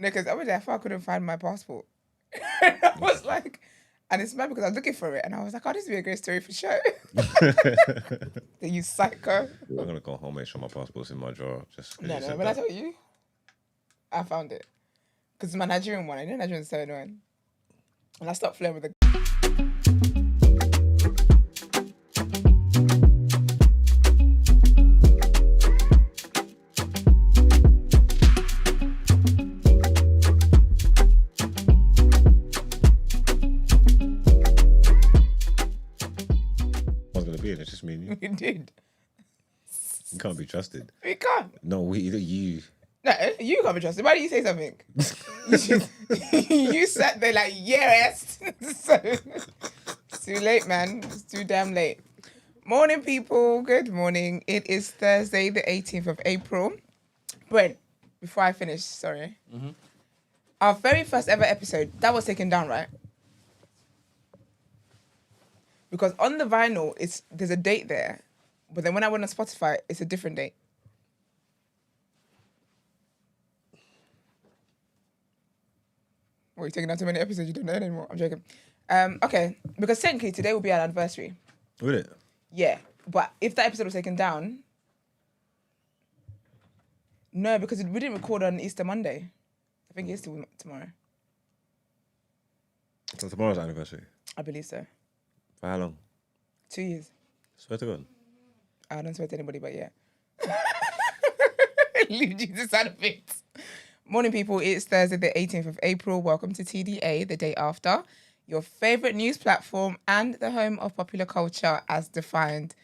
No, because I thought I couldn't find my passport. I was like, and it's mad because I was looking for it, and I was like, oh, this would be a great story for sure. You psycho. I'm gonna go home and make sure my passport's in my drawer. No, when I tell you, I found it. Because it's my Nigerian one. I know Nigerian 7-1. And I stopped flirting with the... I was gonna be in. It's just me and you. We did. You can't be trusted. We can't. No, you. No, you can't be trusted. Why did you say something? You sat there like, yes. So, it's too late, man. It's too damn late. Morning, people. Good morning. It is Thursday, the 18th of April. Brent, before I finish, sorry. Mm-hmm. Our very first ever episode, that was taken down, right? Because on the vinyl, there's a date there. But then when I went on Spotify, it's a different date. Well, you're taking down too many episodes, you don't know anymore. I'm joking. Okay, because technically today will be our anniversary. Would it? Yeah, but if that episode was taken down... No, because we didn't record on Easter Monday. I think it's tomorrow. So tomorrow's anniversary? I believe so. For how long? 2 years. Swear to God. I don't swear to anybody, but yeah. Leave Jesus out of it. Morning, people. It's Thursday, the 18th of April. Welcome to TDA, the day after. Your favourite news platform and the home of popular culture as defined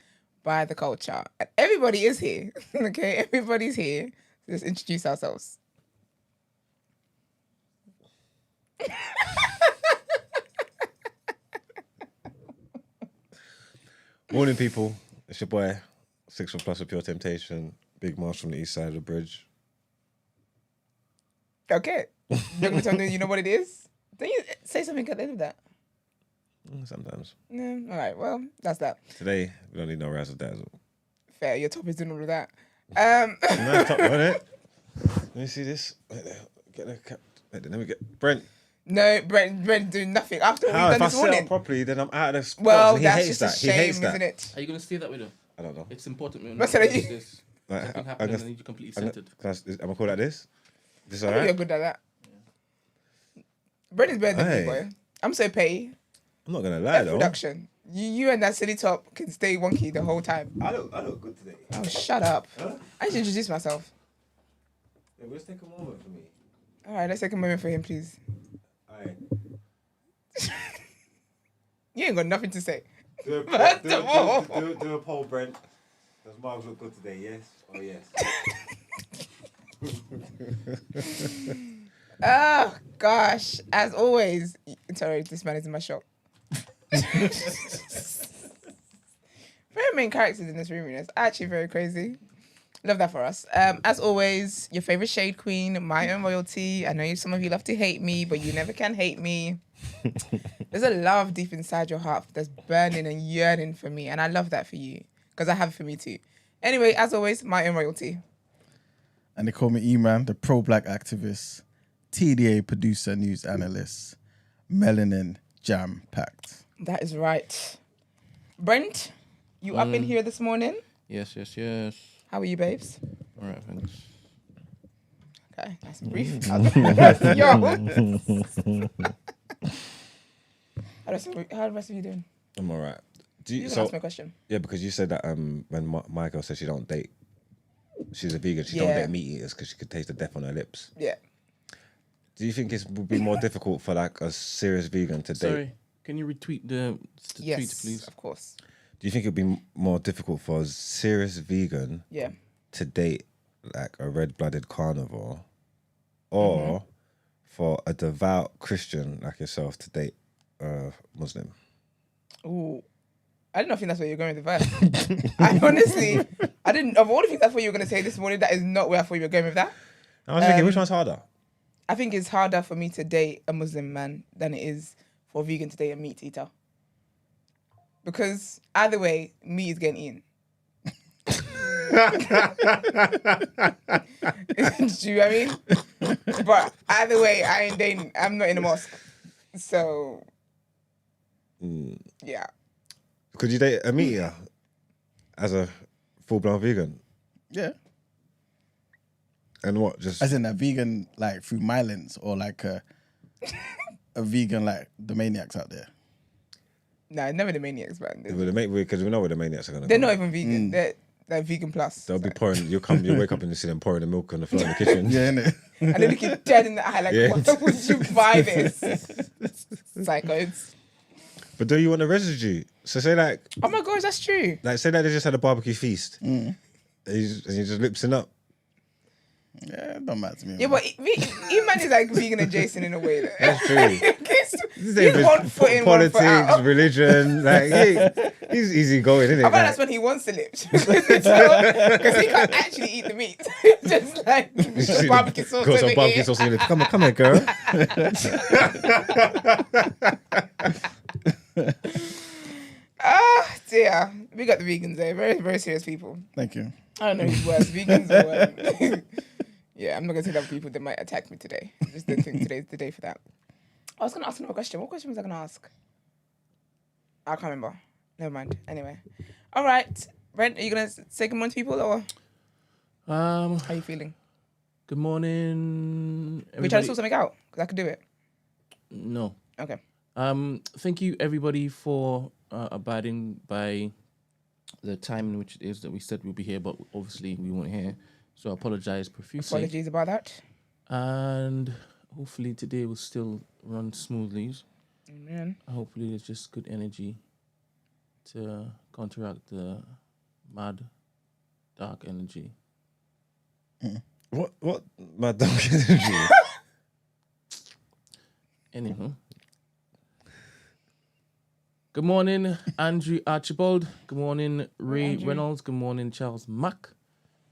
by the culture. And everybody is here. Okay, everybody's here. Let's introduce ourselves. Morning, people. It's your boy, 6 foot plus of pure temptation. Big Marsh from the east side of the bridge. Okay. You're going to tell me you know what it is? Don't you say something at the end of that? Sometimes. No. All right. Well, that's that. Today, we don't need no razzle dazzle. Fair. Your top is doing all of that. No, top, right it? Let me see this. Right there. Get the cap. Right there. Let me get Brent. No, Brent doing nothing. After what we've done this morning. If I sit up properly, then I'm out of the spot. Well, he that's hates just that. a shame, isn't it? Are you going to stay that with her? I don't know. It's important. We What's that? this. Something happened and then you're completely centered. I'm going to call that this? This all I think right? you're good at that. Brent is better than me, boy. I'm so petty. I'm not going to lie, though. Production. You and that silly top can stay wonky the whole time. I look good today. Oh, shut up. Huh? I should introduce myself. Yeah, let's take a moment for me. All right, let's take a moment for him, please. All right. You ain't got nothing to say. Do First of all. a poll, Brent. Does Margs look good today, yes? Oh, yes. Oh, gosh. As always. Sorry, this man is in my shop. Very main characters in this room, you know. It's actually very crazy. Love that for us. As always, your favorite shade queen, my own royalty. I know some of you love to hate me, but you never can hate me. There's a love deep inside your heart that's burning and yearning for me, and I love that for you because I have it for me too. Anyway, as always, my own royalty. And they call me E-Man, the pro-black activist, TDA producer, news analyst, melanin jam-packed. That is right. Brent, you up in here this morning? Yes. How are you, babes? All right, thanks. Okay, nice and brief. Yo. How the rest of you doing? I'm all right. You can ask me a question. Yeah, because you said that when my girl said she don't date, she's a vegan, she don't date meat eaters because she could taste the death on her lips. Yeah. Do you think it would be more difficult for like a serious vegan to date? Sorry, can you retweet the tweet, please? Yes, of course. Do you think it'd be more difficult for a serious vegan to date like a red-blooded carnivore or for a devout Christian like yourself to date a Muslim? Ooh. I didn't think that's where you're going with the verse. I didn't, of all the things I thought you were going to say this morning, that is not where I thought you were going with that. I was thinking, which one's harder? I think it's harder for me to date a Muslim man than it is for a vegan to date a meat eater. Because either way, meat is getting eaten. Do you know what I mean? But either way, I'm not in a mosque. So, yeah. Could you date a meteor as a full-blown vegan? Yeah. And what? Just as in a vegan, like through my lens, or like a vegan, like the maniacs out there. Nah, never the maniacs, man. Because we know where the maniacs are gonna. They're not even vegan. They're vegan plus. They'll be pouring. You wake up and you see them pouring the milk on the floor in the kitchen. Yeah, innit? And they're looking dead in the eye, like, why would you buy this? Psychos. But do you want the residue? So say like, oh my gosh, that's true. Like say that they just had a barbecue feast, and you just lipsing up. Yeah, it don't matter to me. Yeah, but Iman is like vegan adjacent in a way. Though. That's true. he's one foot in, politics, one foot out. Religion. Like he's easy going, isn't it? I bet that's when he wants to lips because he can't actually eat the meat. Just like barbecue sauce. Got some barbecue sauce in your lips. Come here, girl. Ah, dear. We got the vegans there. Very, very serious people. Thank you. I don't know who's worse, vegans or... yeah, I'm not going to say that people that might attack me today. I just don't think today's the day for that. I was going to ask another question. What question was I going to ask? I can't remember. Never mind. Anyway. All right. Brent, are you going to say good morning to people or... how are you feeling? Good morning, everybody. We trying to sort something out? Because I could do it. No. Okay. Thank you, everybody, for abiding by the time in which it is that we said we'll be here, but obviously we weren't here. So I apologize profusely. Apologies about that. And hopefully today will still run smoothly. Amen. Hopefully there's just good energy to counteract the mad, dark energy. What mad dark energy? Anywho. Good morning, Andrew Archibald. Good morning, Ray Reynolds. Good morning, Charles Mack.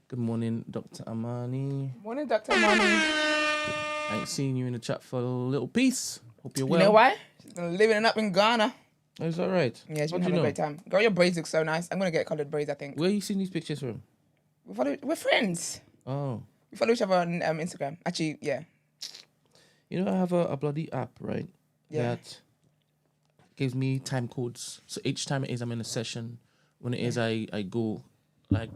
Good morning, Dr. Amani. Morning, Dr. Amani. I ain't seen you in the chat for a little piece. Hope you're well. You know why? She's been living it up in Ghana. Is that right? Yeah, she's been having a great time. Girl, your braids look so nice. I'm going to get coloured braids, I think. Where are you seeing these pictures from? We're friends. Oh. We follow each other on Instagram. Actually, yeah. You know, I have a bloody app, right? Yeah. That gives me time codes. So each time it is I'm in a session, when it is I go like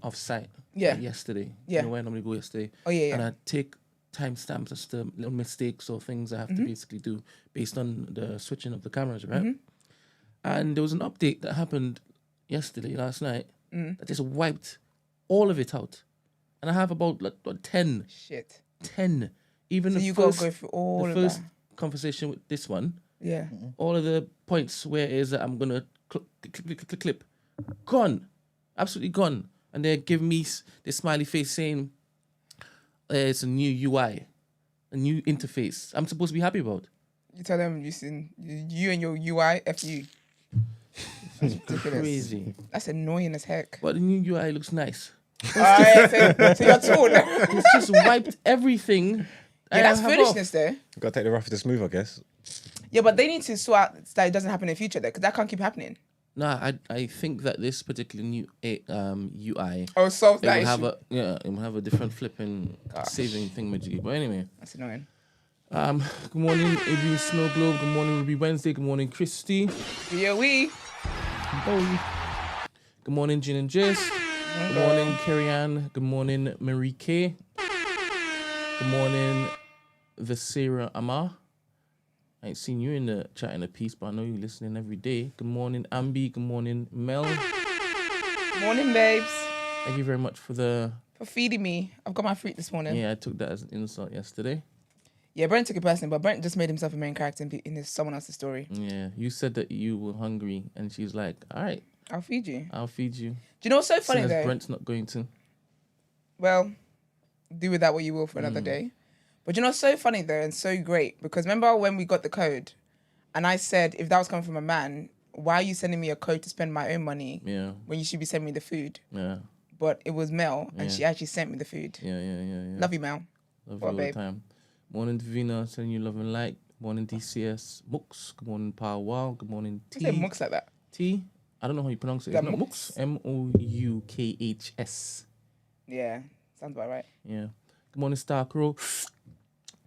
off site. Yeah. Like yesterday. Yeah. You know where I normally go yesterday. Oh yeah. And I take timestamps as to little mistakes or things I have to basically do based on the switching of the cameras, right? And there was an update that happened last night, that just wiped all of it out. And I have about like 10. Shit. 10. Even so the you first, gotta go through all the of first that. conversation with this one. Yeah. All of the points where it is that I'm gonna clip, gone, absolutely gone. And they're giving me this smiley face saying it's a new UI, a new interface. I'm supposed to be happy about. You tell them you and your UI FU. That's ridiculous. Crazy. That's annoying as heck. But the new UI looks nice. So you're torn. It's just wiped everything. Yeah, that's foolishness there. You gotta take the rough with the smooth, I guess. Yeah, but they need to sort out that it doesn't happen in the future, though, because that can't keep happening. Nah, I think that this particular new UI. Oh, solve that it issue. will have a different flipping saving thingamajiggy. But anyway. That's annoying. Good morning, Adrien Snow Globe. Good morning, Ruby Wednesday. Good morning, Christy. Yeah, Good morning, Gin and Jess. Good morning, Carrie Ann. Good morning, Marie K. Good morning, Vasira Amar. I ain't seen you in the chat in a piece, but I know you're listening every day. Good morning, Ambi. Good morning, Mel. Morning, babes. Thank you very much for feeding me. I've got my fruit this morning. Yeah, I took that as an insult yesterday. Yeah, Brent took it personally, but Brent just made himself a main character in someone else's story. Yeah, you said that you were hungry, and she's like, all right. I'll feed you. I'll feed you. Do you know what's so funny, though? Brent's not going to. Well, do with that what you will for another day. But you know what's so funny, though, and so great? Because remember when we got the code, and I said, if that was coming from a man, why are you sending me a code to spend my own money when you should be sending me the food? Yeah. But it was Mel, and she actually sent me the food. Yeah. Love you, Mel. Love you all the time. Morning, Davina, sending you love and light. Morning, DCS. Mooks. Good morning, Power Wow. Good morning, T. You say Mooks like that? T. I don't know how you pronounce it. The It's not Mux. Moukhs. Yeah, sounds about right. Yeah. Good morning, Star Crow.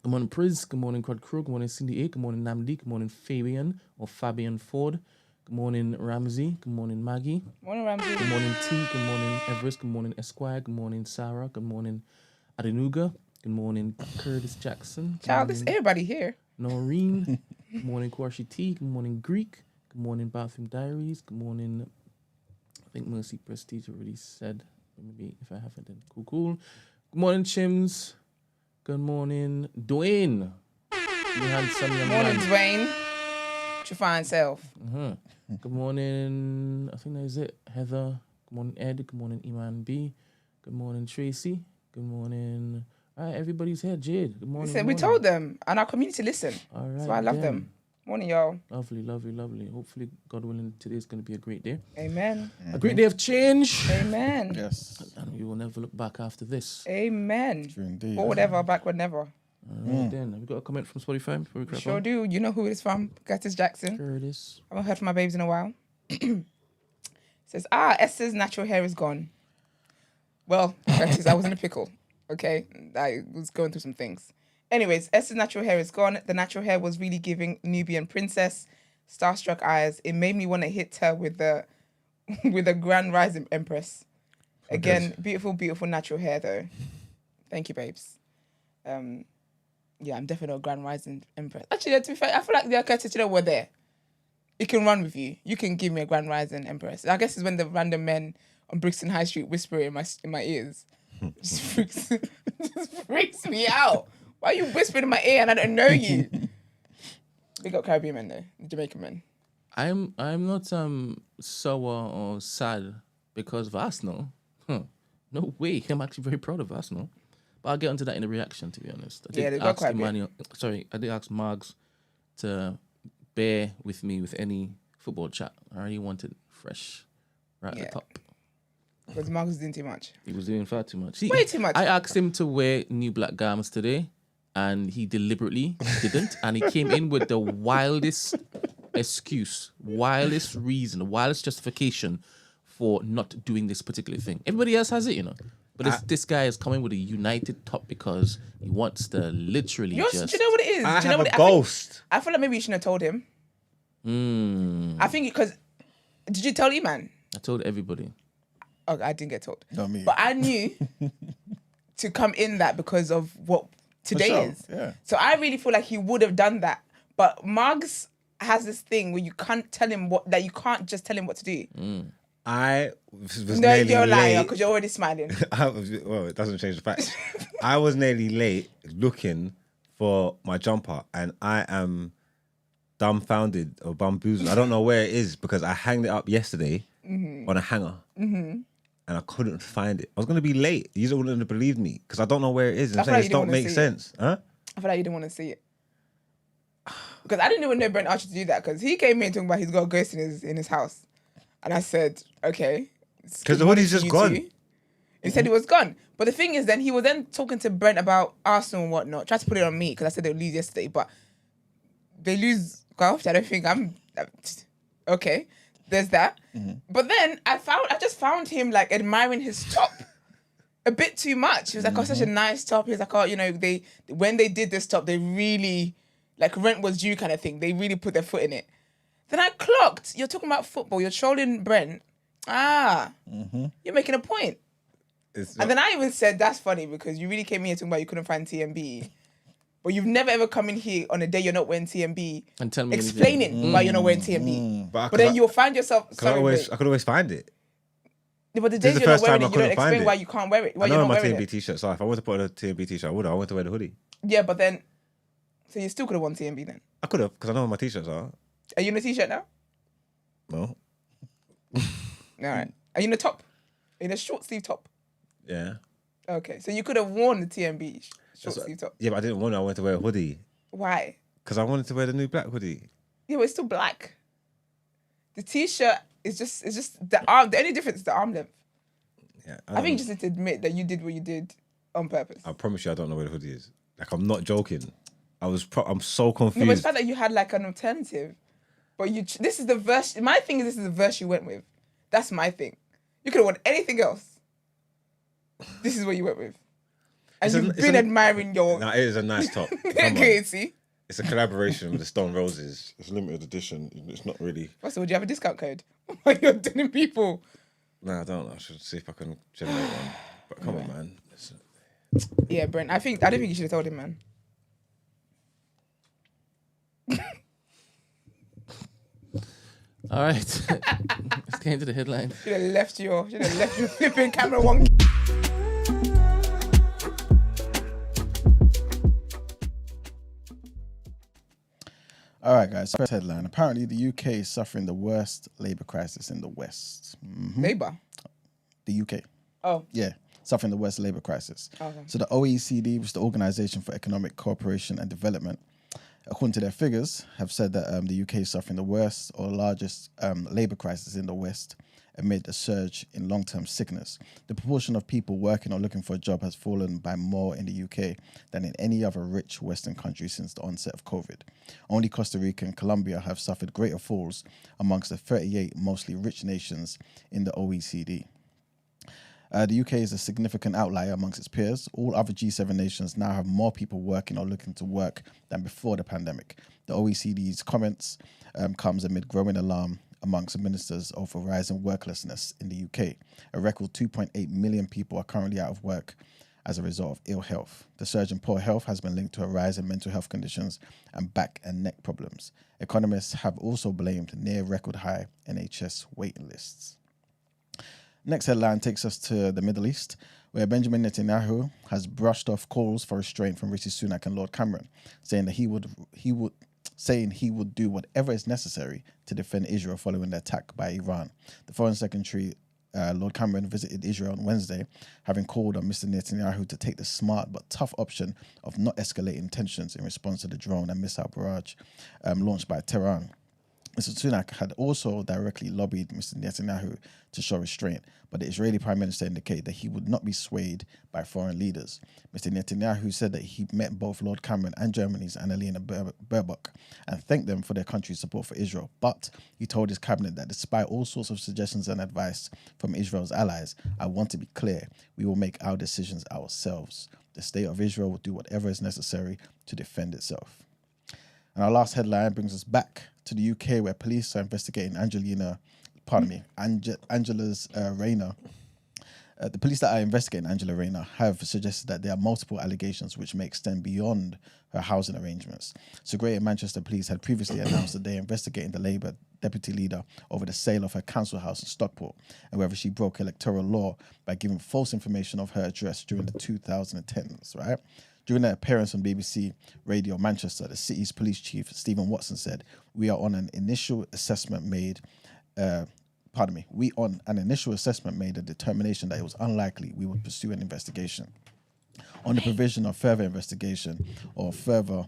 Good morning, Priz. Good morning, Quad Crow. Good morning, Cindy A. Good morning, Namdi. Good morning, Fabian or Fabian Ford. Good morning, Ramsey. Good morning, Maggie. Morning, Ramsey. Good morning, T. Good morning, Everest. Good morning, Esquire. Good morning, Sarah. Good morning, Adenuga. Good morning, Curtis Jackson. Good Child, there's morning, everybody here. Noreen. Good morning, Kwashi T. Good morning, Greek. Good morning, Bathroom Diaries. Good morning, I think Mercy Prestige already said. Maybe if I haven't, then cool. Good morning, Chims. Good morning, Dwayne. You handsome young Morning, man. Dwayne. What's your fine self? Good morning, I think that is it. Heather. Good morning, Ed. Good morning, Iman B. Good morning, Tracy. Good morning. All right, everybody's here. Jade. Good morning. Listen, we told them, and our community listen. All right, So I love them. Morning, y'all. Lovely. Hopefully, God willing, today's going to be a great day. Amen. A great day of change. Amen. Yes. And you will never look back after this. Amen. True indeed. Or whatever, backward never. All right, then. Have we got a comment from Spotify before we crack Sure on? do. You know who it's from. Curtis Jackson. Curtis. I haven't heard from my babes in a while. Says, Esther's natural hair is gone. Well, Curtis, I was in a pickle. Okay? I was going through some things. Anyways, Esther's natural hair is gone. The natural hair was really giving Nubian princess, starstruck eyes. It made me want to hit her with the grand rising empress. Again, beautiful, beautiful natural hair though. Thank you, babes. Yeah, I'm definitely a grand rising empress. Actually, to be fair, I feel like the Curtis, we're there. It can run with you. You can give me a grand rising empress. I guess it's when the random men on Brixton High Street whisper in my ears. just freaks me out. Why are you whispering in my ear and I don't know you? Big up Caribbean men though, Jamaican men. I'm not sour or sad because of Arsenal. No way. I'm actually very proud of Arsenal. But I'll get onto that in the reaction, to be honest. I did ask Emmanuel, I did ask Margs to bear with me with any football chat. I already wanted fresh right at the top. Because Mark was doing too much. He was doing far too much. Way too much. I asked him to wear new black garments today, and he deliberately didn't. And he came in with the wildest excuse, wildest reason, wildest justification for not doing this particular thing. Everybody else has it, you know. But this guy is coming with a united top because he wants to literally just... Do you know what it is? I do you know have what a ghost. I feel like maybe you shouldn't have told him. I think because... Did you tell E-Man? I told everybody. Oh, I didn't get told. Not me. But I knew to come in that because of what today is. Yeah. So I really feel like he would have done that. But Margs has this thing where you can't tell him you can't just tell him what to do. I was No, nearly you're a liar late. because you're already smiling. Well, it doesn't change the fact. I was nearly late looking for my jumper, and I am dumbfounded or bamboozled. I don't know where it is because I hanged it up yesterday on a hanger, and I couldn't find it. I was going to be late. You wouldn't have believed me because I don't know where it is. I'm saying it don't make sense. Huh? I feel like you didn't want to see it. Because I didn't even know Brent asked you to do that because he came in talking about he's got a ghost in his house. And I said, okay. Because the hoodie's just gone. He said it was gone. But the thing is then, he was then talking to Brent about Arsenal and whatnot. Tried to put it on me because I said they would lose yesterday. But they lose quite often. I don't think I'm... Okay, there's that. But then I just found him like admiring his top a bit too much. He was like, oh, such a nice top. He was like, oh, you know, when they did this top, they really... Like rent was due kind of thing. They really put their foot in it. Then I clocked. You're talking about football. You're trolling Brent. You're making a point. And then I even said, that's funny because you really came here talking about you couldn't find TMB. But you've never ever come in here on a day you're not wearing TMB And tell me explaining why you're not wearing TMB. But then you'll find yourself... I could always find it. Yeah, but the This days is the you're not first wearing time it, you don't I couldn't find explain it. why you can't wear it. Why I you're know not my wearing TMB it. t-shirt, so if I wanted to put on a TMB t-shirt, I would. I wanted to wear the hoodie. Yeah, but then... So you still could have won TMB then. I could have, because I know what my t-shirts are. Are you in a t-shirt now? No. All right. Are you in a top? In a short sleeve top? Yeah. Okay, so you could have worn the TMB short sleeve top. Yeah, but I didn't want it. I wanted to wear a hoodie. Why? Because I wanted to wear the new black hoodie. Yeah, but it's still black. The t-shirt is just the arm. The only difference is the arm length. Yeah. I think you just need to admit that you did what you did on purpose. I promise you, I don't know where the hoodie is. Like, I'm not joking. I'm so confused. No, but it's the fact that you had like an alternative. But this is the verse. My thing is, this is the verse you went with. That's my thing. You could have won anything else. This is what you went with. And you've been admiring your... No, it is a nice top. Okay, see? It's a collaboration with the Stone Roses. It's limited edition. It's not really... First of all, do you have a discount code? When you're telling people... No, I don't. I should see if I can generate one. But come on, man. Yeah, Brent. I don't think you should have told him, man. All right. Let's get into the headline. Should have left your flipping camera one. All right, guys. First headline. Apparently, the UK is suffering the worst labour crisis in the West. Mm-hmm. Labour? The UK. Oh. Yeah, suffering the worst labour crisis. Okay. So the OECD, which is the Organisation for Economic Cooperation and Development, according to their figures, have said that the UK is suffering the worst or largest labour crisis in the West amid a surge in long-term sickness. The proportion of people working or looking for a job has fallen by more in the UK than in any other rich Western country since the onset of COVID. Only Costa Rica and Colombia have suffered greater falls amongst the 38 mostly rich nations in the OECD. The UK is a significant outlier amongst its peers. All other G7 nations now have more people working or looking to work than before the pandemic. The OECD's comments comes amid growing alarm amongst ministers over rising worklessness in the UK. A record 2.8 million people are currently out of work as a result of ill health. The surge in poor health has been linked to a rise in mental health conditions and back and neck problems. Economists have also blamed near record high NHS waiting lists. Next headline takes us to the Middle East, where Benjamin Netanyahu has brushed off calls for restraint from Rishi Sunak and Lord Cameron, saying that he would do whatever is necessary to defend Israel following the attack by Iran. The Foreign Secretary, Lord Cameron, visited Israel on Wednesday, having called on Mr. Netanyahu to take the smart but tough option of not escalating tensions in response to the drone and missile barrage launched by Tehran. Mr. Sunak had also directly lobbied Mr. Netanyahu to show restraint, but the Israeli Prime Minister indicated that he would not be swayed by foreign leaders. Mr. Netanyahu said that he met both Lord Cameron and Germany's Annalena Baerbock and thanked them for their country's support for Israel, but he told his cabinet that despite all sorts of suggestions and advice from Israel's allies, I want to be clear, we will make our decisions ourselves. The state of Israel will do whatever is necessary to defend itself. And our last headline brings us back to the UK, where police are investigating Angela's Rayner. The police that are investigating Angela Rayner have suggested that there are multiple allegations which may extend beyond her housing arrangements. So Greater Manchester Police had previously announced that they are investigating the Labour deputy leader over the sale of her council house in Stockport and whether she broke electoral law by giving false information of her address during the 2010s, right? During their appearance on BBC Radio Manchester, the city's police chief, Stephen Watson, said, we on an initial assessment made a determination that it was unlikely we would pursue an investigation. On the provision of further investigation or further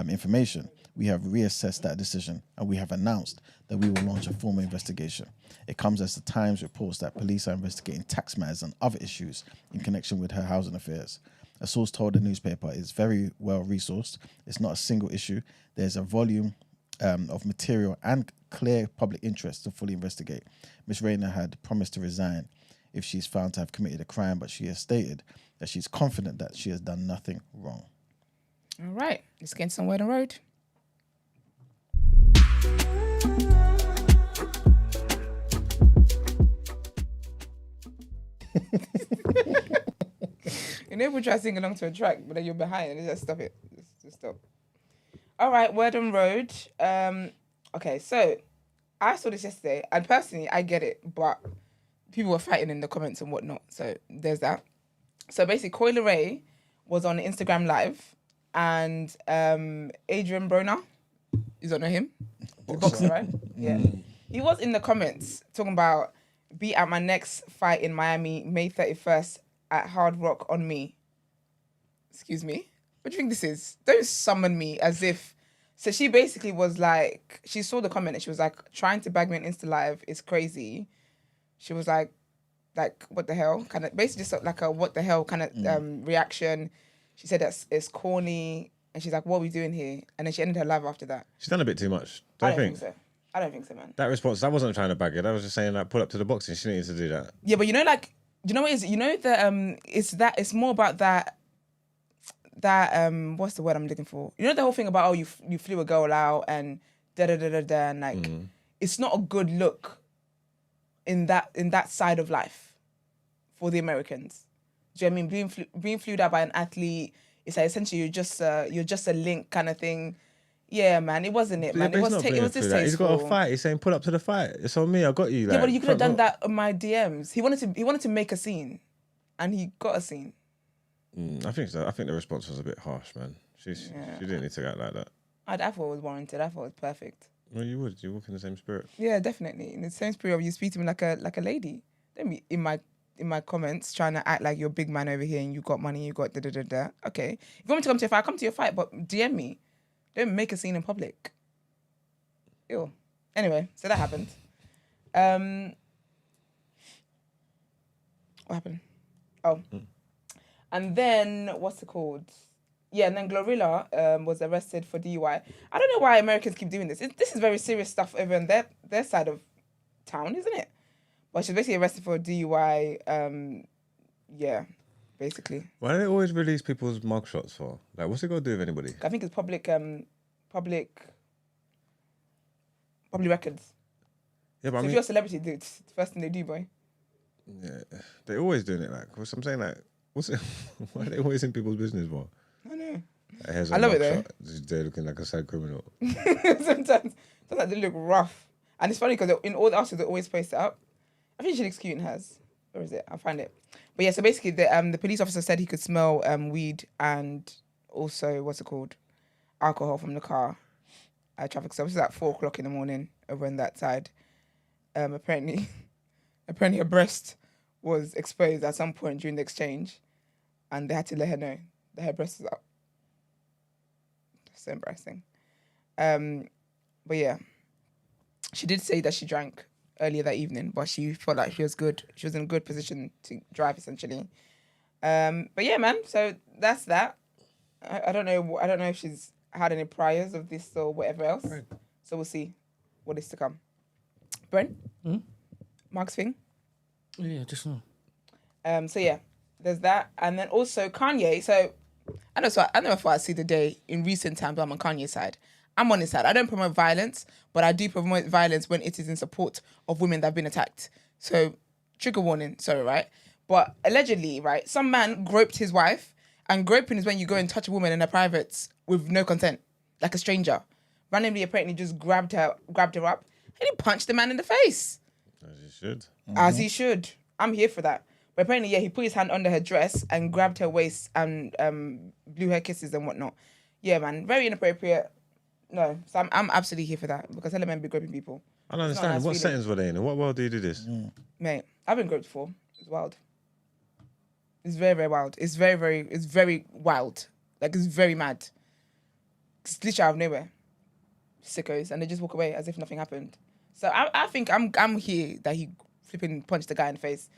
information, we have reassessed that decision and we have announced that we will launch a formal investigation. It comes as the Times reports that police are investigating tax matters and other issues in connection with her housing affairs. A source told the newspaper it's very well resourced. It's not a single issue. There's a volume of material and clear public interest to fully investigate. Ms. Rayner had promised to resign if she's found to have committed a crime, but she has stated that she's confident that she has done nothing wrong. All right, let's get somewhere on the road. You know, we try to sing along to a track, but then you're behind and just stop it. Just stop. All right, word on road. Okay, so I saw this yesterday, and personally, I get it, but people were fighting in the comments and whatnot. So there's that. So basically, Coi Leray was on Instagram Live, and Adrien Broner, you don't know him? The boxer, right? Yeah. He was in the comments talking about be at my next fight in Miami, May 31st at Hard Rock on me. Excuse me? What do you think this is? Don't summon me as if... So she basically was like... She saw the comment and she was like, trying to bag me on Insta Live is crazy. She was like, what the hell? Kind of basically just like a what the hell kind of reaction. She said that it's corny. And she's like, what are we doing here? And then she ended her live after that. She's done a bit too much. I don't think so. I don't think so, man. That response, I wasn't trying to bag it. I was just saying like pull up to the boxing. She didn't need to do that. Yeah, but you know, like, you know what it is? You know the it's more about that what's the word I'm looking for? You know the whole thing about you flew a girl out and da da da da da, and like it's not a good look in that side of life for the Americans. Do you know what I mean? Being flew out by an athlete, it's like essentially you're just a link kind of thing. Yeah, man, it wasn't it, man. Yeah, It was distasteful. He's got a fight. He's saying pull up to the fight. It's on me. I got you. Like, Yeah, but you could have done that on my DMs. He wanted to make a scene, and he got a scene. I think so. I think the response was a bit harsh, man. She didn't need to act like that. I thought it was warranted. I thought it was perfect. Well, you would. You walk in the same spirit. Yeah, definitely. In the same spirit of you speak to me like a lady. Don't be in my comments trying to act like you're a big man over here and you got money, you got da da da da. Okay, if you want me to come to your fight, come to your fight, but DM me. Don't make a scene in public. Ew. Anyway, so that happened. What happened? Oh. And then, what's it called? Yeah, and then GloRilla was arrested for DUI. I don't know why Americans keep doing this. This is very serious stuff over on their side of town, isn't it? But she's basically arrested for DUI. Yeah, basically. Why do they always release people's mugshots for? Like, what's it got to do with anybody? I think it's public records. Yeah, but So if you're a celebrity, dude, it's the first thing they do, boy. Yeah, they're always doing it. Like, I'm saying, like, what's it? Why are they always in people's business for? I know. Like, I love it though. They're looking like a sad criminal. Sometimes they look rough, and it's funny because in all the articles they always post it up. I think she looks cute in hers. Where is it? I'll find it. But yeah, so basically the police officer said he could smell weed and also what's it called, alcohol from the car at traffic stop. This is at 4:00 in the morning over on that side. Apparently her breast was exposed at some point during the exchange, and they had to let her know that her breast was up. So embarrassing. But yeah, she did say that she drank earlier that evening, but she felt like she was good. She was in a good position to drive, essentially. But yeah, man. So that's that. I don't know. I don't know if she's had any priors of this or whatever else. Right. So we'll see what is to come. Brent, Mark's thing. Yeah, just now. So yeah, there's that, and then also Kanye. So I never thought I'd see the day in recent times. I'm on Kanye's side. I'm on his side. I don't promote violence, but I do promote violence when it is in support of women that have been attacked. So trigger warning. Sorry, right? But allegedly, right, some man groped his wife, and groping is when you go and touch a woman in her privates with no consent, like a stranger. Randomly, apparently, just grabbed her up, and he punched the man in the face. As he should. Mm-hmm. As he should. I'm here for that. But apparently, yeah, he put his hand under her dress and grabbed her waist and blew her kisses and whatnot. Yeah, man, very inappropriate. No, so I'm absolutely here for that because hella men be groping people. I don't understand. Nice what settings were they in? What world do you do this? Mate, I've been groped before. It's wild. It's very, very wild. It's very wild. Like, it's very mad. It's literally out of nowhere. Sickos. And they just walk away as if nothing happened. So I think I'm here that he flipping punched the guy in the face.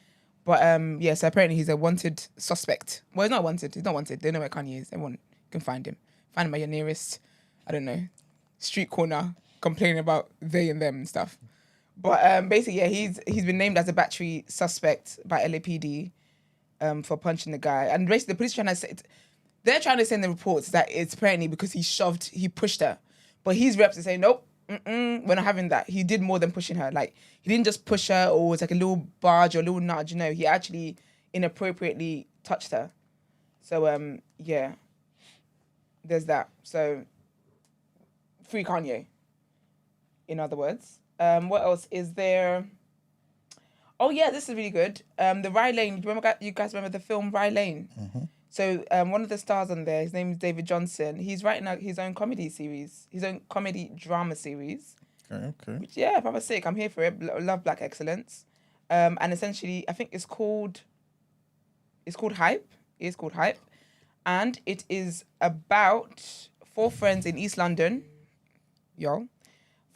But yeah, so apparently he's a wanted suspect. Well, he's not wanted. He's not wanted. They know where Kanye is. Everyone can find him. Find him at your nearest, I don't know, street corner, complaining about they and them and stuff. But basically, yeah, he's been named as a battery suspect by LAPD for punching the guy. And basically, the police they're trying to say in the reports that it's apparently because he pushed her. But his reps are saying, nope, we're not having that. He did more than pushing her. Like, he didn't just push her or it's like a little barge or a little nudge. No, he actually inappropriately touched her. So, yeah, there's that. So, free Kanye, in other words. What else is there? Oh, yeah, this is really good. The Rye Lane. You guys remember the film Rye Lane? Mm-hmm. So one of the stars on there, his name is David Jonsson. He's writing out his own comedy series, his own comedy drama series. Okay. Which, yeah, if I'm sick, I'm here for it. Love black excellence. And essentially, I think it's called Hype. It is called Hype. And it is about 4 friends in East London. 4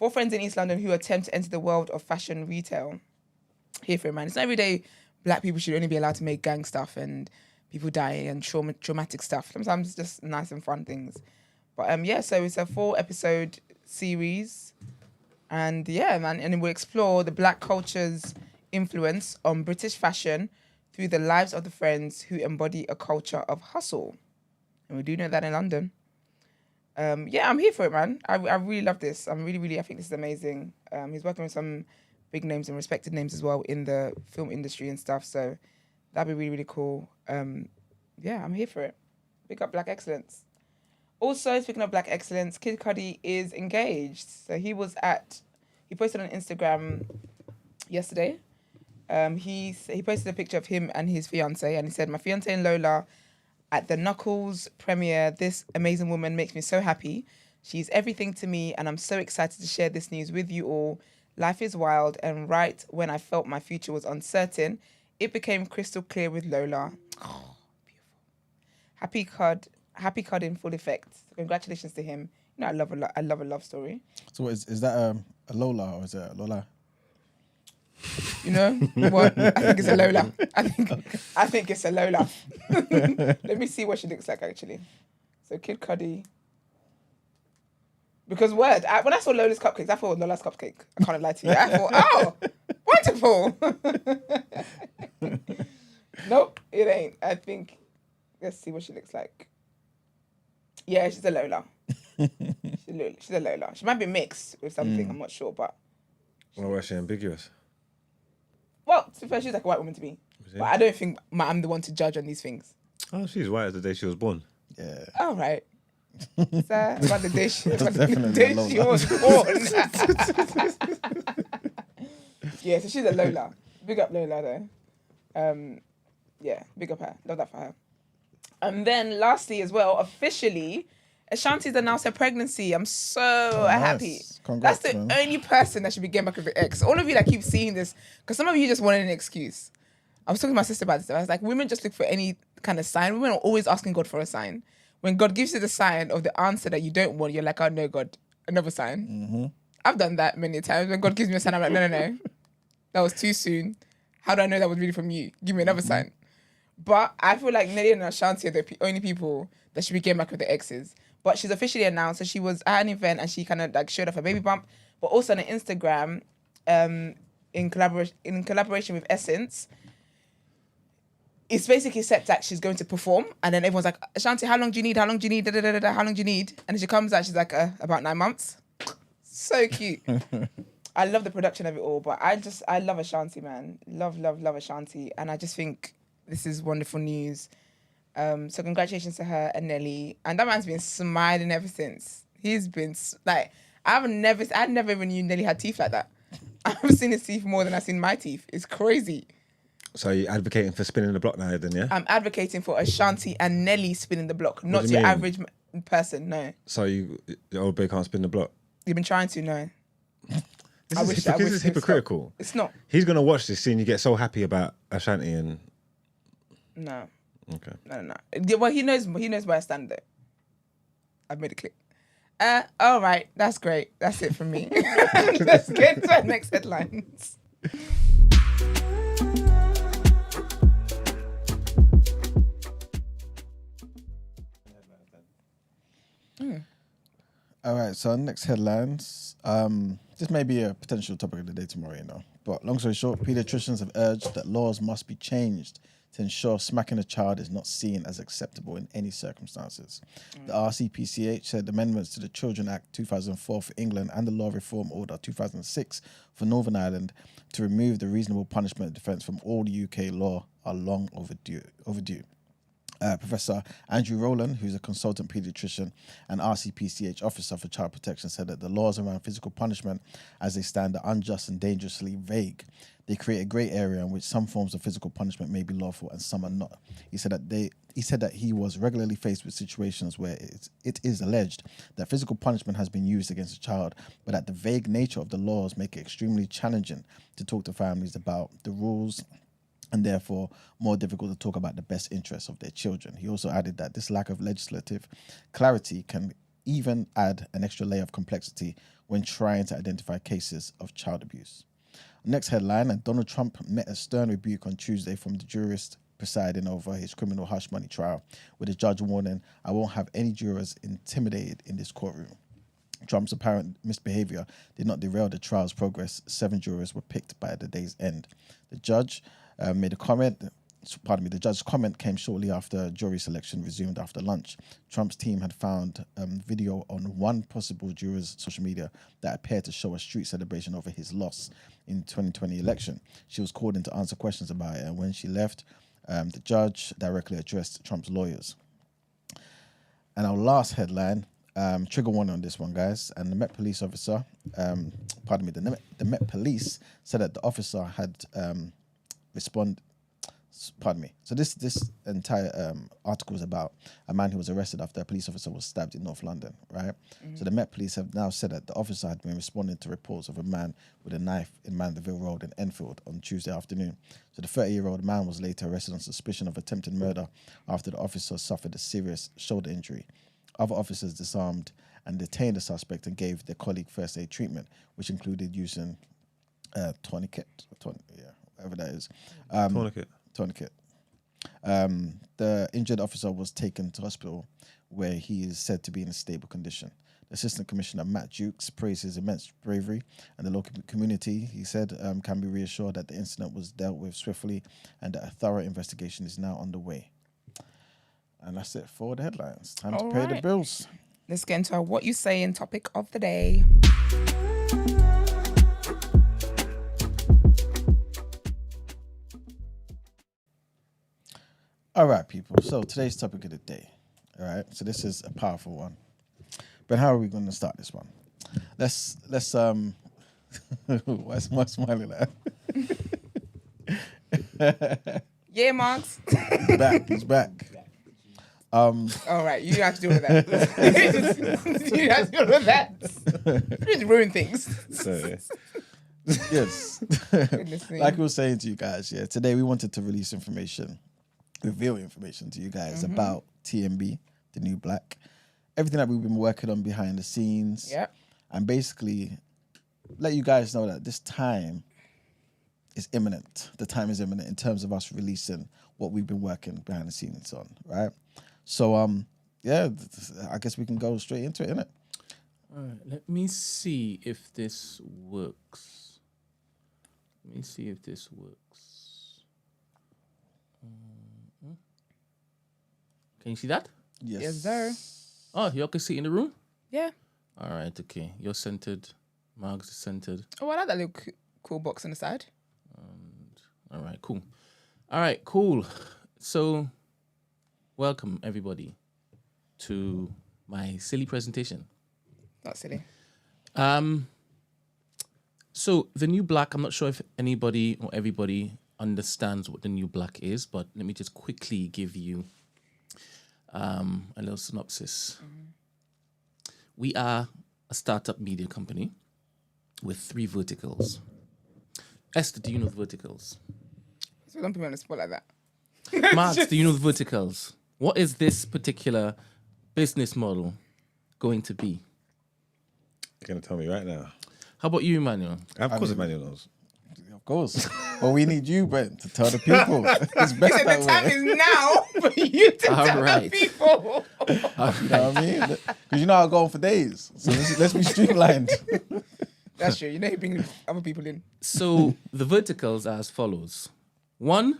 friends in East London who attempt to enter the world of fashion retail. Here for it, man. It's not every day black people should only be allowed to make gang stuff and people die and traumatic stuff. Sometimes it's just nice and fun things. But yeah, so it's a 4-episode series. And yeah, man, and we'll explore the black culture's influence on British fashion through the lives of the friends who embody a culture of hustle. And we do know that in London. Yeah, I'm here for it, man. I really love this. I think this is amazing. He's working with some big names and respected names as well in the film industry and stuff. So that'd be really, really cool. Yeah, I'm here for it. Big up Black Excellence. Also, speaking of Black Excellence, Kid Cudi is engaged. So he posted on Instagram yesterday. He posted a picture of him and his fiance, and he said, "My fiance and Lola at the Knuckles premiere. This amazing woman makes me so happy. She's everything to me, and I'm so excited to share this news with you all. Life is wild, and right when I felt my future was uncertain, it became crystal clear with Lola. Oh, beautiful. Happy Cud in full effect. Congratulations to him. You know, I love a love story. So is that a Lola or is it a Lola? You know what? I think it's a Lola. I think it's a Lola. Let me see what she looks like actually. So Kid Cudi. Because when I saw Lola's cupcakes, I thought it was Lola's cupcake. I can't lie to you. I thought, oh, wonderful. Nope, it ain't. I think. Let's see what she looks like. Yeah, she's a Lola. She's a Lola. She might be mixed with something. I'm not sure, but. Well, was she ambiguous? Well, to be fair, she's like a white woman to me. But I don't think I'm the one to judge on these things. Oh, she's white as the day she was born. Yeah. Oh, right. So, about the day she Definitely was born. Yeah, so she's a Lola. Big up Lola, though. Yeah, big up her. Love that for her. And then lastly as well, officially, Ashanti's announced her pregnancy. I'm so happy. Nice. Congrats, that's the man. only person that should be getting back with the ex. All of you that keep seeing this, because some of you just wanted an excuse. I was talking to my sister about this. I was like, women just look for any kind of sign. Women are always asking God for a sign. When God gives you the sign of the answer that you don't want, you're like, oh no, God, another sign. Mm-hmm. I've done that many times. When God gives me a sign, I'm like, no. That was too soon. How do I know that was really from you? Give me another sign. But I feel like Nelly and Ashanti are the only people that should be getting back with the exes. But she's officially announced. So she was at an event and she kind of like showed off her baby bump. But also on Instagram, in collaboration with Essence, it's basically set that she's going to perform. And then everyone's like, Ashanti, how long do you need? How long do you need? Da, da, da, da, da. How long do you need? And then she comes out, she's like, about 9 months. So cute. I love the production of it all. But I love Ashanti, man. Love Ashanti. And I just think this is wonderful news. So congratulations to her and Nelly. And that man's been smiling ever since. He's been like, I never even knew Nelly had teeth like that. I've seen his teeth more than I've seen my teeth. It's crazy. So you're advocating for spinning the block now then, yeah? I'm advocating for Ashanti and Nelly spinning the block, not your average person, no. So the old boy can't spin the block? You've been trying to, no. This is hypocritical. It's not. He's going to watch this scene, you get so happy about Ashanti and... No. Okay. No. Well, he knows where I stand there. I've made it clear. All right, that's great. That's it from me. Let's get to our next headlines. All right, so next headlines. This may be a potential topic of the day tomorrow, But long story short, paediatricians have urged that laws must be changed to ensure smacking a child is not seen as acceptable in any circumstances. The RCPCH said amendments to the Children Act 2004 for England and the Law Reform Order 2006 for Northern Ireland to remove the reasonable punishment defence from all UK law are long overdue. Professor Andrew Rowland, who's a consultant paediatrician and RCPCH officer for child protection, said that the laws around physical punishment as they stand are unjust and dangerously vague. They create a grey area in which some forms of physical punishment may be lawful and some are not. He said that he was regularly faced with situations where it is alleged that physical punishment has been used against a child, but that the vague nature of the laws make it extremely challenging to talk to families about the rules and therefore more difficult to talk about the best interests of their children. He also added that this lack of legislative clarity can even add an extra layer of complexity when trying to identify cases of child abuse. Next headline, and Donald Trump met a stern rebuke on Tuesday from the jurist presiding over his criminal hush money trial, with the judge warning, "I won't have any jurors intimidated in this courtroom." Trump's apparent misbehavior did not derail the trial's progress. 7 jurors were picked by the day's end. The judge made a comment. The judge's comment came shortly after jury selection resumed after lunch. Trump's team had found video on one possible juror's social media that appeared to show a street celebration over his loss in 2020 election. She was called in to answer questions about it, and when she left, the judge directly addressed Trump's lawyers. And our last headline, trigger warning on this one, guys. And the Met police officer, the Met police said that the officer had responded. So this entire article is about a man who was arrested after a police officer was stabbed in North London, right? So the Met police have now said that the officer had been responding to reports of a man with a knife in Mandeville Road in Enfield on Tuesday afternoon. So the 30-year-old man was later arrested on suspicion of attempted murder after the officer suffered a serious shoulder injury. Other officers disarmed and detained the suspect and gave their colleague first aid treatment, which included using tourniquet, whatever that is. Tourniquet. The injured officer was taken to hospital where he is said to be in a stable condition. The Assistant Commissioner Matt Jukes praised his immense bravery, and the local community, he said, can be reassured that the incident was dealt with swiftly and that a thorough investigation is now underway. And that's it for the headlines. Time to pay the bills. Let's get into our What You Saying topic of the day. All right, people. So today's topic of the day. All right. So this is a powerful one. But how are we going to start this one? Let's why's my smiling at? Yeah, Marks. He's back. All right, you have to deal with that. You have to deal with that. You just ruin things. Yes. Like we were saying to you guys, today we wanted to reveal information to you guys about TMB, the new black, everything that we've been working on behind the scenes. Yeah. And basically let you guys know that this time is imminent. The time is imminent in terms of us releasing what we've been working behind the scenes on, right? So, I guess we can go straight into it, innit? All right, let me see if this works. Can you see that? Yes, sir. Oh, y'all can see in the room? Yeah. All right, okay. You're centered. Margs is centered. Oh, I like that little cool box on the side. All right, cool. All right, cool. So, welcome, everybody, to my silly presentation. Not silly. So, the new black, I'm not sure if anybody or everybody understands what the new black is, but let me just quickly give you a little synopsis. We are a startup media company with 3 verticals. Esther, do you know the verticals? So don't put me on the spot like that. Marks, do you know the verticals? What is this particular business model going to be? You're going to tell me right now. How about you, Emmanuel? Of course, Emmanuel knows. Of course. Well, we need you, Brent, to tell the people. It's best He said that the time way. is now for you to tell the people. You know what I mean? Because you know I'll go on for days. So let's be streamlined. That's true. You know you bring other people in. So the verticals are as follows. 1,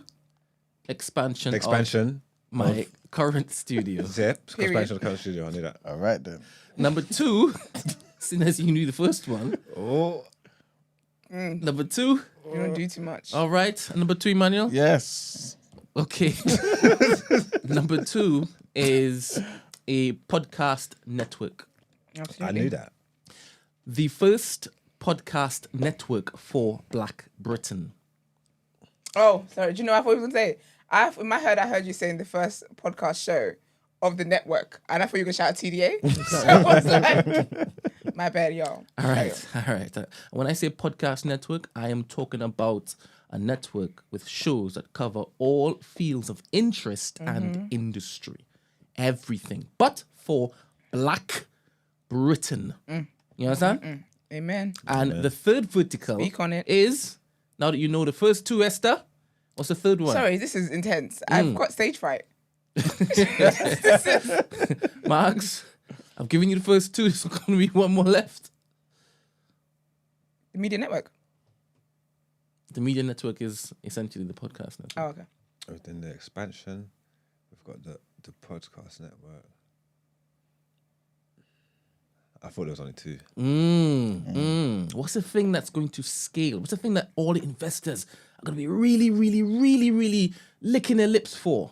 expansion of my current studio. Yep, expansion of the current studio. I knew that. All right, then. Number 2, since as you knew the first one. Oh. Number 2. You don't do too much. All right. And number 2, Emmanuel? Yes. Okay. Number 2 is a podcast network. Absolutely. I knew that. The first podcast network for Black Britain. Oh, sorry. Do you know what I thought you were going to say? In my head, I heard you saying the first podcast show of the network. And I thought you were going to shout out TDA. So I was like, my bad, y'all. All right. When I say podcast network, I am talking about a network with shows that cover all fields of interest and industry. Everything. But for Black Britain. You understand? Amen. And the third vertical Speak on it. is, now that you know the first 2, Esther, what's the third one? Sorry, this is intense. I've got stage fright. Marks, I've I've given you the first two. There's going to be one more left. The media network. The media network is essentially the podcast network. Oh, okay. Within the expansion, we've got the podcast network. I thought there was only two. What's the thing that's going to scale? What's the thing that all the investors are going to be really, really, really, really licking their lips for?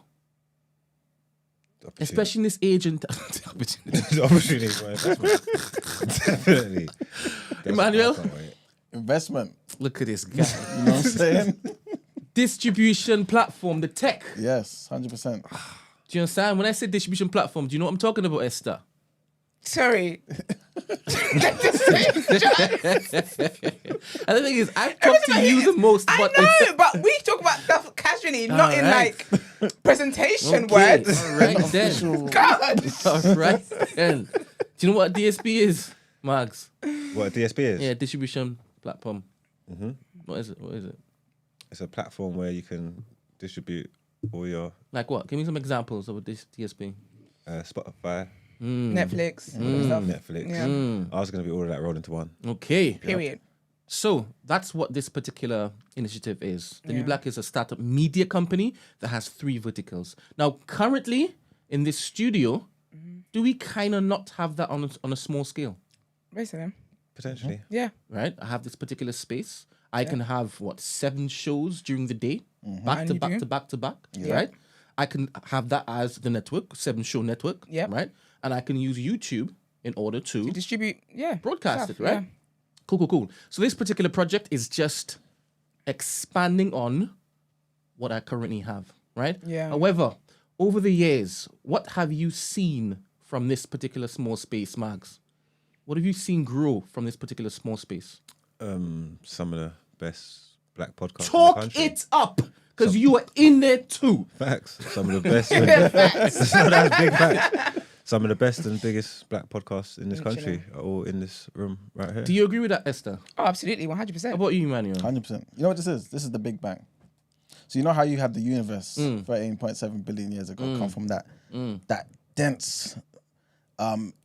Especially in this age and The opportunity for investment. Definitely. Emmanuel? Investment. Look at this guy. You know what I'm saying? Distribution platform, the tech. Yes, 100%. Do you understand? When I say distribution platform, do you know what I'm talking about, Esther? Sorry. And the thing is, I've talked to you the most. I know, but we talk about stuff casually, not in like presentation words. All right then. God. All right then. Do you know what DSP is, Mags? What DSP is? Yeah, distribution platform. What is it? It's a platform where you can distribute all your Like what? Give me some examples of this DSP. Spotify, Netflix. Stuff. Netflix. Yeah. I was going to be all of that rolled into one. Okay. Period. So that's what this particular initiative is. The New Black is a startup media company that has 3 verticals. Now, currently in this studio, do we kind of not have that on a small scale? Basically. Potentially. Yeah. Right? I have this particular space. I can have 7 shows during the day, back And to you back do. to back to back, right? I can have that as the network, 7-show network, right? And I can use YouTube in order to Distribute. broadcast Stuff, it, right? yeah. Cool. So this particular project is just expanding on what I currently have, right? Yeah. However, over the years, what have you seen from this particular small space, Mags? What have you seen grow from this particular small space? Some of the best black podcasts in the Talk country. it up, because you are in there too. Facts. Some of the best. That's big facts. Some of the best and biggest black podcasts in this country are all in this room right here. Do you agree with that, Esther? Oh, absolutely. How 100%. about you, Emmanuel? 100%. You know what this is? This is the Big Bang. So you know how you had the universe 13.7 billion years ago come from that dense,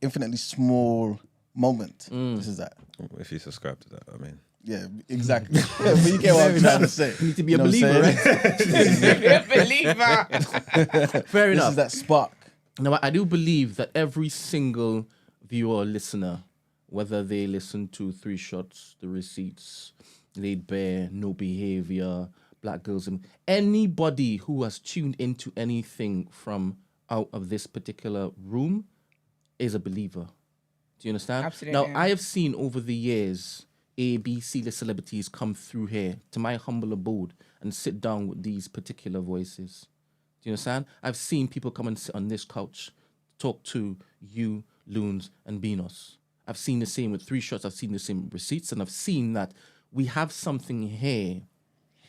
infinitely small moment. This is that. If you subscribe to that, I mean. Yeah, exactly. But you get what I'm trying to say. You need to be a know what I'm believer, saying? right? Believer. Fair This enough. is that spark. Now, I do believe that every single viewer or listener, whether they listen to 3 Shots, The Receipts, Laid Bare, No Behavior, Black Girls, and anybody who has tuned into anything from out of this particular room is a believer. Do you understand? Absolutely. Now, I have seen over the years A, B, C-list celebrities come through here to my humble abode and sit down with these particular voices. Do you understand? I've seen people come and sit on this couch, talk to you, Loons, and Beanos. I've seen the same with 3 Shots. I've seen the same with Receipts, and I've seen that we have something here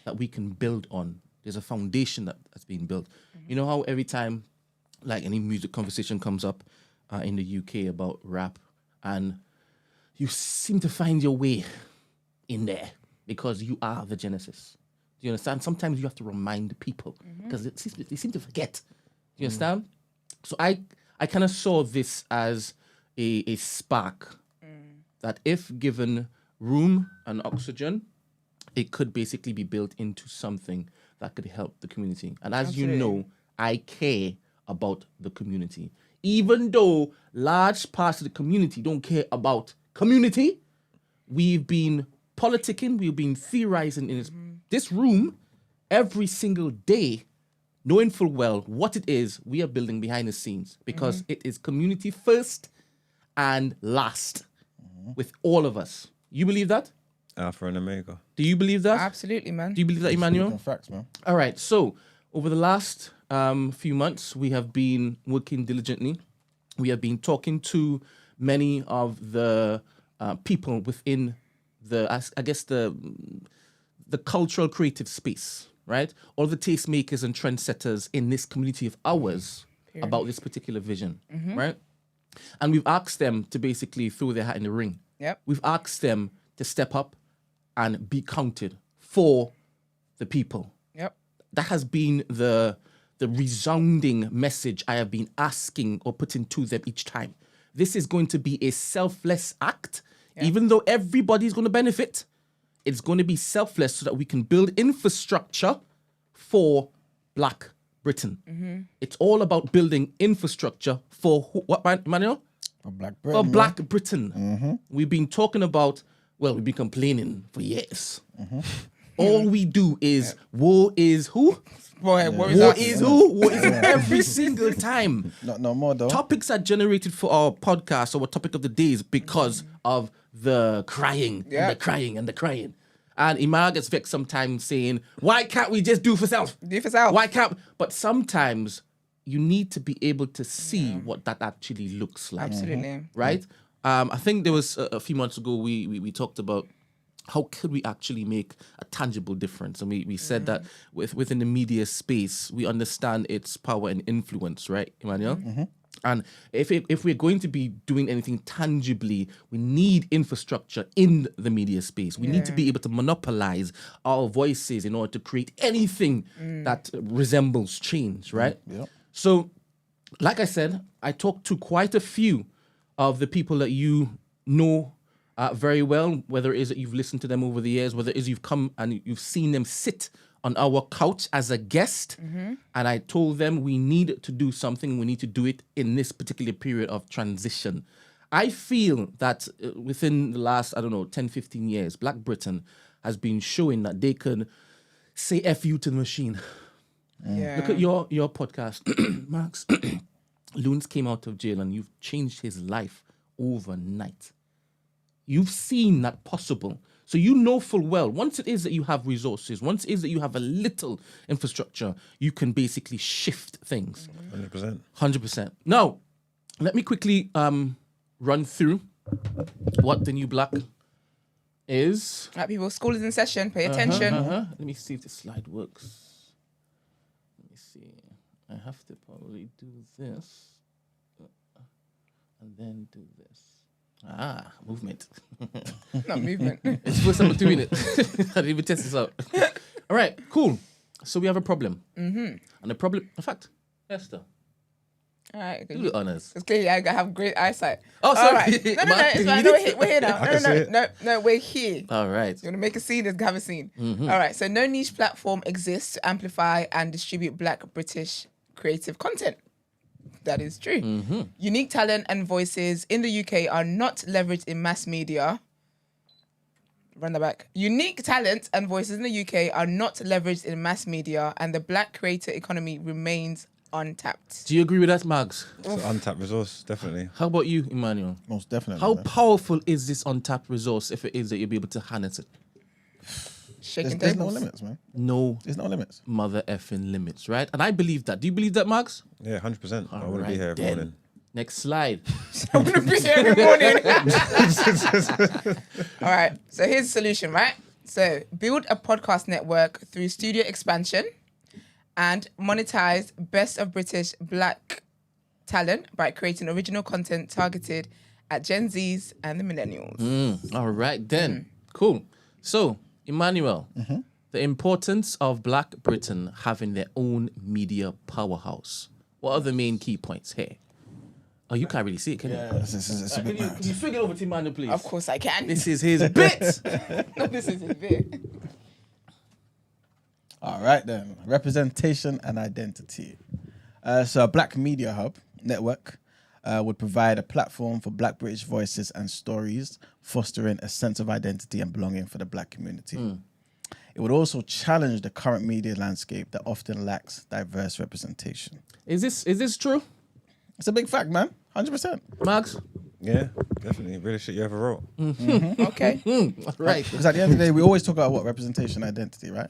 that we can build on. There's a foundation that's being built. You know how every time, like any music conversation comes up in the UK about rap, and you seem to find your way in there because you are the genesis. Do you understand? Sometimes you have to remind people because they seem to forget. Do you understand? So I kind of saw this as a spark that if given room and oxygen, it could basically be built into something that could help the community. And as you know, I care about the community. Even though large parts of the community don't care about community, we've been politicking, we've been theorizing in this room every single day, knowing full well what it is we are building behind the scenes, because it is community first and last with all of us. You believe that? Alpha and Omega. Do you believe that? Absolutely, man. Do you believe that, Emmanuel? Speaking facts, man. All right. So over the last few months, we have been working diligently. We have been talking to many of the people within the, I guess, the cultural creative space, right? All the tastemakers and trendsetters in this community of ours about this particular vision, right? And we've asked them to basically throw their hat in the ring. Yep. We've asked them to step up and be counted for the people. Yep. That has been the resounding message I have been asking or putting to them each time. this is going to be a selfless act. Even though everybody's going to benefit, it's going to be selfless so that we can build infrastructure for Black Britain. It's all about building infrastructure for what, Manuel? For Black Britain. For Black Britain. We've been talking about, we've been complaining for years. All we do is, war is who? Boy, War is who? War is every single time. No more though. Topics are generated for our podcast, our topic of the day is because of the crying and the crying and the crying. And Imara gets vexed sometimes saying, why can't we just do for self? Do for self. Why can't? But sometimes you need to be able to see what that actually looks like. Absolutely. Right? I think there was a few months ago, we talked about how could we actually make a tangible difference? And we said that within the media space, we understand its power and influence, right, Emmanuel? And if we're going to be doing anything tangibly, we need infrastructure in the media space. We need to be able to monopolize our voices in order to create anything that resembles change, right? So, like I said, I talked to quite a few of the people that you know very well, whether it is that you've listened to them over the years, whether it is you've come and you've seen them sit on our couch as a guest. And I told them we need to do something. We need to do it in this particular period of transition. I feel that within the last, 10, 15 years, Black Britain has been showing that they can say F you to the machine. Look at your podcast, Max. Loons came out of jail and you've changed his life overnight. You've seen that possible. So you know full well, once it is that you have resources, once it is that you have a little infrastructure, you can basically shift things. 100%. 100%. Now, let me quickly run through what the new Black is. Right, people, school is in session. Pay attention. Let me see if the slide works. Let me see. I have to probably do this. And then do this. Movement. Not movement. It's the first time I'm doing it. I didn't even test this out. All right, cool. So we have a problem. And the problem, in fact, Esther, All right. do the honors. It's clear I have great eyesight. Oh, sorry. All right. No, it's fine. No, we're here now. No, we're here. All right. You want to make a scene? Let's have a scene. All right. So no niche platform exists to amplify and distribute Black British creative content. That is true. Unique talent and voices in the UK are not leveraged in mass media. Run that back. Unique talent and voices in the UK are not leveraged in mass media, and the Black creator economy remains untapped. Do you agree with that, Mags? It's an untapped resource, definitely. How about you, Emmanuel? Most definitely. How man. powerful is this untapped resource if it is that you'll be able to harness it? Shaking There's no tables. limits, man. No There's no limits. mother effing limits, right? And I believe that. Do you believe that, Mags? Yeah, 100%. I want to Alright be here every then. morning. Next slide. I want to be here every morning. All right. So here's the solution, right? So build a podcast network through studio expansion and monetize best of British Black talent by creating original content targeted at Gen Zs and the millennials. All right, then. Cool. So, Emmanuel, the importance of Black Britain having their own media powerhouse. What are the main key points here? Oh, you can't really see it, can you? It's a bit mad. Can you swing it over to Emmanuel, please? Of course I can. This is his bit. No, this is his bit. All right, then. Representation and identity. So a Black Media Hub network would provide a platform for Black British voices and stories, fostering a sense of identity and belonging for the Black community. It would also challenge the current media landscape that often lacks diverse representation. Is this true, It's a big fact, man. 100%. Max? Yeah, definitely. Really shit you ever wrote. Okay. Right. Because at the end of the day, we always talk about what? Representation, identity, right?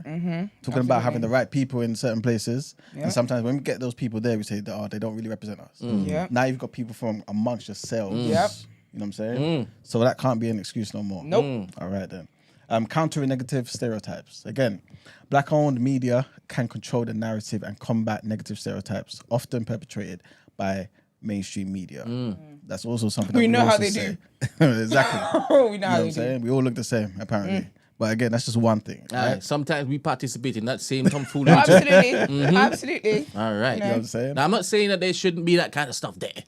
Talking about having the right people in certain places. Yeah. And sometimes when we get those people there, we say, oh, they don't really represent us. Yeah. Now you've got people from amongst yourselves. Yep. You know what I'm saying? So that can't be an excuse no more. Nope. All right, then. Countering negative stereotypes. Again, Black-owned media can control the narrative and combat negative stereotypes, often perpetrated by mainstream media. That's also something that We know how also they say. Exactly. We know how You know what they I'm do. saying? We all look the same, apparently. But again, that's just one thing. Aye, Right? sometimes we participate in that same tomfoolery. Absolutely. Absolutely. All right. You know what I'm saying? Now, I'm not saying that there shouldn't be that kind of stuff there.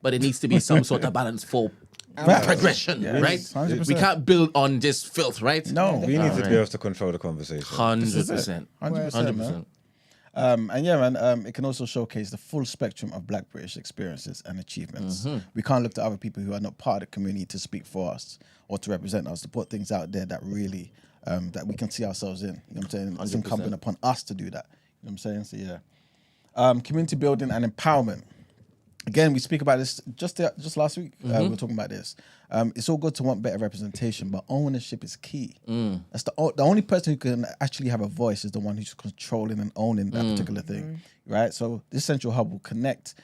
but it needs to be some sort of balance for progression, Yes, right? 100%. We can't build on just filth, right? No, We need to be able to control the conversation. 100%. 100%. And yeah, man, it can also showcase the full spectrum of Black British experiences and achievements. We can't look to other people who are not part of the community to speak for us or to represent us, to put things out there that really, that we can see ourselves in. You know what I'm saying? It's 100%. incumbent upon us to do that. You know what I'm saying? So yeah. Community building and empowerment. Again, we speak about this just last week. We were talking about this. It's all good to want better representation, but ownership is key. That's the only person who can actually have a voice is the one who's controlling and owning that particular thing, right? So this central hub will connect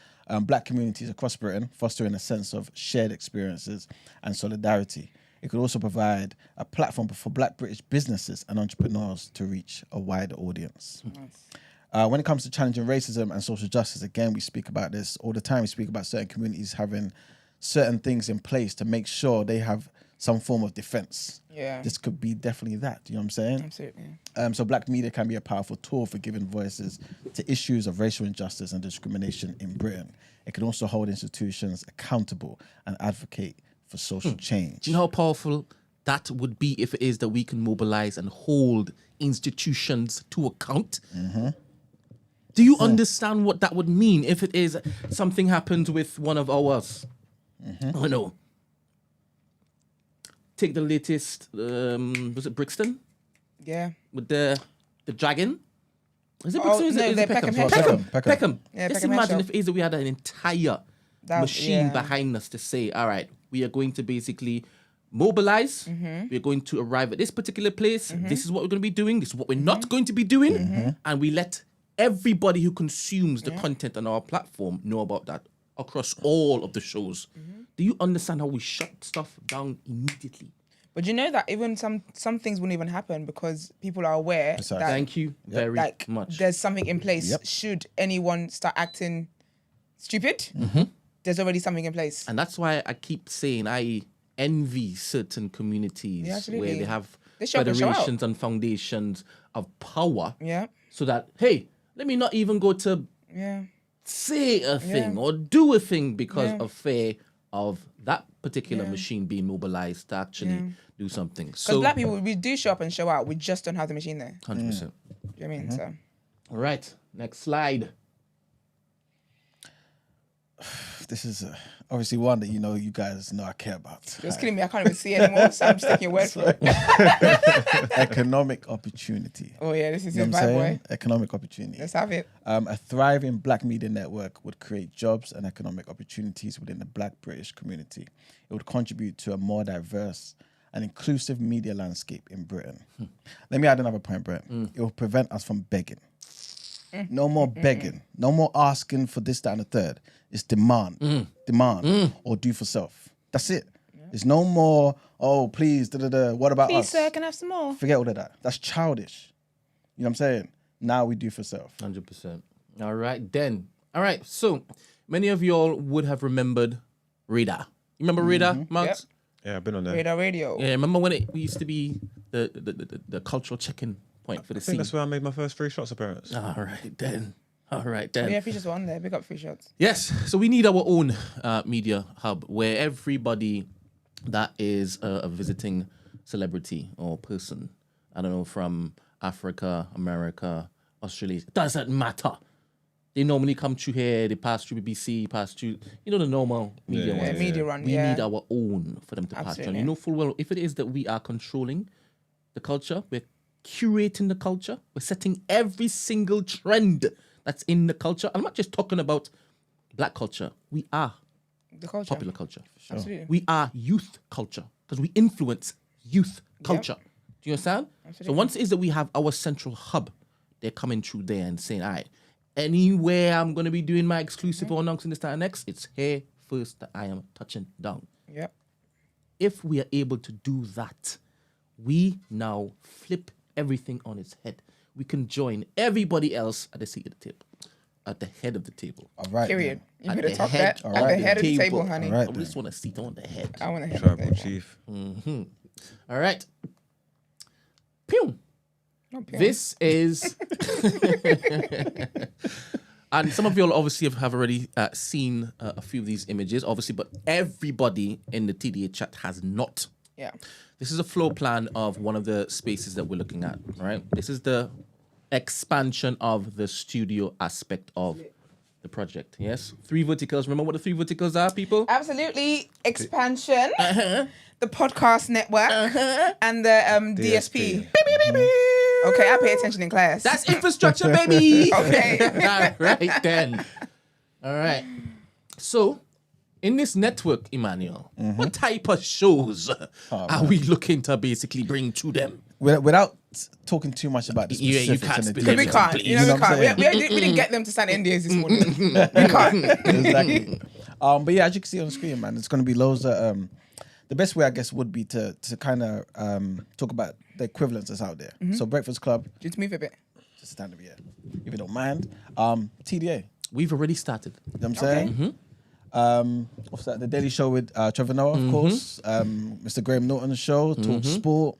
Black communities across Britain, fostering a sense of shared experiences and solidarity. It could also provide a platform for Black British businesses and entrepreneurs to reach a wider audience. When it comes to challenging racism and social justice, again, we speak about this all the time. We speak about certain communities having certain things in place to make sure they have some form of defense. Yeah. This could be definitely that. You know what I'm saying? Absolutely. So Black media can be a powerful tool for giving voices to issues of racial injustice and discrimination in Britain. It can also hold institutions accountable and advocate for social change. Do you know how powerful that would be if it is that we can mobilize and hold institutions to account? Do you understand what that would mean if it is something happens with one of ours? I know. Take the latest, was it Brixton? Yeah. With the dragon? Is it Brixton? Is it Peckham? Peckham. Yeah, Just Peckham imagine Head if it is that we had an entire machine yeah. behind us to say, all right, we are going to basically mobilize. We're going to arrive at this particular place. This is what we're going to be doing. This is what we're not going to be doing. And we let everybody who consumes the content on our platform know about that across all of the shows. Do you understand how we shut stuff down immediately? But you know that even some things wouldn't even happen because people are aware that Thank you very much. there's something in place. Should anyone start acting stupid, there's already something in place. And that's why I keep saying I envy certain communities where they have federations and foundations of power. Yeah. So that, hey, let me not even go to say a thing or do a thing because of fear of that particular machine being mobilized to actually do something. Because So Black people, we do show up and show out. We just don't have the machine there. 100%. Do you know what I mean? So All right, next slide. This is obviously one that you guys know I care about. it's killing me. I can't even see anymore. So I'm just taking your word for it. Economic opportunity. Oh yeah, this is You it, know what I'm bad saying? boy. Economic opportunity. Let's have it. A thriving Black media network would create jobs and economic opportunities within the Black British community. It would contribute to a more diverse and inclusive media landscape in Britain. Let me add another point, Brett. It will prevent us from begging. No more begging. No more asking for this, that, and the third. It's demand. Demand or do for self. That's it. There's no more, oh, please, what about Please, us? sir, can I have some more? Forget all of that. That's childish. You know what I'm saying? Now we do for self. 100%. All right, then. All right, so many of y'all would have remembered Radar. You remember Radar, Mugs? Yeah, I've been on there. Radar Radio. Yeah, remember when it used to be the cultural check-in point for the I think scene? that's where I made my first Free Shots appearance. All right, then. All right, Oh, then. yeah, features one there. Big up free shots. Yes, so we need our own media hub where everybody that is a visiting celebrity or person, I don't know, from Africa, America, Australia, doesn't matter. They normally come through here, they pass through BBC, pass through, the normal media ones. Media run, We need our own for them to pass through. And you know full well, if it is that we are controlling the culture, we're curating the culture, we're setting every single trend that's in the culture. I'm not just talking about Black culture. We are The culture. popular culture. Absolutely. We are youth culture because we influence youth culture. Do you understand? Absolutely. So once it is that we have our central hub, they're coming through there and saying, all right, anywhere I'm going to be doing my exclusive or announcing this, that, and next, it's here first that I am touching down. Yep. If we are able to do that, we now flip everything on its head. We can join everybody else at the seat of the table, at the head of the table. All right. Period. You At better the top head that. of At the the head of the table. table, honey. All right. I just want a seat on the head. I want to head of the Tribal table. Chief. All right. Pew. Not pure. This is And some of you all obviously have already seen a few of these images, obviously, but everybody in the TDA chat has not. Yeah. This is a floor plan of one of the spaces that we're looking at, right? This is the expansion of the studio aspect of the project, yes? 3 verticals. Remember what the 3 verticals are, people? Absolutely. Expansion, the podcast network, and the DSP. Okay, I pay attention in class. That's infrastructure, baby! Okay. All right, then. All right. So, in this network, Emmanuel, what type of shows are we looking to basically bring to them? Without talking too much about the specifics you can't and the spill Because we details. can't. Please. You know, we what I'm can't. saying? We didn't get them to sign NDAs this morning. We can't. Exactly. But yeah, as you can see on the screen, man, it's going to be loads of. The best way, I guess, would be to kind of talk about the equivalents that's out there. So Breakfast Club, Just move a bit. just stand up here, if you don't mind. TDA, We've already started. you know what I'm saying? What's that? The Daily Show with Trevor Noah, of course. Mr. Graham Norton's show, Talk Sport,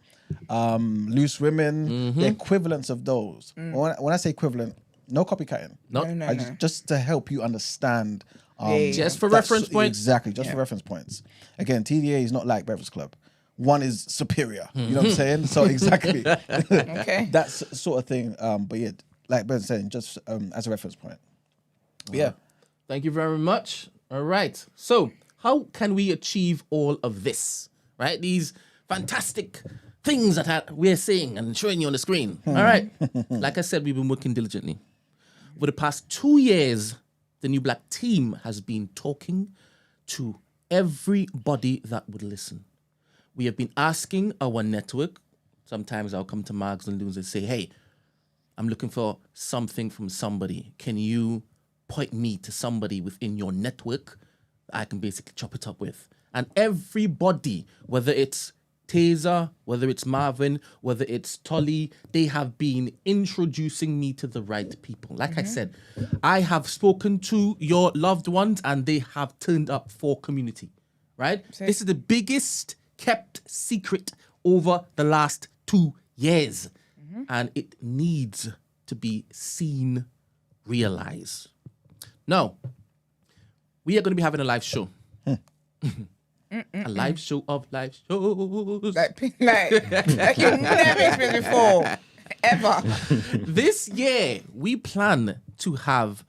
Loose Women, the equivalents of those. When I say equivalent, no copycatting. No. No. Just to help you understand. Just for that's- reference points. Exactly, just for reference points. Again, TDA is not like Breakfast Club. One is superior. You know what I'm saying? So exactly. Okay. That's sort of thing. But yeah, like Ben's saying, just as a reference point. But yeah. Thank you very much. All right. So, how can we achieve all of this? Right? These fantastic things that we're seeing and showing you on the screen. All right. Like I said, we've been working diligently. For the past 2 years, the New Black team has been talking to everybody that would listen. We have been asking our network. Sometimes I'll come to Margs and Loons and say, hey, I'm looking for something from somebody. Can you point me to somebody within your network that I can basically chop it up with? And everybody, whether it's Taser, whether it's Marvin, whether it's Tolly, they have been introducing me to the right people. Like I said, I have spoken to your loved ones and they have turned up for community, right? This is the biggest kept secret over the last 2 years. And it needs to be seen, realized. Now, we are going to be having a live show. A live show of live shows. Like you've never experienced before. Ever. This year, we plan to have,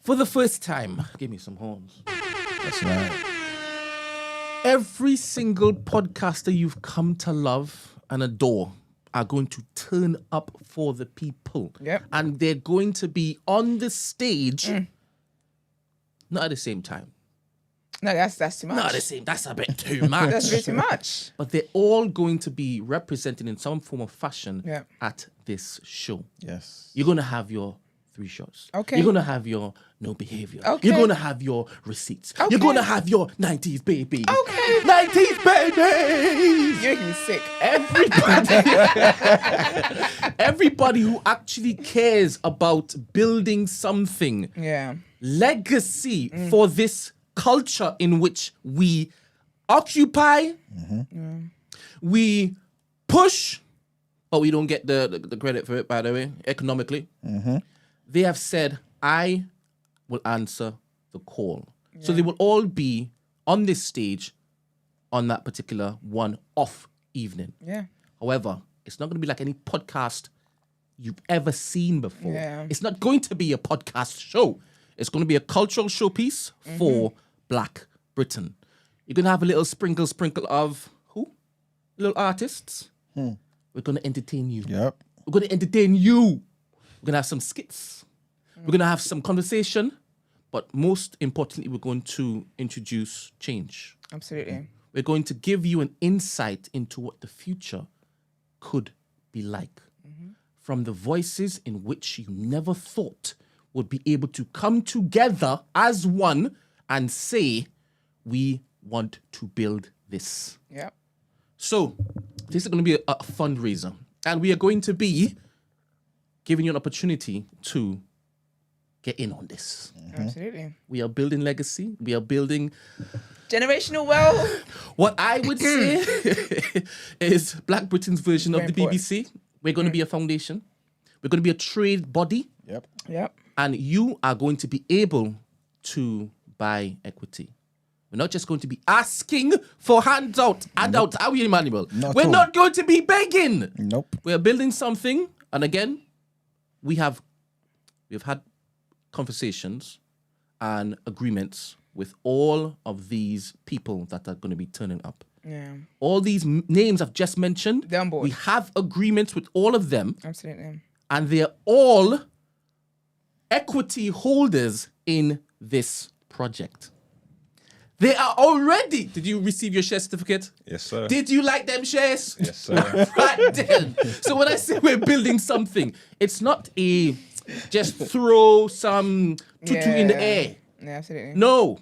for the first time, give me some horns. That's right. Every single podcaster you've come to love and adore are going to turn up for the people. Yep. And they're going to be on the stage, not at the same time. No, that's too much. Not the same. That's a bit too much. That's a bit too much. But they're all going to be represented in some form of fashion at this show. Yes. You're going to have your 3 shots. Okay. You're going to have your no behavior. Okay. You're going to have your receipts. Okay. You're going to have your 90s babies. Okay. 90s babies. You're making me sick. Everybody who actually cares about building something, Yeah. legacy for this culture in which we occupy, we push, but we don't get the credit for it, by the way, economically. They have said, I will answer the call. So they will all be on this stage on that particular one-off evening. Yeah. However, it's not going to be like any podcast you've ever seen before. Yeah. It's not going to be a podcast show. It's going to be a cultural showpiece for Black Britain. You're going to have a little sprinkle of who? Little artists. We're going to entertain you. Yep. We're going to entertain you. We're going to have some skits. We're going to have some conversation. But most importantly, we're going to introduce change. Absolutely. We're going to give you an insight into what the future could be like. From the voices in which you never thought would be able to come together as one and say, we want to build this. Yep. So, this is going to be a fundraiser. And we are going to be giving you an opportunity to get in on this. Absolutely. We are building legacy. We are building Generational wealth. what I would say is Black Britain's version of Very the important. BBC. We're going to be a foundation. We're going to be a trade body. Yep. Yep. And you are going to be able to buy equity. We're not just going to be asking for handouts. Are we, Emmanuel? We're not going to be begging. Nope. We're building something. And again, we've had conversations and agreements with all of these people that are going to be turning up. Yeah. All these names I've just mentioned, They're on board. we have agreements with all of them. Absolutely. And they're all equity holders in this project. They are already. Did you receive your share certificate? Yes, sir. Did you like them shares? Yes, sir. Right then. So when I say we're building something, it's not a just throw some tutu in the air. Yeah, absolutely. No.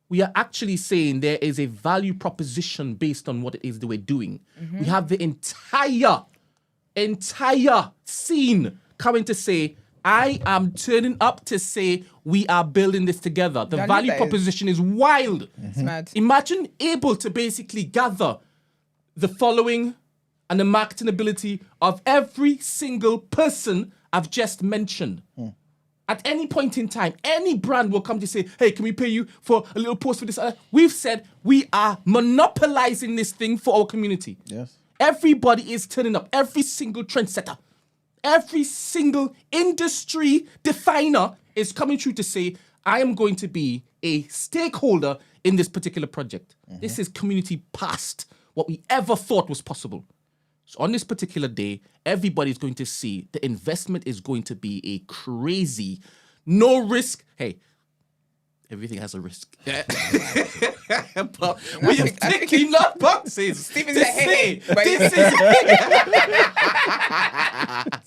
We are actually saying there is a value proposition based on what it is that we're doing. We have the entire scene coming to say, I am turning up to say we are building this together. The value proposition is wild. It's mad. Imagine able to basically gather the following and the marketing ability of every single person I've just mentioned. At any point in time, any brand will come to say, hey, can we pay you for a little post for this? We've said we are monopolizing this thing for our community. Yes. Everybody is turning up. Every single trendsetter, every single industry definer is coming through to say, I am going to be a stakeholder in this particular project. This is community past what we ever thought was possible. So on this particular day, everybody's going to see the investment is going to be a crazy, no risk. Hey, everything has a risk. But we are ticking up boxes. Stephen's like, hey, but this is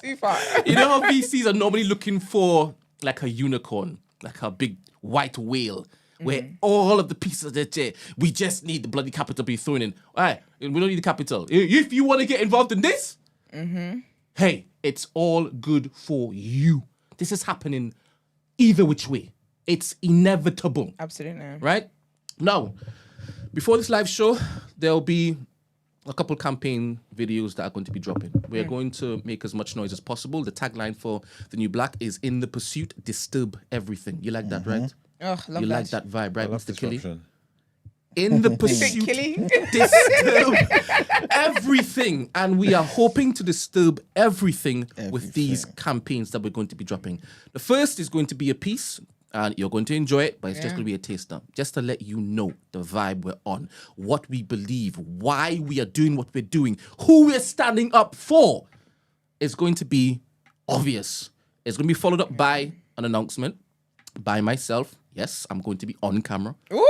too far. You know how VCs are normally looking for like a unicorn, like a big white whale, where all of the pieces of the chair, we just need the bloody capital to be thrown in. All right, we don't need the capital. If you want to get involved in this, hey, it's all good for you. This is happening either which way. It's inevitable. Absolutely. Right? Now, before this live show, there'll be a couple campaign videos that are going to be dropping. We're going to make as much noise as possible. The tagline for The New Black is "In the pursuit, disturb everything." You like that, right? Oh, love You that. like that vibe, right, Mr. Killy? Disruption. In the pursuit, Killy? disturb everything. And we are hoping to disturb everything with these campaigns that we're going to be dropping. The first is going to be a piece, and you're going to enjoy it, but it's just going to be a taster. Just to let you know the vibe we're on, what we believe, why we are doing what we're doing, who we're standing up for. It's going to be obvious. It's going to be followed up by an announcement by myself. Yes, I'm going to be on camera. Ooh!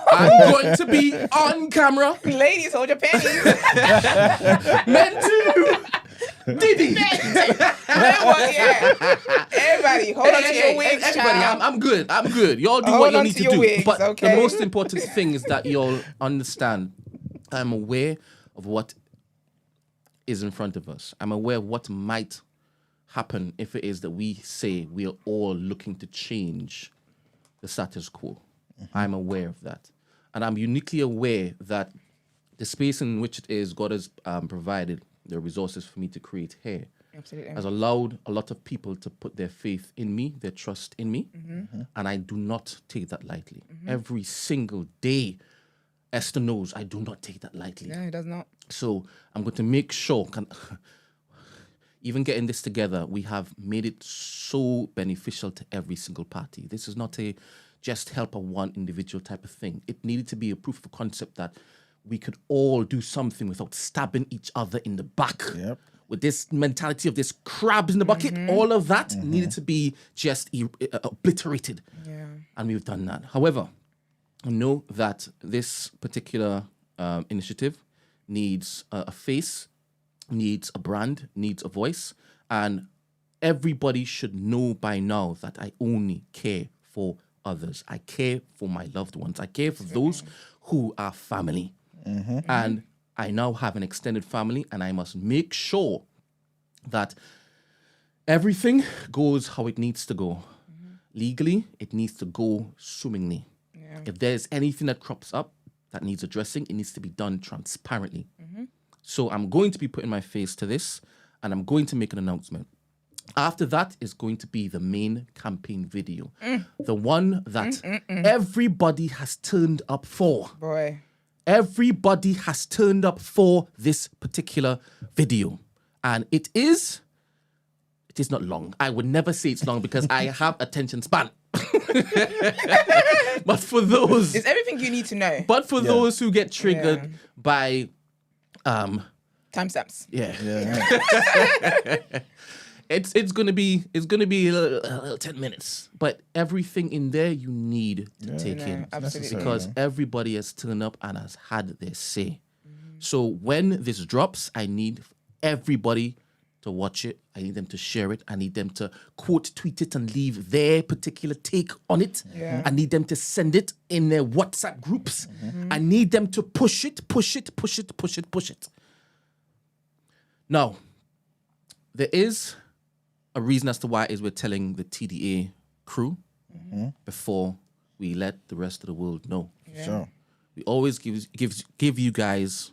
I'm going to be on camera. Ladies, hold your panties. Men too. Diddy. Everybody, hold on to your wigs, everybody, child. I'm good. I'm good. Y'all do Hold what you on need to to your do. wigs, But okay? the most important thing is that y'all understand. I'm aware of what is in front of us. I'm aware of what might happen if it is that we say we are all looking to change the status quo. I'm aware of that. And I'm uniquely aware that the space in which it is God has provided the resources for me to create here Absolutely. has allowed a lot of people to put their faith in me, their trust in me. And I do not take that lightly. Every single day, Esther knows I do not take that lightly. No, it does not. So I'm going to make sure, even getting this together, we have made it so beneficial to every single party. This is not a just help a one individual type of thing. It needed to be a proof of concept that we could all do something without stabbing each other in the back. Yep. With this mentality of this crabs in the bucket, all of that needed to be just obliterated. Yeah. And we've done that. However, I know that this particular initiative needs a face, needs a brand, needs a voice, and everybody should know by now that I only care for others. I care for my loved ones. I care for those who are family. And I now have an extended family, and I must make sure that everything goes how it needs to go. Legally, it needs to go swimmingly. Yeah. If there's anything that crops up that needs addressing, it needs to be done transparently. So I'm going to be putting my face to this, and I'm going to make an announcement. After that is going to be the main campaign video. The one that everybody has turned up for. Boy. Everybody has turned up for this particular video. And it is not long. I would never say it's long because I have attention span. But for those... It's everything you need to know. But for those who get triggered by... Timestamps. Yeah. Yeah. It's gonna be a little 10 minutes, but everything in there you need to take in, absolutely. because everybody has turned up and has had their say. So when this drops, I need everybody to watch it. I need them to share it. I need them to quote tweet it and leave their particular take on it. Yeah. I need them to send it in their WhatsApp groups. I need them to push it. Now, there is a reason as to why is we're telling the TDA crew before we let the rest of the world know. Yeah. Sure. We always give you guys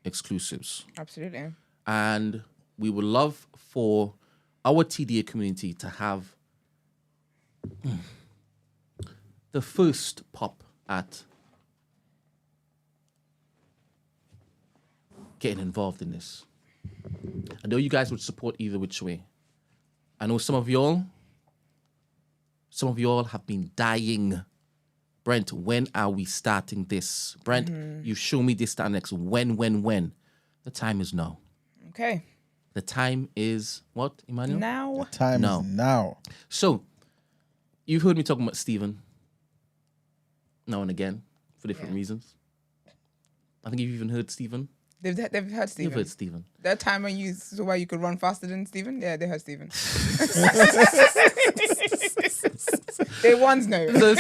exclusives. Absolutely. And we would love for our TDA community to have the first pop at getting involved in this. I know you guys would support either which way. I know some of y'all have been dying. Brent, when are we starting this? Brent, you show me this start next. When? The time is now. Okay. The time is what, Emmanuel? Now. Time is now. So, you've heard me talking about Stephen now and again for different reasons. I think you've even heard Stephen. They've heard Stephen. You've heard Stephen. That time when you saw why you could run faster than Stephen? Yeah, they heard Stephen. They once know. All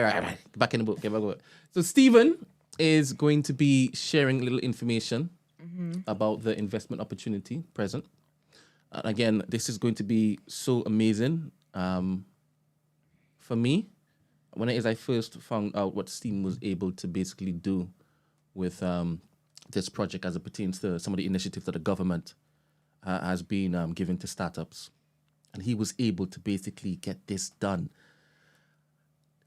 right. Back in the book. So Stephen is going to be sharing a little information about the investment opportunity present. And again, this is going to be so amazing for me. When I first found out what Stephen was able to basically do with this project as it pertains to some of the initiatives that the government has been given to startups. And he was able to basically get this done.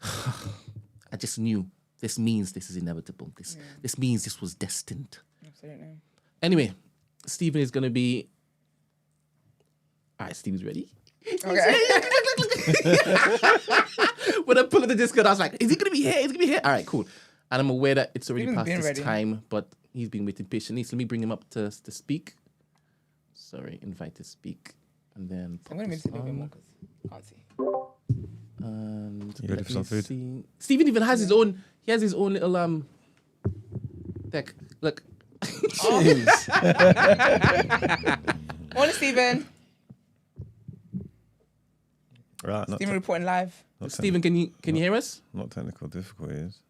I just knew this means this is inevitable. This means this was destined. Absolutely. Anyway, Stephen is going to be... All right, Stephen's ready. Okay. When I pulled up the Discord, I was like, is he going to be here? Is he going to be here? All right, cool. And I'm aware that it's already Stephen's past been his ready. time, but he's been waiting patiently. So let me bring him up to speak. Sorry, invite to speak. And then I'm going to move to a little bit more because I can't see. And You ready for some food? see. Stephen even has his own. He has his own little deck. Look. Morning, Stephen. Right, Stephen reporting live. Stephen, can you hear us? Not technical difficulties.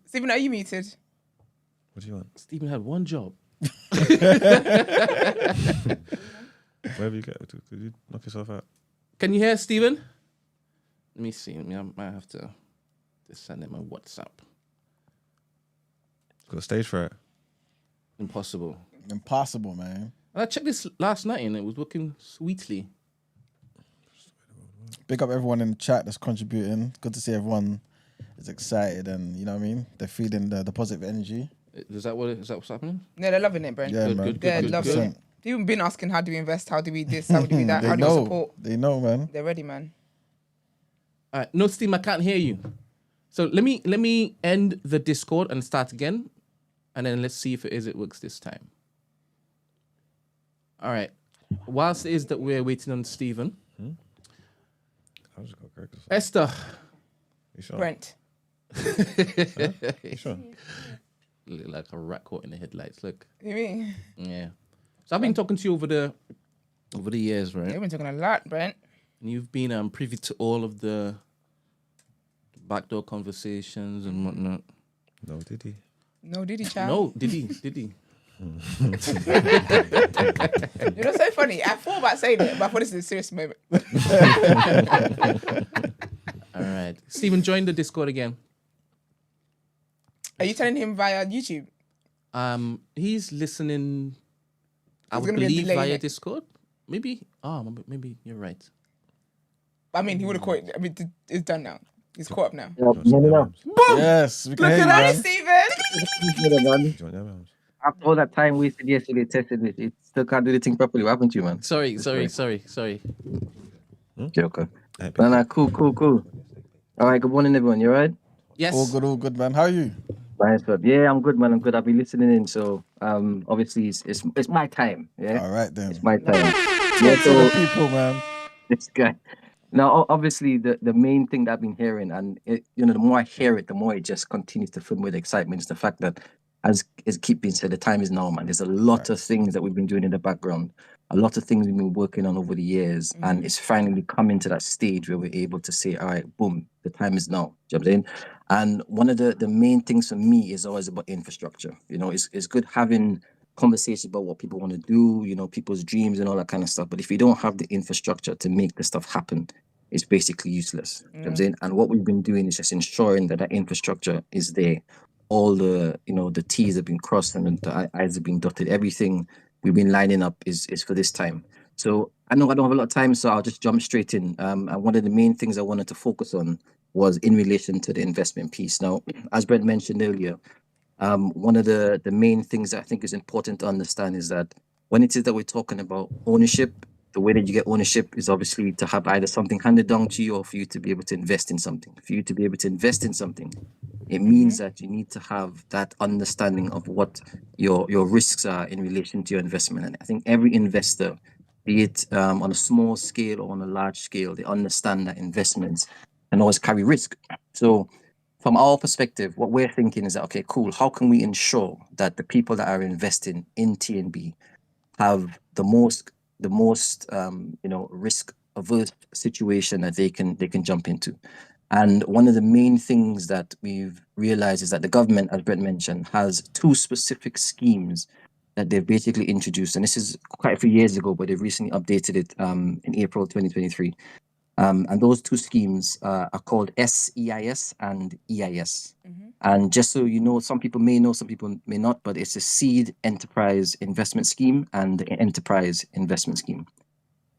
Stephen, are you muted? What do you want? Stephen had one job. Wherever you get to, could you knock yourself out? Can you hear Stephen? Let me see. I might have to just send him a WhatsApp. Got a stage fright. Impossible. Impossible, man. And I checked this last night and it was working sweetly. Big up everyone in the chat that's contributing. Good to see everyone is excited and, you know what I mean? They're feeling the positive energy. Is that what's happening? No, they're loving it, Brent. Yeah, Good, man. good, They're good, loving good. it. People been asking, how do we invest? How do we this? How do we that? They How do we know. support? They know, man. They're ready, man. All right. No, Steve, I can't hear you. So let me end the Discord and start again. And then let's see if it works this time. All right. Whilst it is that we're waiting on Stephen. I just got Greg's. Esther. You sure? Brent. You sure? Look like a rat caught in the headlights. Look. You mean? Yeah. So I've been talking to you over the years, right? You've been talking a lot, Brent. And you've been privy to all of the backdoor conversations and whatnot. No, did he? No, did he, child? No, did he? You know, so funny. I thought about saying it, but I thought this is a serious moment. All right. Stephen, join the Discord again. Are you telling him via YouTube? He's listening. I would gonna be a believe delay via next. Discord. Maybe. Maybe you're right. I mean, he would have caught it. I mean, it's done now. He's caught up now. Yeah, no. Yes, we can Look hear at you, that, man. Stephen. After all that time wasted yesterday testing it still can't do the thing properly. What happened to you, man? Sorry. Joker. No, cool. All right, good morning, everyone. You all right? Yes. All good, man. How are you? Nice, but yeah, I'm good, man. I'm good. I've been listening in, so obviously it's my time. Yeah, All right then. it's my time. Talk to the people, man. This guy. Now, obviously, the main thing that I've been hearing, and the more I hear it, the more it just continues to fill me with excitement. Is the fact that, as keep being said, the time is now, man. There's a lot of things that we've been doing in the background, a lot of things we've been working on over the years, and it's finally coming to that stage where we're able to say, all right, boom, the time is now. Do you know what I'm saying? And one of the main things for me is always about infrastructure. It's good having conversations about what people want to do, people's dreams and all that kind of stuff. But if you don't have the infrastructure to make the stuff happen, it's basically useless. You know what I'm saying? And what we've been doing is just ensuring that infrastructure is there. All the, the T's have been crossed and the I's have been dotted. Everything we've been lining up is for this time. So I know I don't have a lot of time, so I'll just jump straight in. And one of the main things I wanted to focus on was in relation to the investment piece. Now, as Brent mentioned earlier, one of the main things that I think is important to understand is that when it is that we're talking about ownership, the way that you get ownership is obviously to have either something handed down to you or for you to be able to invest in something. For you to be able to invest in something, it means that you need to have that understanding of what your risks are in relation to your investment. And I think every investor, be it on a small scale or on a large scale, they understand that investments can always carry risk. So from our perspective, what we're thinking is that, okay, cool, how can we ensure that the people that are investing in TNB have the most risk averse situation that they can jump into? And one of the main things that we've realized is that the government, as Brent mentioned, has two specific schemes that they've basically introduced. And this is quite a few years ago, but they've recently updated it in April 2023. And those two schemes are called SEIS and EIS. And just so you know, some people may know, some people may not, but it's a Seed Enterprise Investment Scheme and the Enterprise Investment Scheme.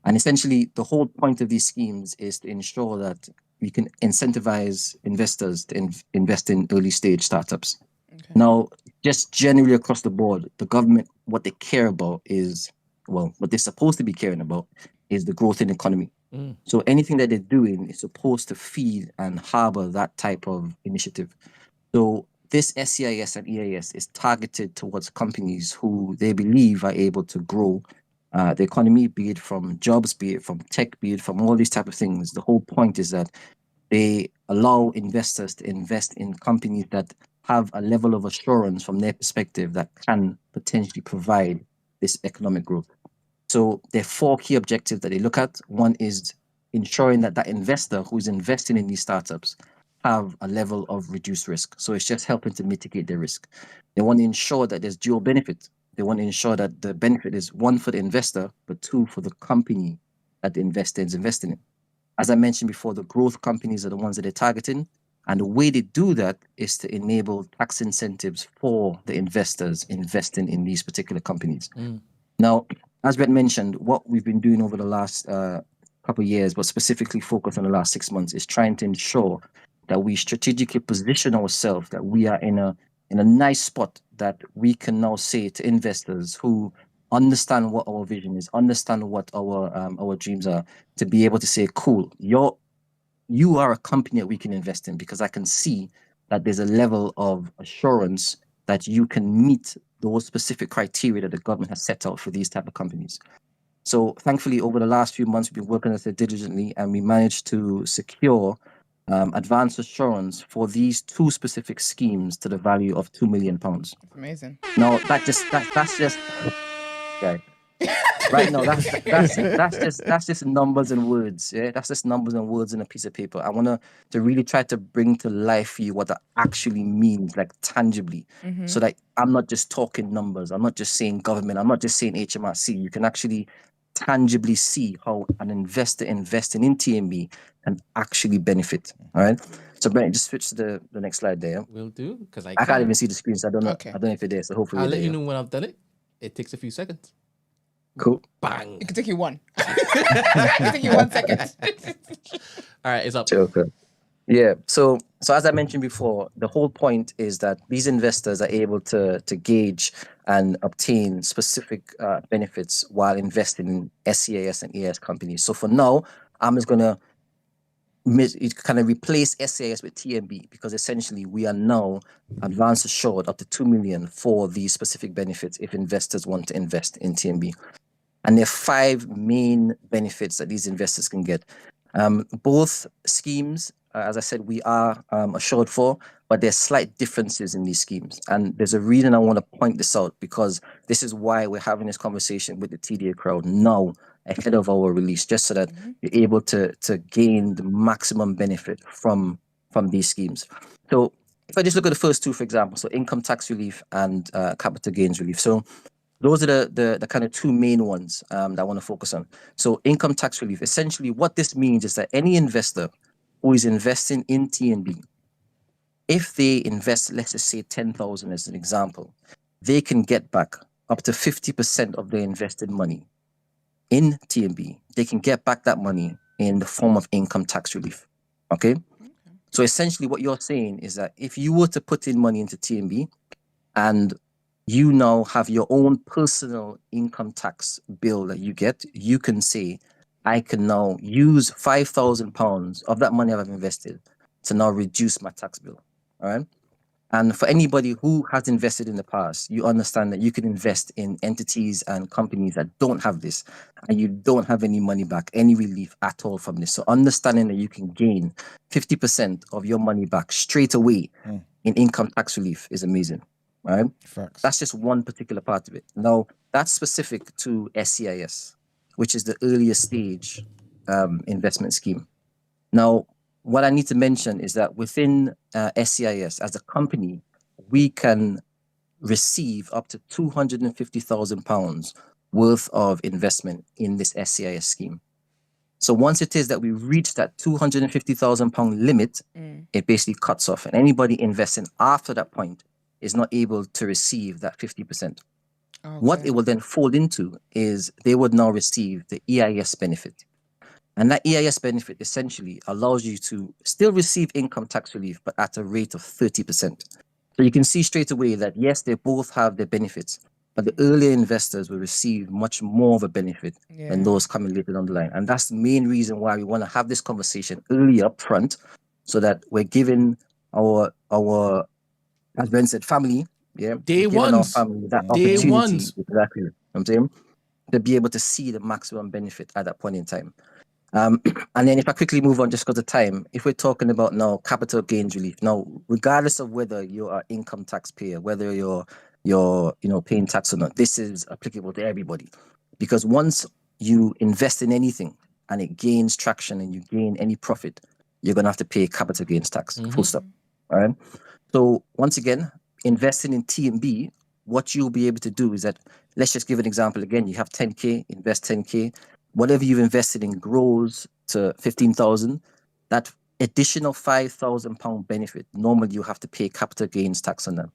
And essentially, the whole point of these schemes is to ensure that we can incentivize investors to invest in early stage startups. Okay. Now, just generally across the board, the government, what they care about is, what they're supposed to be caring about is the growth in the economy. So anything that they're doing is supposed to feed and harbor that type of initiative. So this SEIS and EIS is targeted towards companies who they believe are able to grow the economy, be it from jobs, be it from tech, be it from all these type of things. The whole point is that they allow investors to invest in companies that have a level of assurance from their perspective that can potentially provide this economic growth. So there are four key objectives that they look at. One is ensuring that investor who is investing in these startups have a level of reduced risk. So it's just helping to mitigate their risk. They want to ensure that there's dual benefit. They want to ensure that the benefit is one for the investor, but two for the company that the investor is investing in. As I mentioned before, the growth companies are the ones that they're targeting. And the way they do that is to enable tax incentives for the investors investing in these particular companies. Now, as Brett mentioned, what we've been doing over the last couple of years, but specifically focused on the last 6 months, is trying to ensure that we strategically position ourselves, that we are in a nice spot that we can now say to investors who understand what our vision is, understand what our dreams are, to be able to say, cool, you are a company that we can invest in, because I can see that there's a level of assurance that you can meet those specific criteria that the government has set out for these type of companies. So thankfully, over the last few months, we've been working at it diligently, and we managed to secure advance assurance for these two specific schemes to the value of £2 million. That's amazing. Now that's just okay. Right now, that's just numbers and words. Yeah, that's just numbers and words in a piece of paper. I want to really try to bring to life for you what that actually means, like tangibly, so that I'm not just talking numbers. I'm not just saying government. I'm not just saying HMRC. You can actually tangibly see how an investor investing in TMB can actually benefit. All right. So Brent, just switch to the next slide there. Will do, because I can't even see the screen, so I don't know. Okay. I don't know if you're there. So hopefully I'll you're let you there. know when I've done it. It takes a few seconds. Cool. Bang. It could take you one. It could take you 1 second. All right, it's up. Joker. Yeah. So as I mentioned before, the whole point is that these investors are able to gauge and obtain specific benefits while investing in SCIS and EIS companies. So for now, I'm just gonna kind of replace SCIS with TMB, because essentially we are now advance assured up to 2 million for these specific benefits if investors want to invest in TMB. And there are 5 main benefits that these investors can get. Both schemes, as I said, we are assured for, but there's slight differences in these schemes. And there's a reason I want to point this out, because this is why we're having this conversation with the TDA crowd now ahead of our release, just so that you're able to gain the maximum benefit from these schemes. So if I just look at the first two, for example, so income tax relief and capital gains relief. So those are the kind of 2 main ones that I want to focus on. So income tax relief, essentially what this means is that any investor who is investing in TNB, if they invest, let's just say 10,000 as an example, they can get back up to 50% of their invested money in TNB. They can get back that money in the form of income tax relief. Okay? So essentially what you're saying is that if you were to put in money into TNB and you now have your own personal income tax bill that you get, you can say, I can now use £5,000 of that money I've invested to now reduce my tax bill. All right. And for anybody who has invested in the past, you understand that you can invest in entities and companies that don't have this, and you don't have any money back, any relief at all from this. So understanding that you can gain 50% of your money back straight away in income tax relief is amazing. Right? Facts. That's just one particular part of it. Now, that's specific to SCIS, which is the earliest stage investment scheme. Now, what I need to mention is that within SCIS, as a company, we can receive up to £250,000 worth of investment in this SCIS scheme. So once it is that we reach that £250,000 limit, it basically cuts off. And anybody investing after that point is not able to receive that 50%. Okay. What it will then fall into is they would now receive the EIS benefit. And that EIS benefit essentially allows you to still receive income tax relief, but at a rate of 30%. So you can see straight away that, yes, they both have their benefits, but the earlier investors will receive much more of a benefit than those coming later down the line. And that's the main reason why we want to have this conversation early up front, so that we're giving our as Ben said, family, day ones, our family that opportunity, exactly. I'm saying, to be able to see the maximum benefit at that point in time. And then if I quickly move on, just because of time, if we're talking about now capital gains relief, now regardless of whether you're an income taxpayer, whether you're paying tax or not, this is applicable to everybody, because once you invest in anything and it gains traction and you gain any profit, you're gonna have to pay capital gains tax. Full stop. All right. So once again, investing in TMB, what you'll be able to do is that, let's just give an example again. You have 10K, invest 10K. Whatever you've invested in grows to 15,000. That additional £5,000 benefit, normally you have to pay capital gains tax on that.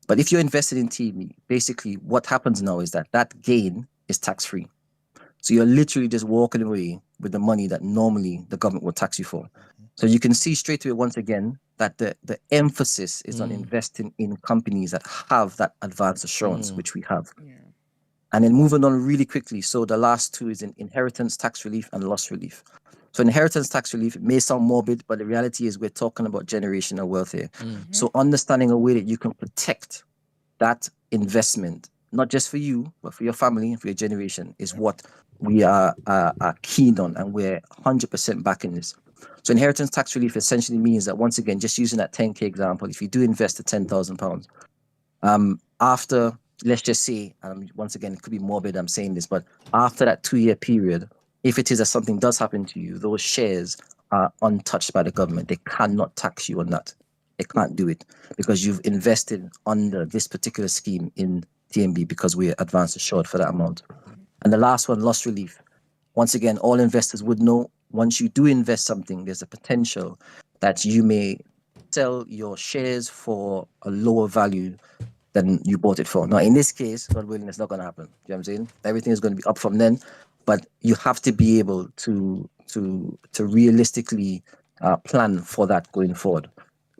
But if you're invested in TMB, basically what happens now is that gain is tax-free. So you're literally just walking away with the money that normally the government will tax you for. So you can see straight away once again that the emphasis is on investing in companies that have that advanced assurance, which we have. And then moving on really quickly. So the last two is in inheritance tax relief and loss relief. So inheritance tax relief, it may sound morbid, but the reality is we're talking about generational wealth here. So understanding a way that you can protect that investment, not just for you, but for your family and for your generation, is what we are keen on, and we're 100% backing this. So inheritance tax relief essentially means that, once again, just using that 10K example, if you do invest the £10,000, after, let's just say, once again, it could be morbid, I'm saying this, but after that 2-year period, if it is that something does happen to you, those shares are untouched by the government. They cannot tax you on that. They can't do it because you've invested under this particular scheme in TMB, because we're advanced assured for that amount. And the last one, loss relief. Once again, all investors would know once you do invest something, there's a potential that you may sell your shares for a lower value than you bought it for. Now, in this case, God willing, it's not going to happen. You know what I'm saying? Everything is going to be up from then, but you have to be able to realistically plan for that going forward.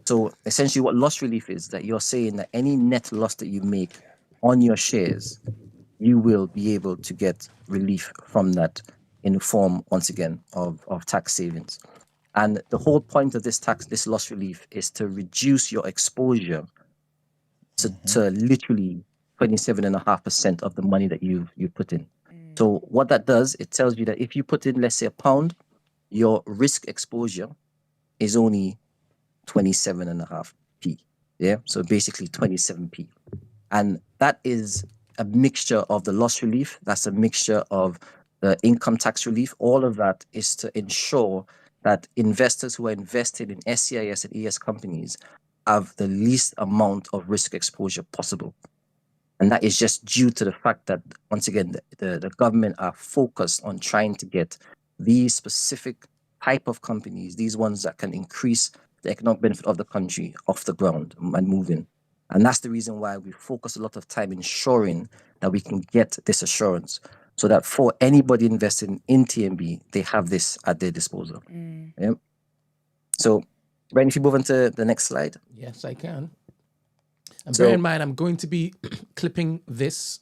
So essentially what loss relief is, that you're saying that any net loss that you make on your shares, you will be able to get relief from that in the form, once again, of tax savings. And the whole point of this loss relief is to reduce your exposure to literally 27.5% of the money that you put in. So what that does, it tells you that if you put in, let's say, £1, your risk exposure is only 27.5p. Yeah, so basically 27p. And that is a mixture of the loss relief, that's a mixture of the income tax relief. All of that is to ensure that investors who are invested in SCIS and ES companies have the least amount of risk exposure possible. And that is just due to the fact that, once again, the government are focused on trying to get these specific type of companies, these ones that can increase the economic benefit of the country, off the ground and moving. And that's the reason why we focus a lot of time ensuring that we can get this assurance, so that for anybody investing in TNB, they have this at their disposal. Yeah. So, Brian, if you move on to the next slide. Yes, I can. And bear in mind, I'm going to be clipping this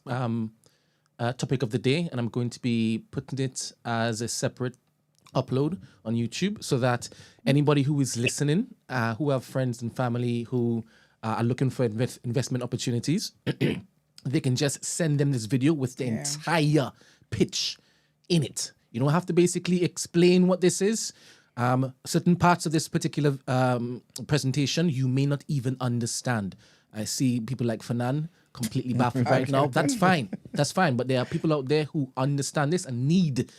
topic of the day, and I'm going to be putting it as a separate upload on YouTube, so that anybody who is listening, who have friends and family who are looking for investment opportunities, they can just send them this video with the entire pitch in it. You don't have to basically explain what this is. Certain parts of this particular presentation you may not even understand. I see people like Fanan completely baffled right now. That's fine. That's fine. But there are people out there who understand this and need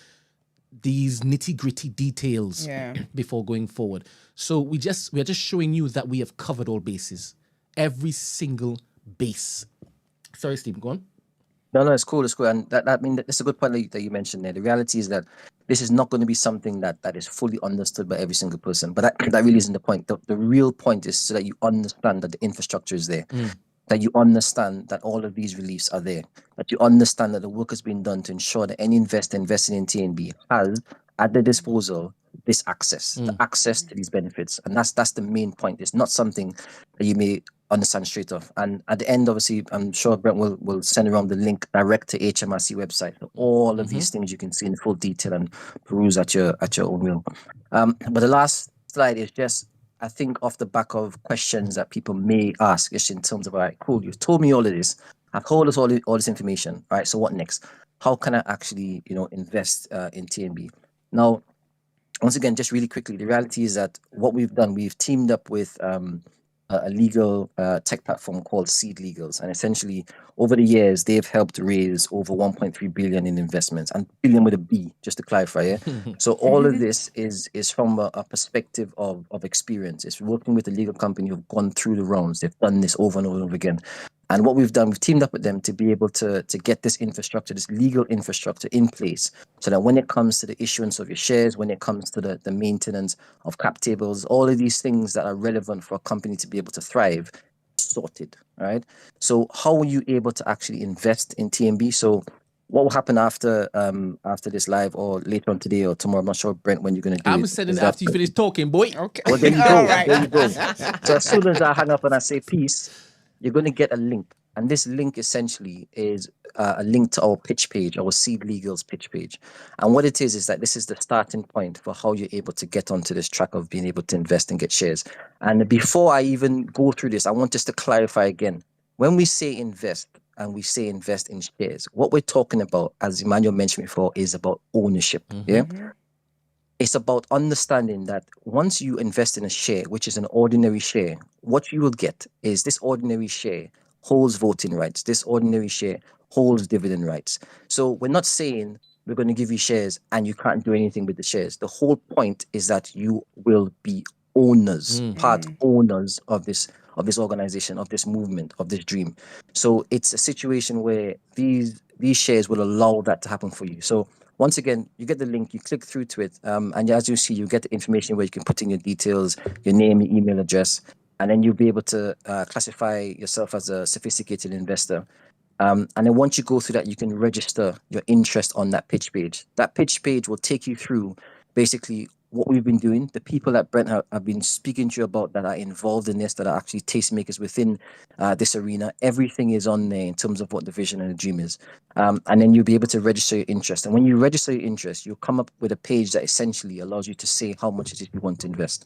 these nitty-gritty details before going forward. So we are just showing you that we have covered all bases. Every single base. Sorry, Steve, go on. No, it's cool. It's cool. And that's a good point that you mentioned there. The reality is that this is not going to be something that is fully understood by every single person. But that really isn't the point. The real point is so that you understand that the infrastructure is there, that you understand that all of these reliefs are there, that you understand that the work has been done to ensure that any investor investing in TNB has at their disposal this access, the access to these benefits. And that's the main point. It's not something that you may understand straight off. And at the end, obviously, I'm sure Brent will send around the link direct to HMRC website. So all of these things you can see in full detail and peruse at your own will. But the last slide is just, I think, off the back of questions that people may ask, just in terms of, all right, cool, you've told me all of this, I've told us all this information. All right, so what next? How can I actually, invest in TNB? Now, once again, just really quickly, the reality is that what we've done, we've teamed up with a legal tech platform called Seed Legals. And essentially, over the years, they've helped raise over 1.3 billion in investments, and billion with a B, just to clarify. Yeah? So all of this is from a perspective of experience. It's working with a legal company who've gone through the rounds. They've done this over and over and over again. And what we've done, we've teamed up with them to be able to get this infrastructure, this legal infrastructure in place, so that when it comes to the issuance of your shares, when it comes to the maintenance of cap tables, all of these things that are relevant for a company to be able to thrive, sorted, right? So how are you able to actually invest in TNB? So what will happen after this live, or later on today or tomorrow? I'm not sure, Brent, when you're going to do it. I'm sending it after you finish talking, boy. Okay. Well, there you go. Right. There you go. So as soon as I hang up and I say peace, you're going to get a link. And this link essentially is a link to our pitch page, our Seed Legals pitch page. And what it is that this is the starting point for how you're able to get onto this track of being able to invest and get shares. And before I even go through this, I want just to clarify again. When we say invest and we say invest in shares, what we're talking about, as Emmanuel mentioned before, is about ownership. Yeah. It's about understanding that once you invest in a share, which is an ordinary share, what you will get is this ordinary share holds voting rights. This ordinary share holds dividend rights. So we're not saying we're going to give you shares and you can't do anything with the shares. The whole point is that you will be owners, part owners of this organization, of this movement, of this dream. So it's a situation where these these shares will allow that to happen for you. So once again, you get the link, you click through to it, and as you see, you get the information where you can put in your details, your name, your email address, and then you'll be able to classify yourself as a sophisticated investor. And then once you go through that, you can register your interest on that pitch page. That pitch page will take you through basically what we've been doing, the people that Brent have been speaking to you about that are involved in this, that are actually tastemakers within this arena. Everything is on there in terms of what the vision and the dream is. And then you'll be able to register your interest. And when you register your interest, you'll come up with a page that essentially allows you to say how much it is you want to invest.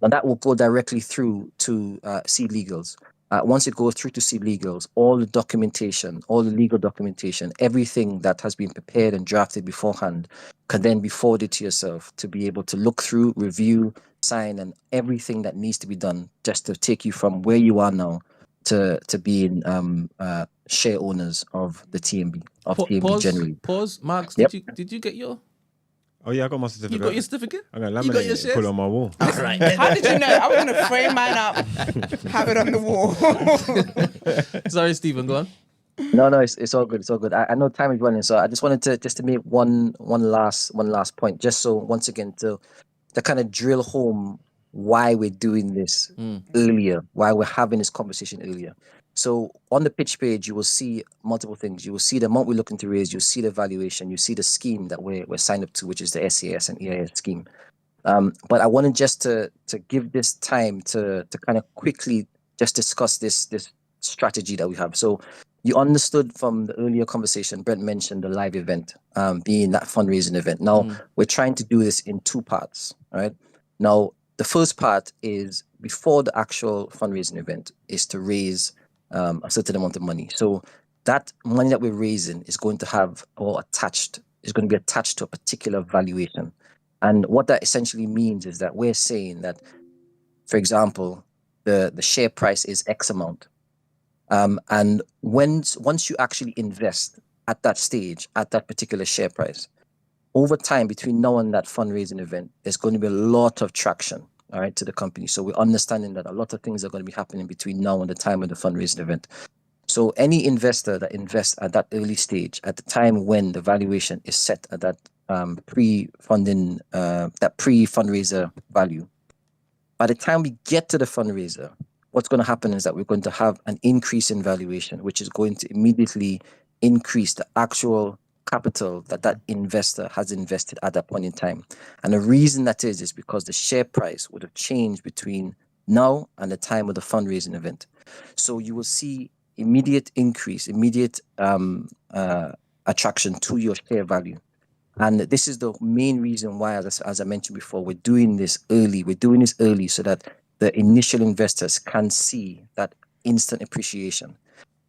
And that will go directly through to Seed Legals. Once it goes through to Seed Legals, all the documentation, all the legal documentation, everything that has been prepared and drafted beforehand can then be forwarded to yourself to be able to look through, review, sign, and everything that needs to be done just to take you from where you are now to being share owners of the TMB, of TMB generally. Pause. Marks, Yep. did you get your... Oh yeah, I got my certificate. You got your certificate? I'm gonna You got laminate your it, shares? put it on my wall. All right. How did you know? I was gonna frame mine up, have it on the wall. Sorry, Stephen, go on. No, it's all good. It's all good. I know time is running, so I just wanted to make one last point, just so once again to kind of drill home why we're doing this earlier, why we're having this conversation earlier. So on the pitch page, you will see multiple things. You will see the amount we're looking to raise. You'll see the valuation. You see the scheme that we're signed up to, which is the SAS and EIS scheme. But I wanted just to give this time to kind of quickly just discuss this strategy that we have. So you understood from the earlier conversation, Brent mentioned the live event being that fundraising event. Now, we're trying to do this in two parts, right? Now, the first part is before the actual fundraising event is to raise a certain amount of money. So that money that we're raising is going to have is going to be attached to a particular valuation. And what that essentially means is that we're saying that, for example, the share price is X amount. And once you actually invest at that stage, at that particular share price, over time between now and that fundraising event, there's going to be a lot of traction, all right, to the company. So we're understanding that a lot of things are going to be happening between now and the time of the fundraising event. So any investor that invests at that early stage, at the time when the valuation is set at that pre-fundraiser value, by the time we get to the fundraiser, what's going to happen is that we're going to have an increase in valuation, which is going to immediately increase the actual capital that investor has invested at that point in time. And the reason that is because the share price would have changed between now and the time of the fundraising event. So you will see immediate increase, immediate attraction to your share value. And this is the main reason why, as I mentioned before, we're doing this early. We're doing this early so that the initial investors can see that instant appreciation.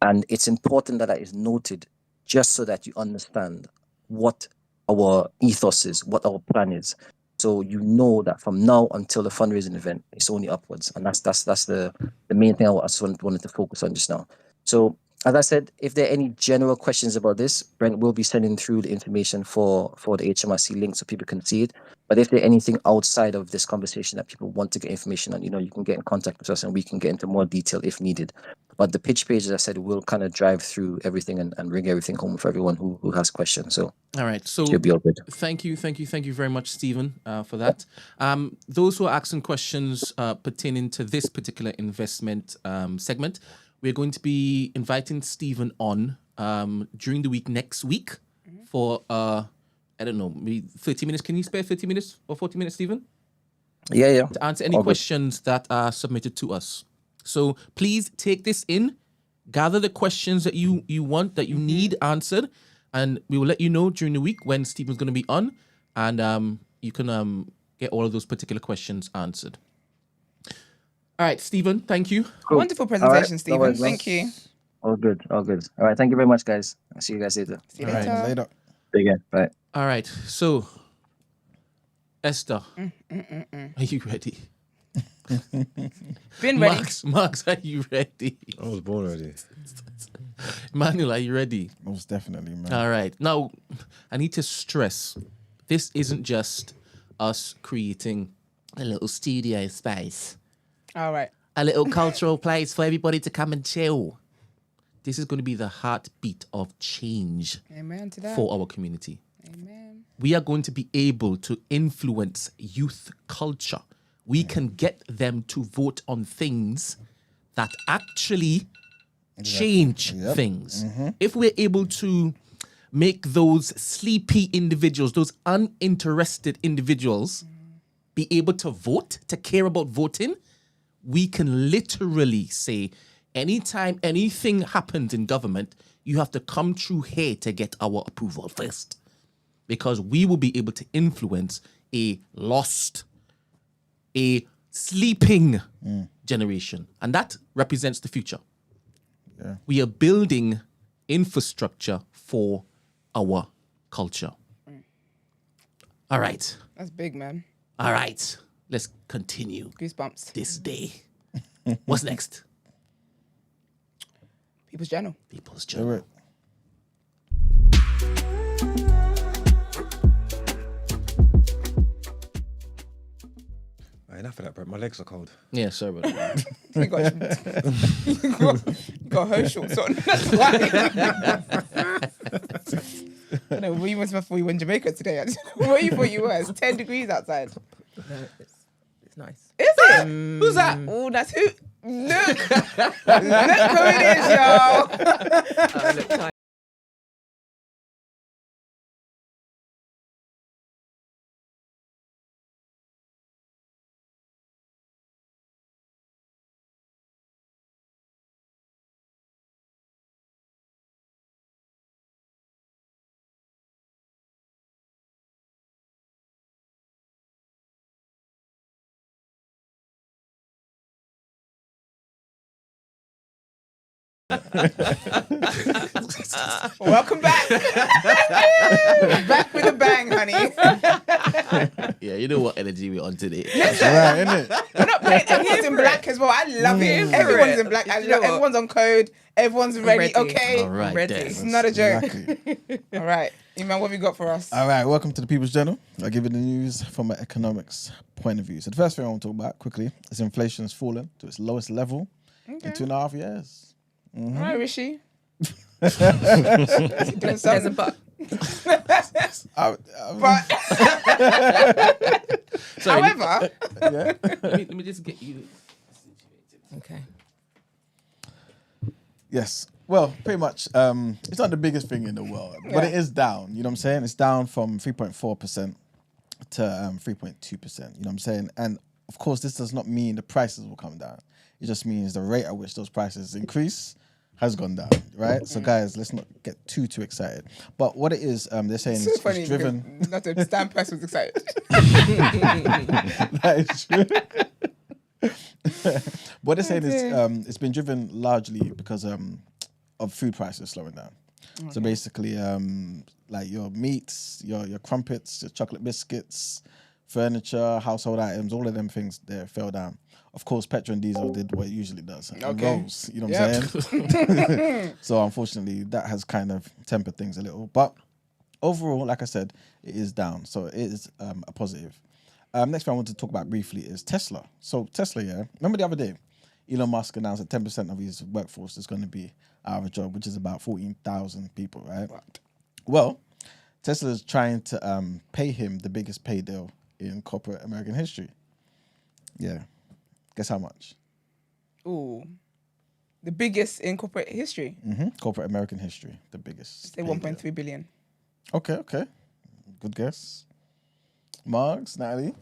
And it's important that is noted just so that you understand what our ethos is, what our plan is. So you know that from now until the fundraising event, it's only upwards. And that's the main thing I just wanted to focus on just now. So as I said, if there are any general questions about this, Brent will be sending through the information for the HMRC link so people can see it. But if there's anything outside of this conversation that people want to get information on, you can get in contact with us and we can get into more detail if needed. But the pitch page, as I said, will kind of drive through everything and bring everything home for everyone who has questions. So all right, so you'll be all good. Thank you very much, Stephen, for that. Those who are asking questions pertaining to this particular investment segment, we're going to be inviting Stephen on during the week next week for I don't know, maybe 30 minutes. Can you spare 30 minutes or 40 minutes, Stephen? Yeah. To answer any questions that are submitted to us. So please take this in, gather the questions that you want, that you need answered, and we will let you know during the week when Stephen's going to be on, and you can get all of those particular questions answered. All right, Stephen, thank you. Cool. Wonderful presentation, Right. Stephen. Thank you. All good. All right. Thank you very much, guys. I'll see you guys later. See you later. Later. Take care. Bye. All right, so Esther, are you ready? Been ready. Marks, are you ready? I was born already. Manuel, are you ready? Most definitely, man. All right. Now, I need to stress, this isn't just us creating a little studio space, All right. a little cultural place for everybody to come and chill. this is going to be the heartbeat of change Amen to that. for our community. Amen. We are going to be able to influence youth culture. We can get them to vote on things that actually change things. If we're able to make those sleepy individuals, those uninterested individuals, be able to vote, to care about voting, we can literally say, anytime anything happens in government, you have to come through here to get our approval first. Because we will be able to influence a lost, a sleeping generation. And that represents the future. Yeah. We are building infrastructure for our culture. All right. That's big, man. All right. Let's continue Goosebumps. this day. What's next? People's Journal. People's Do Journal. it. Enough of that, bro. My legs are cold. Yeah, sorry about that. You got her shorts on. That's why. I don't know where you was before you went to Jamaica today. I don't know where you thought you were. It's 10 degrees outside. No, it's nice. Is it? Who's that? Oh, that's who. Look. Look who it is, y'all. Look tight. Welcome back. Back with a bang, honey. Yeah, you know what energy we're on today. Right, isn't it? We're not playing. Everyone's in black as well. I love it. Everyone's in black. You know what? Everyone's on code. Everyone's ready. ready. Okay. All right, ready. then. It's not a joke. Exactly. All right. Iman, what have you got for us? All right, welcome to the People's Journal. I'll give you the news from an economics point of view. So the first thing I want to talk about quickly is inflation has fallen to its lowest level in 2.5 years. All right, Rishi. Doing There's a something. but. But Sorry, however, let me just get you. Okay. Yes. Well, pretty much, it's not the biggest thing in the world, but it is down. You know what I'm saying? It's down from 3.4% to 3.2%. You know what I'm saying? And of course, this does not mean the prices will come down. It just means the rate at which those prices increase has gone down, right? So guys, let's not get too excited. But what it is, they're saying it's so it's funny. driven. because Not to stand person was excited. That is true. What they're saying is it's been driven largely because of food prices slowing down. So basically, like your meats, your crumpets, your chocolate biscuits, furniture, household items, all of them things there fell down. Of course, petrol and diesel did what it usually does. It rose, you know what I'm saying? So unfortunately, that has kind of tempered things a little. But overall, like I said, it is down. So it is a positive. Next thing I want to talk about briefly is Tesla. So Tesla, remember the other day, Elon Musk announced that 10% of his workforce is going to be out of a job, which is about 14,000 people, right? What? Well, Tesla is trying to pay him the biggest pay deal in corporate American history. Yeah. Guess how much? Ooh, the biggest in corporate history. Corporate American history, the biggest. Say pay 1.3 billion. deal. Okay. Good guess. Marks, Natalie.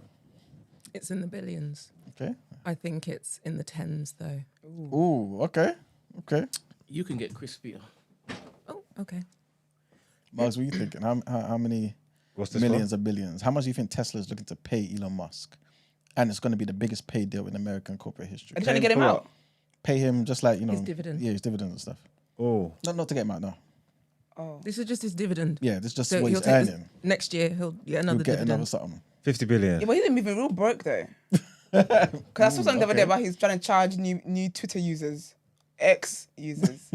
It's in the billions. Okay. I think it's in the tens, though. Ooh, okay. You can get crispier. Oh, okay. Marks, what are you thinking? How many What's this millions or billions? How much do you think Tesla is looking to pay Elon Musk? And it's going to be the biggest pay deal in American corporate history. Are they trying to get him out? Pay him just like, His dividend. Yeah, his dividends and stuff. Oh, Not to get him out, no. Oh, This is just his dividend. Yeah, this is just So what he'll he's take this- earning. Next year, he'll get He'll another get dividend. another something. 50 billion. yeah, but he's been moving real broke though. Because I saw something the other day about he's trying to charge new Twitter users, X users.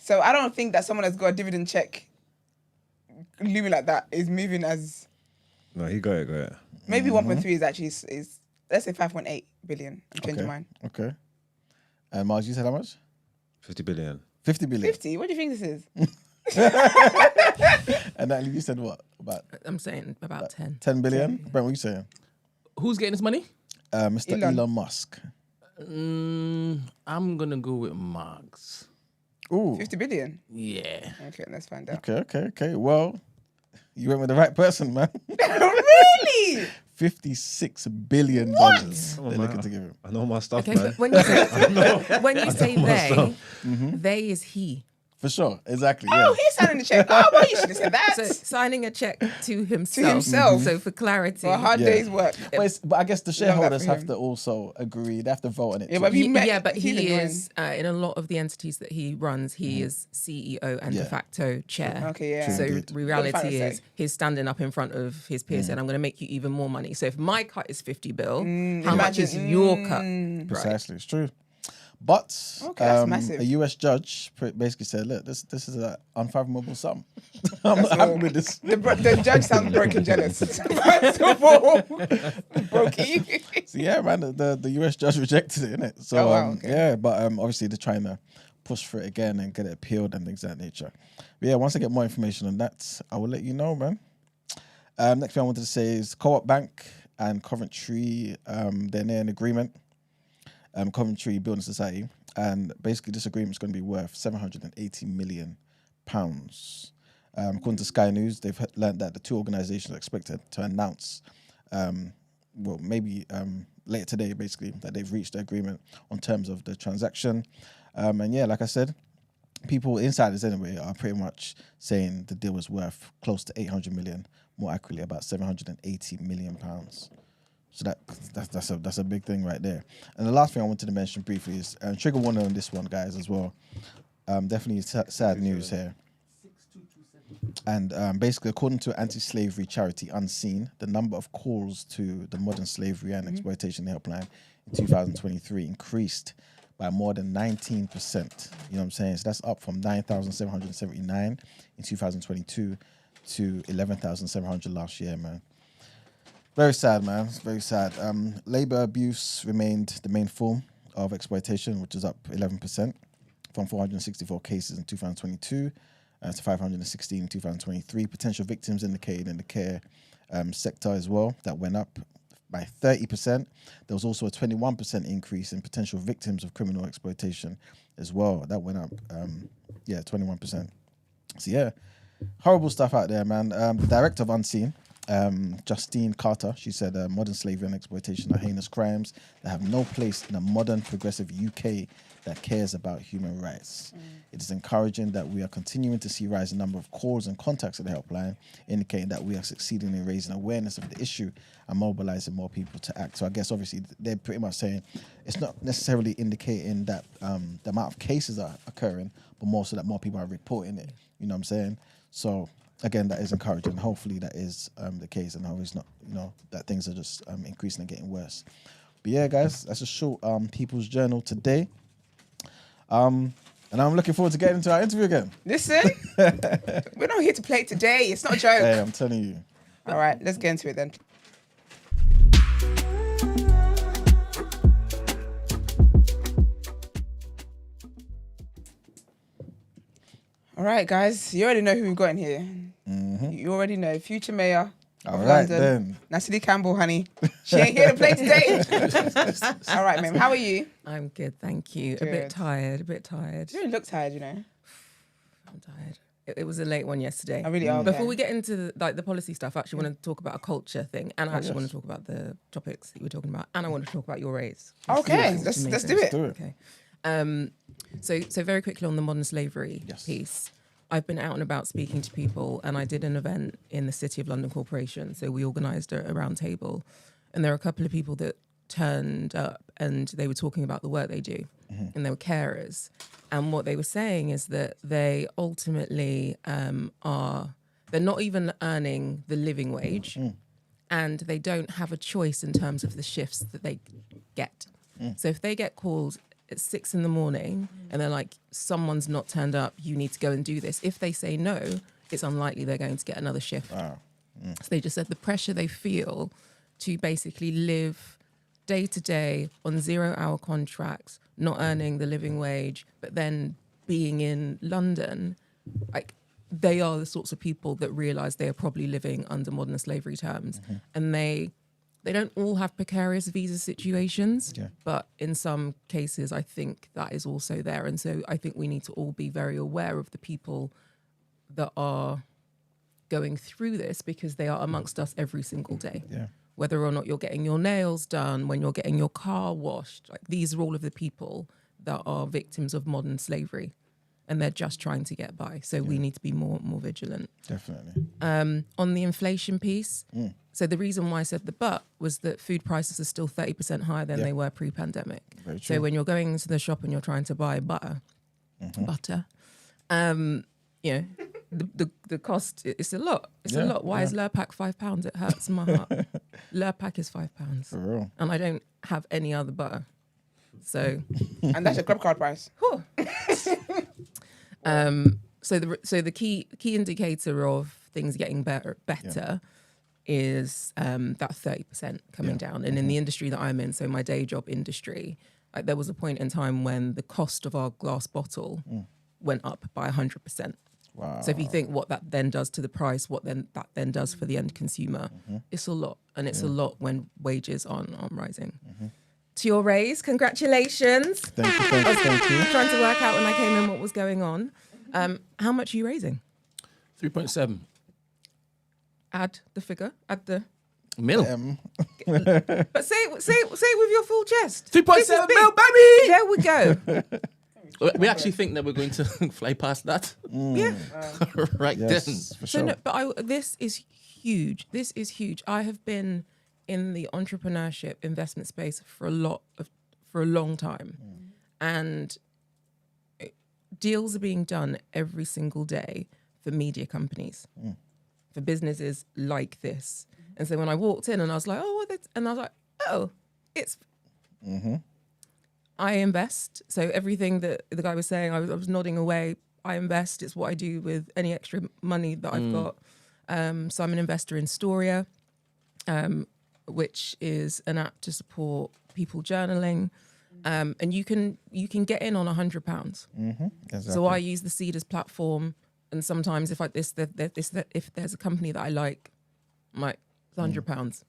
So I don't think that someone that's got a dividend check looming like that is moving as No, he got it. maybe 1.3 is actually is let's say 5.8 billion. I'm changing mine. Okay. And Mars, you said how much? 50 billion. 50 billion. 50? What do you think this is? And Natalie, you said what? About I'm saying about 10. 10 billion? Brent, what are you saying? Who's getting this money? Mr. Elon Musk. I'm gonna go with Marks. Ooh. 50 billion? Yeah. Okay, let's find out. Okay. Well, you went with the right person, man. Really? $56 billion What? they're looking to give him. I know my stuff, Okay, man. but when you say they, they is he. For sure, exactly. Oh, Yeah. he's signing the check. Oh, well, you should have said that. So signing a check to himself. himself. So for clarity. For a hard Yeah. day's work. But I guess the that shareholders for have him. to also agree. They have to vote on it. Yeah, too. but But he's he agreeing. is in a lot of the entities that he runs. He is CEO and Yeah. de facto chair. Okay, yeah. So Indeed. reality What the final is say? he's standing up in front of his peers saying, "I'm going to make you even more money." So if my cut is 50 bill, how much is your cut? Precisely, it's true. But Okay, that's massive. a US judge basically said, "Look, this is an unfathomable sum. I'm not happy with this." The judge sounds broken jealous. First of all, brokey. So yeah, man, the US judge rejected it, innit? So Oh, wow, okay. yeah, but obviously they're trying to push for it again and get it appealed and things of that nature. But yeah, once I get more information on that, I will let you know, man. Next thing I wanted to say is Co-op Bank and Coventry, they're near an agreement. Coventry Building Society, and basically this agreement is going to be worth £780 million. According to Sky News, they've learned that the two organisations are expected to announce, maybe later today, basically, that they've reached an agreement on terms of the transaction. And yeah, like I said, people, insiders anyway, are pretty much saying the deal is worth close to 800 million, more accurately about £780 million. So that's a big thing right there. And the last thing I wanted to mention briefly is trigger warning on this one, guys, as well. Definitely sad news here. And basically, according to anti-slavery charity Unseen, the number of calls to the modern slavery and exploitation helpline in 2023 increased by more than 19%. You know what I'm saying? So that's up from 9,779 in 2022 to 11,700 last year, man. Very sad, man. It's very sad. Labour abuse remained the main form of exploitation, which is up 11% from 464 cases in 2022 to 516 in 2023. Potential victims indicated in the care sector as well. That went up by 30%. There was also a 21% increase in potential victims of criminal exploitation as well. That went up, 21%. So yeah, horrible stuff out there, man. The director of Unseen, Justine Carter, she said modern slavery and exploitation are heinous crimes that have no place in a modern progressive UK that cares about human rights. It is encouraging that we are continuing to see a rising number of calls and contacts at the helpline, indicating that we are succeeding in raising awareness of the issue and mobilizing more people to act. So I guess obviously they're pretty much saying it's not necessarily indicating that the amount of cases are occurring, but more so that more people are reporting it. You know what I'm saying? So again, that is encouraging. Hopefully that is the case, and hopefully it's not, that things are just increasing and getting worse. But yeah, guys, that's a short People's Journal today. And I'm looking forward to getting into our interview again. Listen, we're not here to play today. It's not a joke. Hey, I'm telling you. All right, let's get into it then. All right, guys, you already know who we've got in here. You already know. Future Mayor of All right, London, then. Natalie Campbell, honey. She ain't here to play today. All right, ma'am. How are you? I'm good, thank you. A Good. bit tired. You don't look tired, I'm tired. It was a late one yesterday. I really are. Before we get into the policy stuff, I actually want to talk about a culture thing, and I actually want to talk about the topics that you were talking about, and I want to talk about your race. Okay, Which is let's amazing. do it. Do it. Okay. So very quickly on the modern slavery piece, I've been out and about speaking to people, and I did an event in the City of London Corporation. So we organised a round table, and there were a couple of people that turned up, and they were talking about the work they do, and they were carers. And what they were saying is that they ultimately they're not even earning the living wage, and they don't have a choice in terms of the shifts that they get. So if they get called at 6 a.m. and they're like, someone's not turned up, you need to go and do this. If they say no, it's unlikely they're going to get another shift. Wow. So they just said the pressure they feel to basically live day to day on 0-hour contracts, not earning the living wage, but then being in London, like they are the sorts of people that realize they are probably living under modern slavery terms, and they don't all have precarious visa situations, but in some cases, I think that is also there. And so I think we need to all be very aware of the people that are going through this, because they are amongst us every single day. Yeah. Whether or not you're getting your nails done, when you're getting your car washed, like these are all of the people that are victims of modern slavery, and they're just trying to get by. So we need to be more vigilant. Definitely. On the inflation piece, so the reason why I said the but was that food prices are still 30% higher than they were pre-pandemic. Very true. So when you're going into the shop and you're trying to buy butter, you know, the cost, it's a lot. It's a lot. Why is Lurpak £5? It hurts my heart. Lurpak is £5. For real. And I don't have any other butter. So And that's your credit card price. So the key indicator of things getting better is that 30% coming down. And in the industry that I'm in, so my day job industry, like there was a point in time when the cost of our glass bottle went up by 100%. Wow. So if you think what that then does to the price, what then that then does for the end consumer, it's a lot. And it's a lot when wages aren't rising. To your raise, congratulations. Thank you. I was trying to work out when I came in what was going on. How much are you raising? 3.7 Add the figure. Add the. mil. But say it with your full chest. 3.7 mil, baby. There we go. We actually think that we're going to fly past that. Yeah. Right Yes, then. for So sure. no, but this is huge. This is huge. I have been in the entrepreneurship investment space for a long time, and deals are being done every single day for media companies, for businesses like this. And so when I walked in and I was like, it's. I invest. So everything that the guy was saying, I was nodding away. I invest. It's what I do with any extra money that I've got. So I'm an investor in Storia, which is an app to support people journaling. And you can get in on £100. Exactly. So I use the Seeders platform, and sometimes if if there's a company that I like, I'm like, it's £100.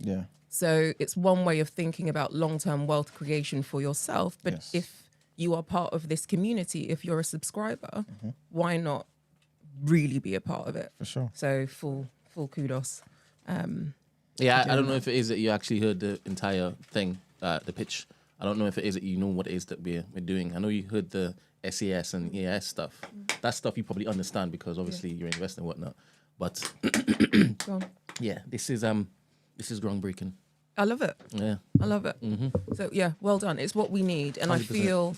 Yeah. So it's one way of thinking about long-term wealth creation for yourself. But Yes. if you are part of this community, if you're a subscriber, why not really be a part of it? For sure. So full kudos. Yeah, I don't know if it is that you actually heard the entire thing, the pitch. I don't know if it is that you know what it is that we're doing. I know you heard the SES and EAS stuff. That stuff you probably understand because obviously you're investing and whatnot. But Go on. yeah, this is groundbreaking. I love it. Yeah. I love it. So yeah, well done. It's what we need. And 100%. I feel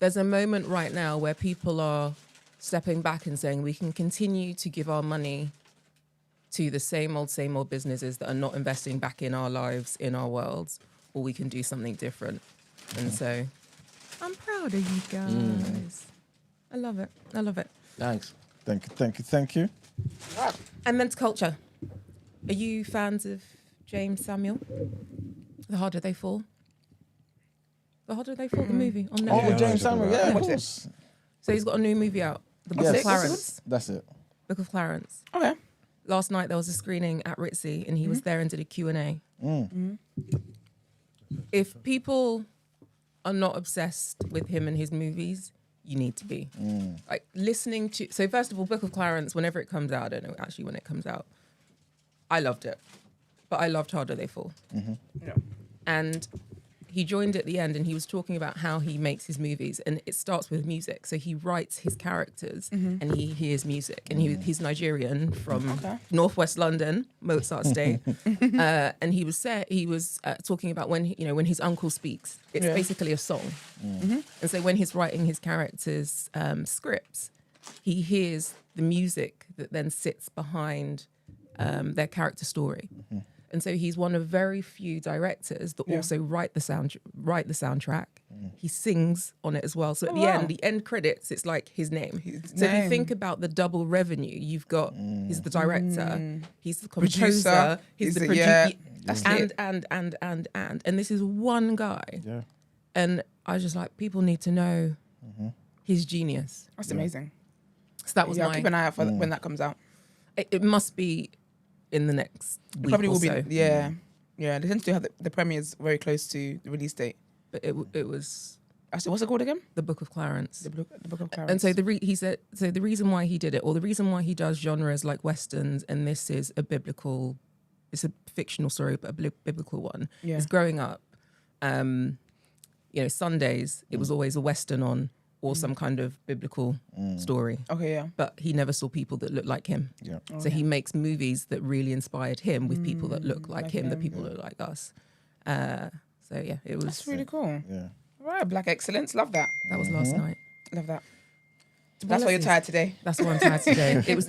there's a moment right now where people are stepping back and saying we can continue to give our money to the same old businesses that are not investing back in our lives, in our worlds, or we can do something different. And so I'm proud of you guys. I love it. I love it. Thanks. Thank you. And men's culture. Are you fans of James Samuel? The Harder They Fall? The Harder They Fall, the movie on Netflix. Oh, James Samuel, yeah, Watch of it. course. So he's got a new movie out, The Book Yes. of Clarence. That's it. Book of Clarence. Okay. Last night there was a screening at Ritzy and he was there and did a Q&A. If people are not obsessed with him and his movies, you need to be. Like listening to, so first of all, Book of Clarence, whenever it comes out, I don't know actually when it comes out, I loved it. But I loved Harder They Fall. Yeah. And he joined at the end and he was talking about how he makes his movies, and it starts with music. So he writes his characters and he hears music, and he's Nigerian from northwest London, Mozart State. And he was talking about when his uncle speaks, it's basically a song. And so when he's writing his characters' scripts, he hears the music that then sits behind their character story. And so he's one of very few directors that also write the soundtrack. He sings on it as well. So at the end credits, it's like his name. So if you think about the double revenue, you've got he's the director, he's the composer, Producer, he's the yeah, producer, and this is one guy. Yeah. And I was just like, people need to know He's genius. That's amazing. So that was I'll keep an eye out for when that comes out. It must be in the next week Probably or will so. be. Yeah. Yeah. They tend to have the premieres very close to the release date. But it was Actually, what's it called again? The Book of Clarence. The Book of Clarence. And so he said, so the reason why he did it, or the reason why he does genres like westerns, and this is it's a fictional story, but a biblical one. Yeah. Is growing up, Sundays it was always a western on or some kind of biblical story. Okay, yeah. But he never saw people that looked like him. Yeah. So he makes movies that really inspired him with people that look like him, that people look like us. So yeah, it was. That's really cool. Yeah. Right, Black excellence. Love that. That was last night. Love that. That's why you're tired today. That's why I'm tired today. It was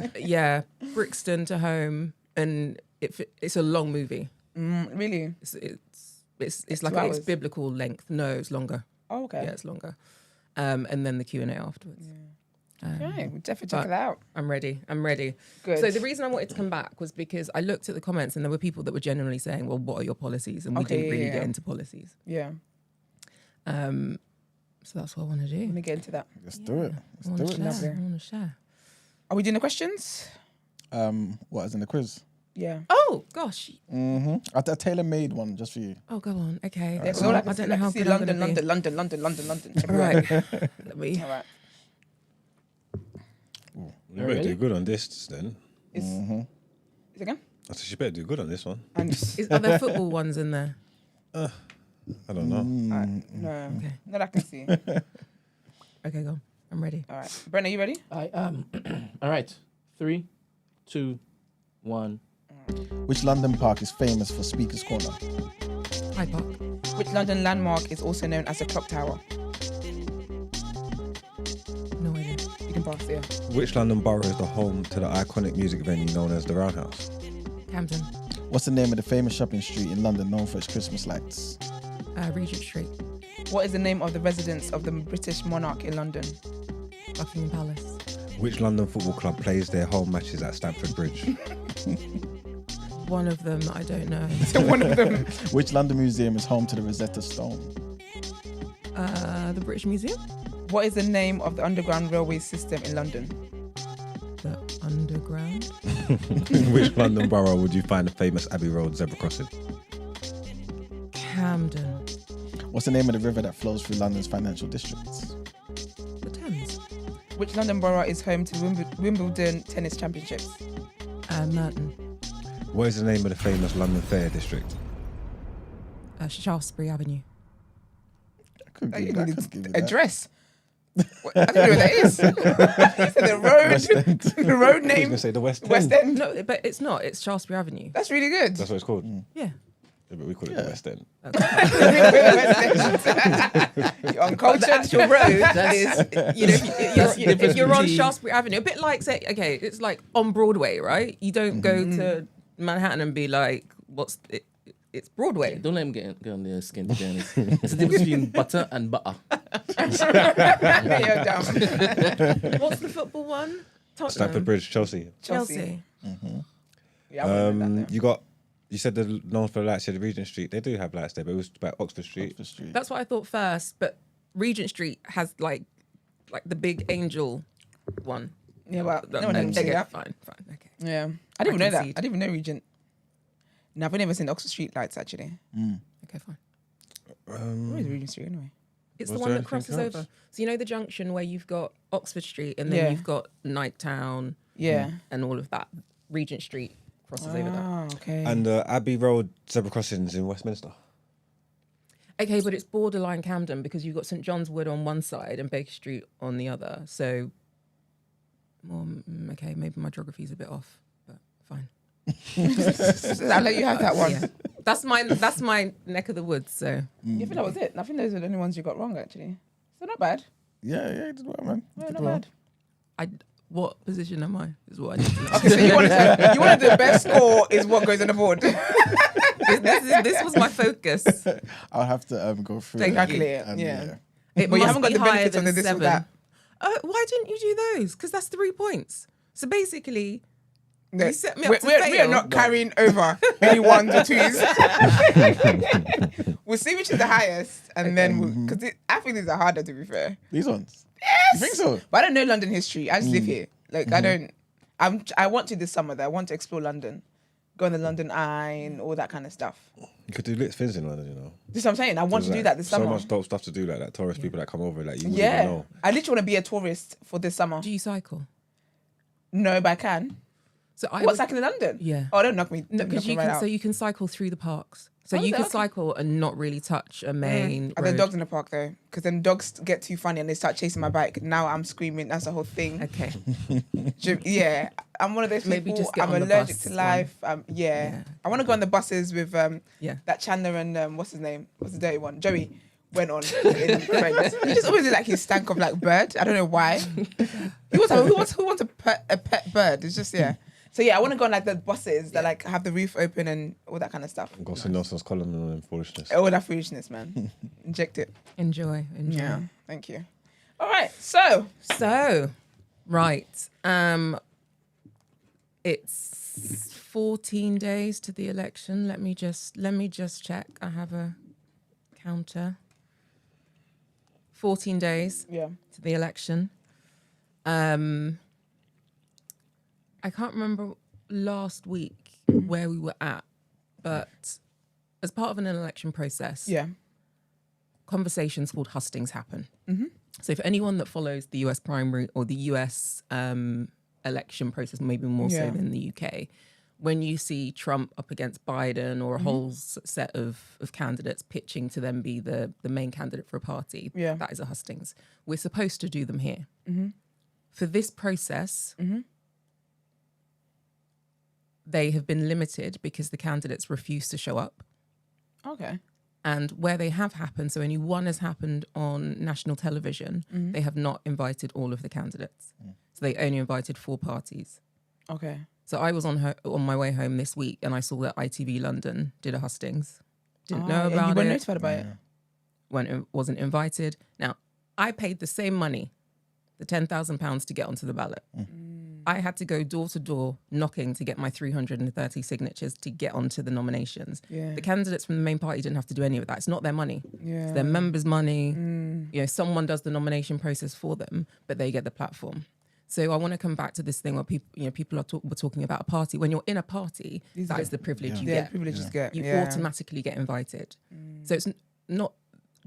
Brixton to home, and it's a long movie. Really? It's like 2 hours? it's biblical length. No, it's longer. Oh, okay. Yeah, it's longer. And then the Q&A afterwards. Okay, we'll definitely check it out. I'm ready. Good. So the reason I wanted to come back was because I looked at the comments and there were people that were genuinely saying, well, what are your policies? And we didn't really get into policies. Yeah. So that's what I want to do. Let me get into that. Let's do it. I want to share. Are we doing the questions? What, as in the quiz? Yeah. Oh, gosh. I tailor-made one just for you. Oh, go on. Okay. Yeah, That's all all. I I can don't know how see good I'm gonna be. London. All right. Let me. All right. You better do good on this then. Is it again? I said you better do good on this one. And Are there football ones in there? I don't know. no, Okay. not that I can see. Okay, go on. I'm ready. All right, Brenna, you ready? I am. All right. 3, 2, 1. Which London park is famous for Speaker's Corner? Hyde Park. Which London landmark is also known as the Clock Tower? No idea. You can pass there. Which London borough is the home to the iconic music venue known as the Roundhouse? Camden. What's the name of the famous shopping street in London known for its Christmas lights? Regent Street. What is the name of the residence of the British monarch in London? Buckingham Palace. Which London football club plays their home matches at Stamford Bridge? One of them, I don't know. One of them. Which London museum is home to the Rosetta Stone? The British Museum. What is the name of the underground railway system in London? The Underground. Which London borough would you find the famous Abbey Road zebra crossing? Camden. What's the name of the river that flows through London's financial districts? The Thames. Which London borough is home to the Wimbledon Tennis Championships? Merton. What is the name of the famous London Fair district? Shaftesbury Avenue. I could give you that. Address. What? I don't know what that is. You said the road name. I was going to say the West End. West End. No, but it's not. It's Shaftesbury Avenue. That's really good. That's what it's called. Yeah. Yeah, but we call it the West End. You're uncultured. The actual road That's- is, if you're on between- Shaftesbury Avenue, a bit like, say, okay, it's like on Broadway, right? You don't go to Manhattan and be like, what's it? It's Broadway. Don't let him get on their skin, to be honest. It's the difference between butter and butter. You're dumb. What's the football one? Tottenham. Stamford Bridge, Chelsea. Chelsea. Yeah, I wouldn't know that. You said the known for the lights at Regent Street. They do have lights there, but it was about Oxford Street. That's what I thought first, but Regent Street has like the big angel one. Yeah, but no one knows okay, that. fine, okay. Yeah, I didn't even know that. I concede. didn't even know Regent. No, I've never seen Oxford Street lights actually. Okay, fine. Where is Regent Street anyway? It's Was the one there that crosses anything else? over. So you know the junction where you've got Oxford Street and then you've got Nighttown Yeah. and all of that. Regent Street crosses over that. Oh, okay. And Abbey Road zebra crossings in Westminster. Okay, but it's borderline Camden because you've got St John's Wood on one side and Baker Street on the other. So, okay, maybe my geography's a bit off, but fine. I'll let you have that one. Yeah. That's my neck of the woods. So I think that was it. I think those are the only ones you got wrong actually. So not bad. Yeah, you did well, man. Yeah, Did not well. bad. what position am I? Is what I need to know. Okay, so you wanted the best score is what goes on the board. this was my focus. I'll have to go through Take it. calculate it, And, yeah. It But you must haven't got be the higher benefits on than the this or 7. that. Why didn't you do those? Because that's 3 points. So basically, No, you set me up to we are fail. not carrying over any ones or twos. We'll see which is the highest, and then because I think these are harder to be fair. These ones. Yes. You think so? But I don't know London history. I just live here. Like I don't. I want to this summer. Though. I want to explore London, go on the London Eye and all that kind of stuff. You could do lit things in London, you know. This is what I'm saying. I want to do that this summer. So much dope stuff to do, like that. Tourist people that come over, like you wouldn't even know. I literally want to be a tourist for this summer. Do you cycle? No, but I can. So cycling in London? Yeah. Oh, don't knock me. No, because you can. So you can cycle through the parks. So you can cycle and not really touch a main. Are there dogs in the park though? Because then dogs get too funny and they start chasing my bike. Now I'm screaming. That's the whole thing. Okay. Yeah, I'm one of those people. Maybe just get I'm on the allergic bus to life. Yeah. I want to go on the buses with that Chandler and what's his name? What's the dirty one? Joey went on in Friends. He just always did like his stank of like bird. I don't know why. Who wants a pet bird? It's just So yeah, I want to go on like the buses that like have the roof open and all that kind of stuff. Go see Nelson's column and foolishness. All that foolishness, man. Inject it. Enjoy. Yeah, thank you. All right, so right. It's 14 days to the election. Let me just check. I have a counter. 14 days to the election. I can't remember last week where we were at, but as part of an election process, conversations called hustings happen. Mm-hmm. So for anyone that follows the US primary or the US election process, maybe more so than the UK, when you see Trump up against Biden or a whole set of candidates pitching to then be the main candidate for a party, that is a hustings. We're supposed to do them here. Mm-hmm. For this process, they have been limited because the candidates refuse to show up. Okay. And where they have happened, so only one has happened on national television, they have not invited all of the candidates. So they only invited 4 parties. Okay. So I was on my way home this week and I saw that ITV London did a hustings. Didn't know about it. You weren't notified about it? Wasn't invited. Now, I paid the same money, the £10,000 to get onto the ballot. I had to go door to door knocking to get my 330 signatures to get onto the nominations. Yeah. The candidates from the main party didn't have to do any of that. It's not their money. Yeah. It's their members' money. You know, someone does the nomination process for them, but they get the platform. So I want to come back to this thing where people were talking about a party. When you're in a party, that is the privilege you get. Privileges get. You automatically get invited. So it's not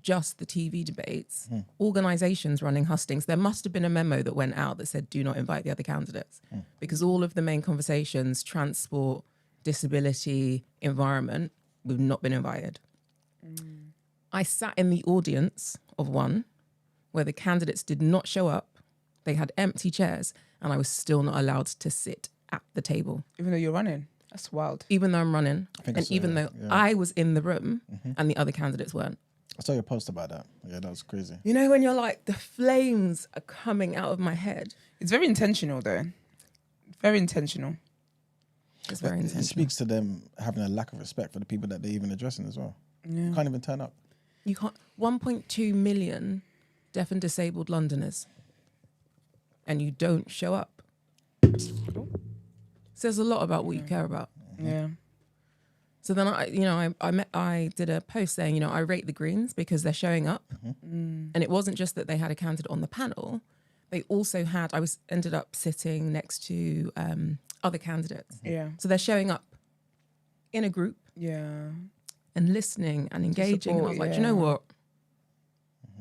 just the TV debates, organisations running hustings. There must have been a memo that went out that said, do not invite the other candidates. Because all of the main conversations, transport, disability, environment, we've not been invited. I sat in the audience of one where the candidates did not show up. They had empty chairs and I was still not allowed to sit at the table. Even though you're running? That's wild. Even though I'm running. And even though I was in the room and the other candidates weren't. I saw your post about that. Yeah, that was crazy. You know, when you're like, the flames are coming out of my head. It's very intentional, though. Very intentional. It's very intentional. It speaks to them having a lack of respect for the people that they're even addressing as well. Yeah. You can't even turn up. You can't. 1.2 million deaf and disabled Londoners, and you don't show up. Says a lot about what you care about. Yeah. So then I did a post saying, I rate the Greens because they're showing up. And it wasn't just that they had a candidate on the panel. They also had, ended up sitting next to other candidates. Yeah. So they're showing up in a group. Yeah. And listening and engaging. And I was like, do you know what?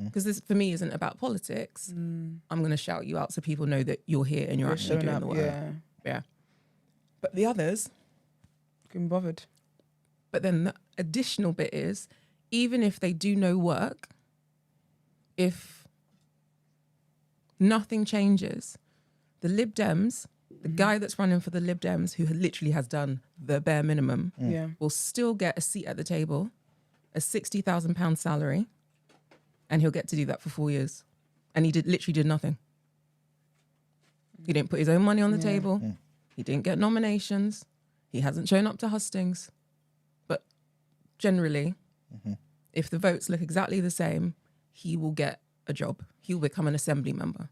Because this for me isn't about politics. I'm going to shout you out so people know that you're here and you're actually doing the work. Yeah. But the others couldn't be bothered. But then the additional bit is, even if they do no work, if nothing changes, the Lib Dems, the guy that's running for the Lib Dems, who literally has done the bare minimum, will still get a seat at the table, a £60,000 salary, and he'll get to do that for 4 years. And he literally did nothing. He didn't put his own money on the table. He didn't get nominations. He hasn't shown up to hustings. But generally, if the votes look exactly the same, he will get a job. He will become an assembly member.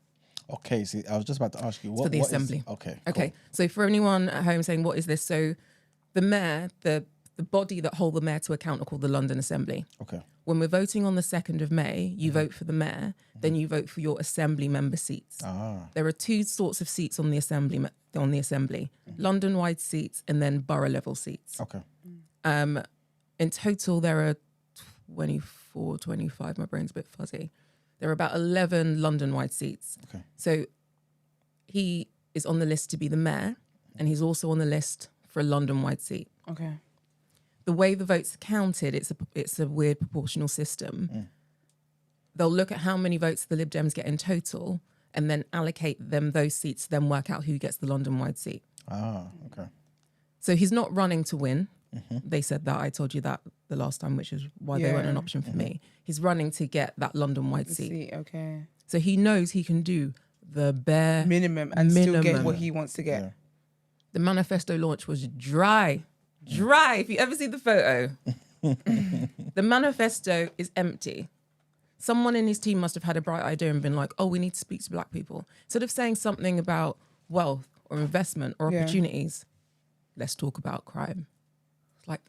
Okay, see, I was just about to ask you. For the assembly. Okay. Okay, cool. So for anyone at home saying, what is this? So the mayor, the the body that hold the mayor to account are called the London Assembly. Okay. When we're voting on the 2nd of May, you vote for the mayor, then you vote for your assembly member seats. There are 2 sorts of seats on the assembly. London-wide seats and then borough-level seats. Okay. In total, there are 24, 25. My brain's a bit fuzzy. There are about 11 London-wide seats. Okay. So he is on the list to be the mayor, and he's also on the list for a London-wide seat. Okay. The way the votes are counted, it's a weird proportional system. They'll look at how many votes the Lib Dems get in total and then allocate them those seats, then work out who gets the London-wide seat. Okay. So he's not running to win. They said that. I told you that the last time, which is why they weren't an option for me. He's running to get that London-wide seat. Okay. So he knows he can do the bare minimum and still get what he wants to get. Yeah. The manifesto launch was dry. If you ever see the photo, the manifesto is empty. Someone in his team must have had a bright idea and been like, oh, we need to speak to black people. Instead of saying something about wealth or investment or opportunities, let's talk about crime. Like,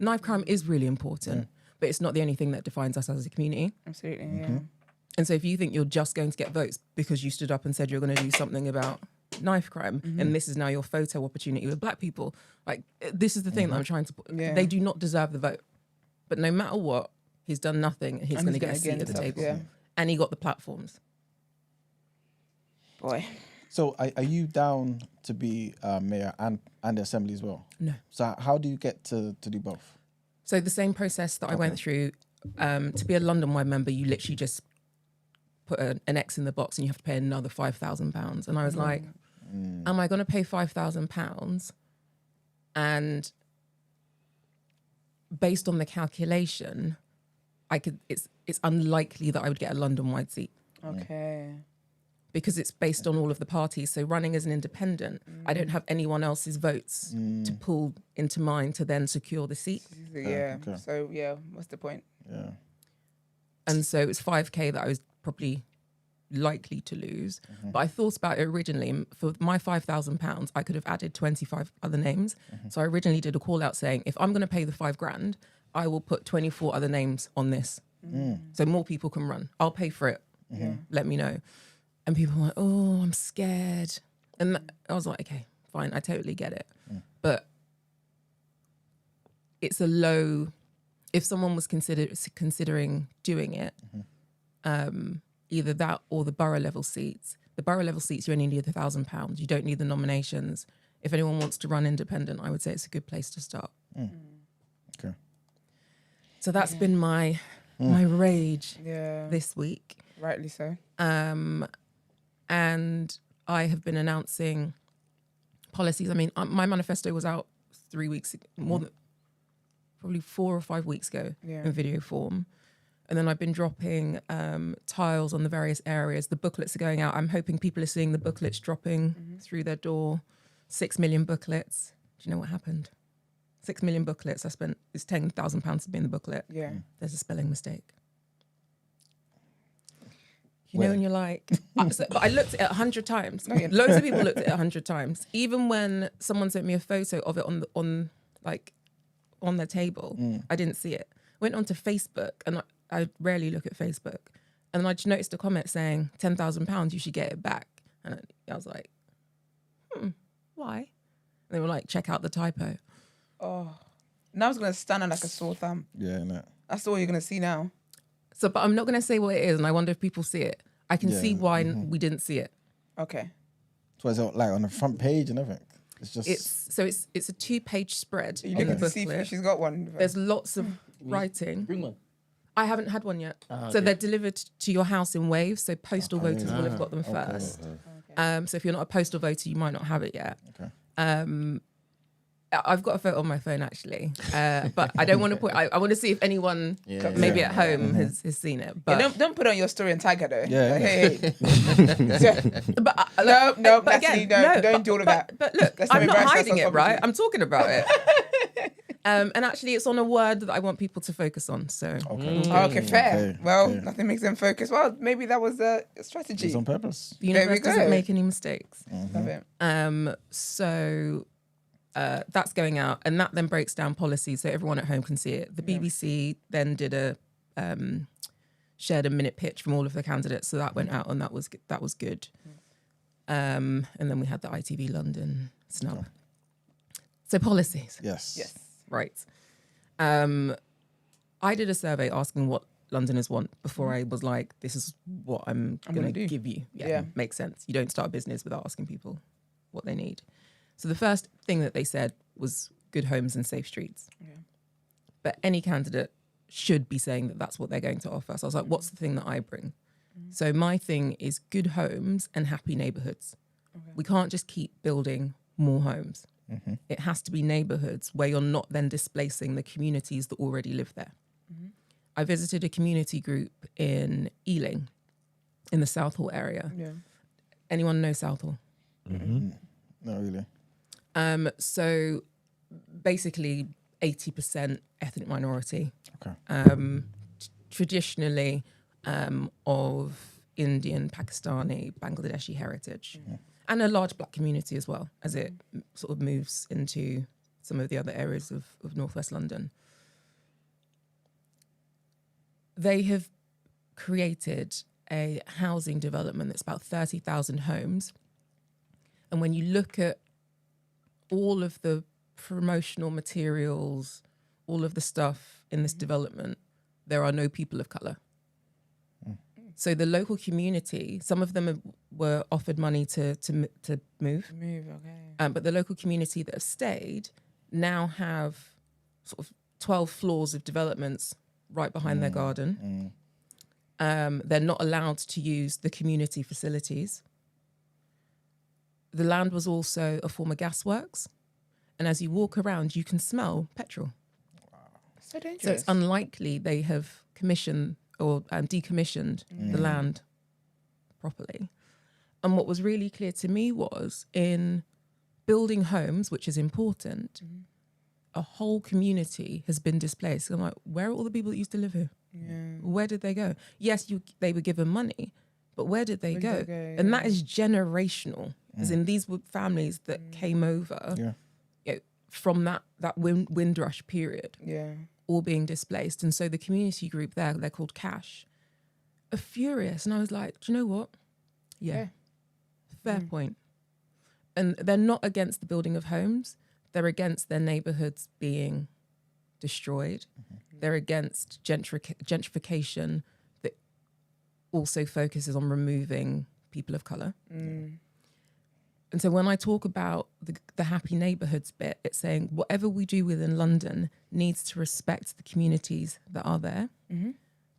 knife crime is really important, but it's not the only thing that defines us as a community. Absolutely, yeah. And so if you think you're just going to get votes because you stood up and said you're going to do something about knife crime, and this is now your photo opportunity with black people, like, this is the thing that I'm trying to put. They do not deserve the vote. But no matter what, he's done nothing, and he's going to get a seat at the table. Yeah. And he got the platforms. Boy. So are you down to be mayor and the assembly as well? No. So how do you get to do both? So the same process that I went through, to be a London-wide member, you literally just put an X in the box and you have to pay another £5,000. And I was like, am I going to pay £5,000? And based on the calculation, it's unlikely that I would get a London-wide seat. Okay. Because it's based on all of the parties. So running as an independent, I don't have anyone else's votes to pull into mine to then secure the seat. Yeah. So, what's the point? Yeah. And so it's 5K that I was probably likely to lose. But I thought about it originally. For my £5,000, I could have added 25 other names. So I originally did a call out saying, if I'm going to pay the £5,000, I will put 24 other names on this. So more people can run. I'll pay for it. Let me know. And people were like, oh, I'm scared. And I was like, okay, fine. I totally get it. But it's a low, if someone was considering doing it, either that or the borough level seats. The borough level seats, you only need £1,000. You don't need the nominations. If anyone wants to run independent, I would say it's a good place to start. Okay. So that's been my rage this week. Rightly so. And I have been announcing policies. I mean, my manifesto was out 3 weeks, more than probably 4 or 5 weeks ago in video form. And then I've been dropping tiles on the various areas. The booklets are going out. I'm hoping people are seeing the booklets dropping through their door. 6 million booklets. Do you know what happened? 6 million booklets. I spent, it's £10,000 to be in the booklet. Yeah. There's a spelling mistake. You know, and you're like, but I looked at it 100 times. Loads of people looked at it 100 times. Even when someone sent me a photo of it on their table, I didn't see it. Went onto Facebook, and I rarely look at Facebook, and I just noticed a comment saying £10,000, you should get it back. And I was like, why? And they were like, check out the typo. Oh, now it's gonna stand out like a sore thumb. Yeah, no. That's all you're gonna see now. So, but I'm not going to say what it is, and I wonder if people see it. I can see why we didn't see it. Okay. So is it like on the front page and everything? It's just It's a 2-page spread. You looking to see if she's got one? There's lots of writing. Bring one. I haven't had one yet. So they're delivered to your house in waves. So postal voters will have got them first. So if you're not a postal voter, you might not have it yet. Okay. I've got a photo on my phone actually, but I don't want to put. I want to see if anyone maybe at home has seen it. But don't put it on your story and tag her though. Yeah. Like, hey. but No, but Natalie, again, don't do all of that. But look, Let's not I'm not embarrass hiding it, ourselves right? publicly. I'm talking about it. And actually, it's on a word that I want people to focus on. So Okay, fair. Okay, Well, okay. nothing makes them focus. Well, maybe that was a strategy. It's on purpose. the There we universe doesn't go. make any mistakes. Love it. So that's going out, and that then breaks down policy so everyone at home can see it. The BBC then did shared a minute pitch from all of the candidates, so that went out, and that was good. And then we had the ITV London snub. So policies. Yes. Right. I did a survey asking what Londoners want before I was like, this is what I'm going to give you. Yeah, makes sense. You don't start a business without asking people what they need. So the first thing that they said was good homes and safe streets. Yeah. But any candidate should be saying that that's what they're going to offer. So I was like, what's the thing that I bring? So my thing is good homes and happy neighbourhoods. Okay. We can't just keep building more homes. It has to be neighbourhoods where you're not then displacing the communities that already live there. I visited a community group in Ealing, in the Southall area. Yeah. Anyone know Southall? Not really. So basically 80% ethnic minority. Okay. Traditionally of Indian, Pakistani, Bangladeshi heritage. And a large black community as well, as it sort of moves into some of the other areas of northwest London. They have created a housing development that's about 30,000 homes. And when you look at all of the promotional materials, all of the stuff in this development, there are no people of colour. So the local community, some of them were offered money to move. Okay. But the local community that have stayed now have sort of 12 floors of developments right behind their garden. They're not allowed to use the community facilities. The land was also a former gasworks. And as you walk around, you can smell petrol. Wow. So dangerous. So it's unlikely they have commissioned or decommissioned the land properly. And what was really clear to me was in building homes, which is important, a whole community has been displaced. I'm like, where are all the people that used to live here? Yeah. Where did they go? Yes, they were given money, but where did they go? And that is generational, as in these were families that came over from that Windrush period. Yeah. All being displaced. And so the community group there, they're called Cash, are furious. And I was like, do you know what? Yeah. Fair point. And they're not against the building of homes. They're against their neighbourhoods being destroyed. They're against gentrification that also focuses on removing people of colour. And so when I talk about the happy neighbourhoods bit, it's saying whatever we do within London needs to respect the communities that are there.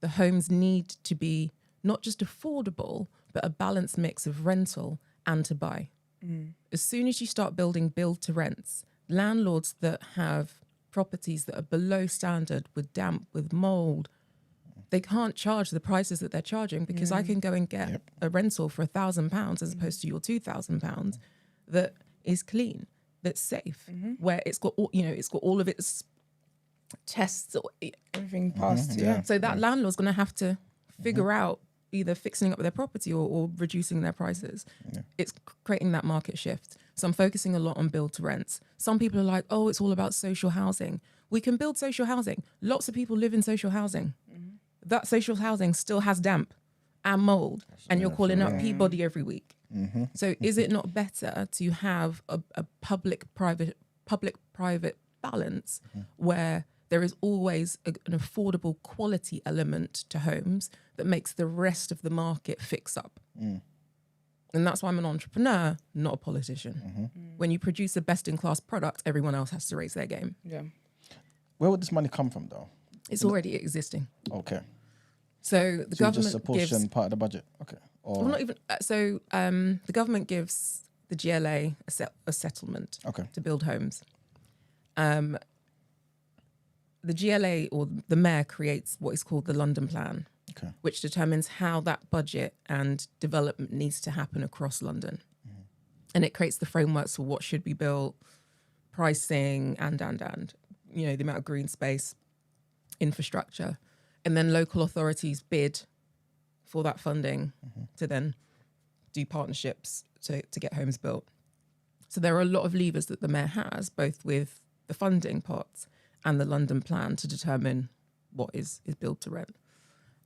The homes need to be not just affordable, but a balanced mix of rental and to buy. As soon as you start building build to rents, landlords that have properties that are below standard with damp, with mould, they can't charge the prices that they're charging because I can go and get a rental for £1,000 as opposed to your £2,000 that is clean, that's safe, where it's got all, it's got all of its tests, or everything passed. So that landlord's going to have to figure out either fixing up their property or reducing their prices. It's creating that market shift. So I'm focusing a lot on build to rents. Some people are like, oh, it's all about social housing. We can build social housing. Lots of people live in social housing. That social housing still has damp and mold, and you're calling up Peabody every week. So is it not better to have a public-private balance where there is always an affordable quality element to homes that makes the rest of the market fix up? And that's why I'm an entrepreneur, not a politician. When you produce a best-in-class product, everyone else has to raise their game. Yeah. Where would this money come from, though? It's already existing. Okay. So the government just a portion gives part of the budget. Okay. Or well, not even. So the government gives the GLA a settlement to build homes. The GLA or the mayor creates what is called the London Plan, which determines how that budget and development needs to happen across London. And it creates the frameworks for what should be built, pricing, and the amount of green space, infrastructure. And then local authorities bid for that funding to then do partnerships to get homes built. So there are a lot of levers that the mayor has, both with the funding pots and the London plan to determine what is build to rent.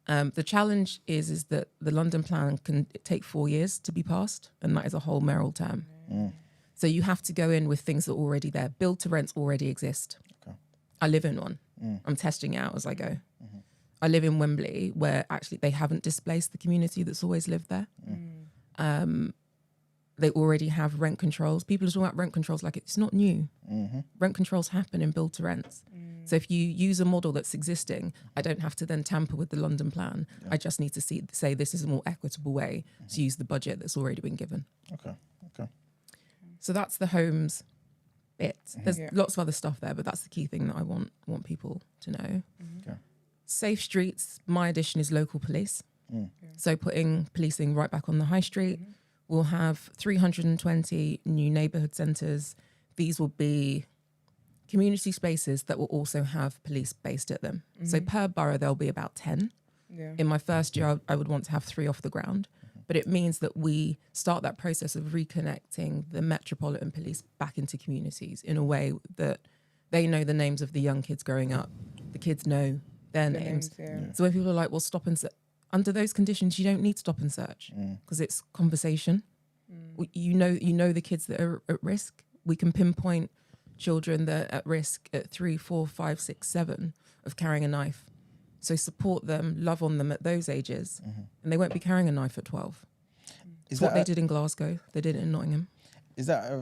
The challenge is that the London plan can take 4 years to be passed, and that is a whole mayoral term. So you have to go in with things that are already there. Build to rents already exist. Okay. I live in one. I'm testing it out as I go. I live in Wembley, where actually they haven't displaced the community that's always lived there. They already have rent controls. People are talking about rent controls like it's not new. Rent controls happen in build to rents. So if you use a model that's existing, I don't have to then tamper with the London plan. I just need to say this is a more equitable way to use the budget that's already been given. Okay. So that's the homes bit. There's lots of other stuff there, but that's the key thing that I want people to know. Okay. Safe streets, my addition is local police. So putting policing right back on the high street. We'll have 320 new neighbourhood centres. These will be community spaces that will also have police based at them. So per borough, there'll be about 10. In my first year, I would want to have 3 off the ground. But it means that we start that process of reconnecting the Metropolitan Police back into communities in a way that they know the names of the young kids growing up. The kids know their names. So when people are like, well, stop and search. Under those conditions, you don't need stop and search because it's conversation. You know the kids that are at risk. We can pinpoint children that are at risk at 3, 4, 5, 6, 7 of carrying a knife. So support them, love on them at those ages, and they won't be carrying a knife at 12. It's what they did in Glasgow. They did it in Nottingham. Is that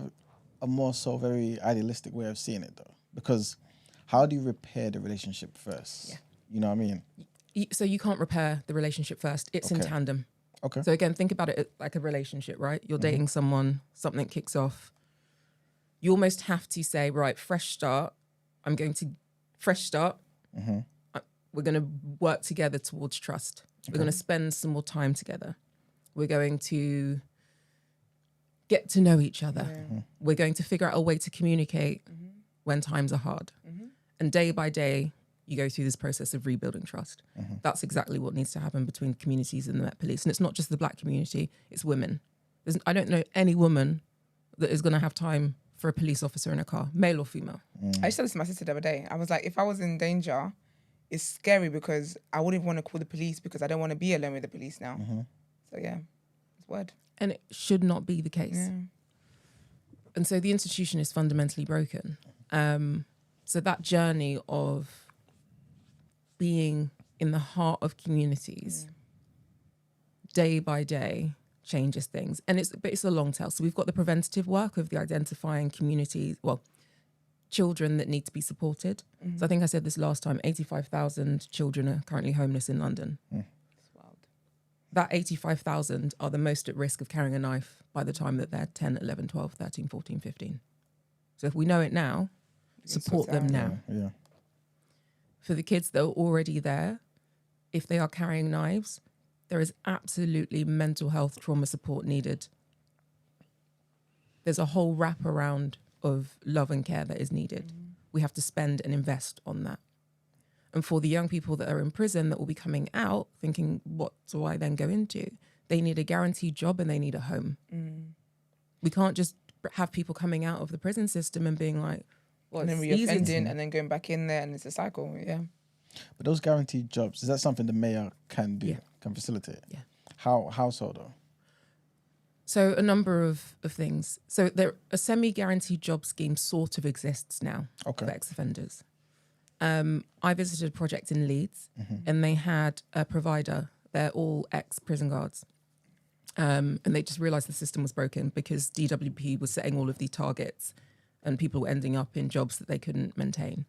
a more so very idealistic way of seeing it, though? Because how do you repair the relationship first? Yeah. You know what I mean? So you can't repair the relationship first. It's in tandem. Okay. So again, think about it like a relationship, right? You're dating someone, something kicks off. You almost have to say, right, fresh start. Fresh start. We're going to work together towards trust. We're going to spend some more time together. We're going to get to know each other. We're going to figure out a way to communicate when times are hard. And day by day, you go through this process of rebuilding trust. That's exactly what needs to happen between communities and the Met Police. And it's not just the black community, it's women. I don't know any woman that is going to have time for a police officer in a car, male or female. I used to this to my sister the other day. I was like, if I was in danger, it's scary because I wouldn't want to call the police because I don't want to be alone with the police now. So yeah, it's word. And it should not be the case. Yeah. And so the institution is fundamentally broken. So that journey of being in the heart of communities day by day changes things. And it's a long tail. So we've got the preventative work of the identifying communities, children that need to be supported. So I think I said this last time, 85,000 children are currently homeless in London. It's wild. That 85,000 are the most at risk of carrying a knife by the time that they're 10, 11, 12, 13, 14, 15. So if we know it now, support them now. Yeah. For the kids that are already there, if they are carrying knives, there is absolutely mental health trauma support needed. There's a whole wraparound of love and care that is needed. We have to spend and invest on that. And for the young people that are in prison that will be coming out thinking, what do I then go into? They need a guaranteed job and they need a home. We can't just have people coming out of the prison system and being like, well, and then reoffending and then going back in there, and it's a cycle. Yeah. But those guaranteed jobs, is that something the mayor can do, can facilitate? Yeah. How so though? So a number of things. So a semi-guaranteed job scheme sort of exists now for ex-offenders. I visited a project in Leeds and they had a provider. They're all ex-prison guards. And they just realised the system was broken because DWP was setting all of these targets and people were ending up in jobs that they couldn't maintain.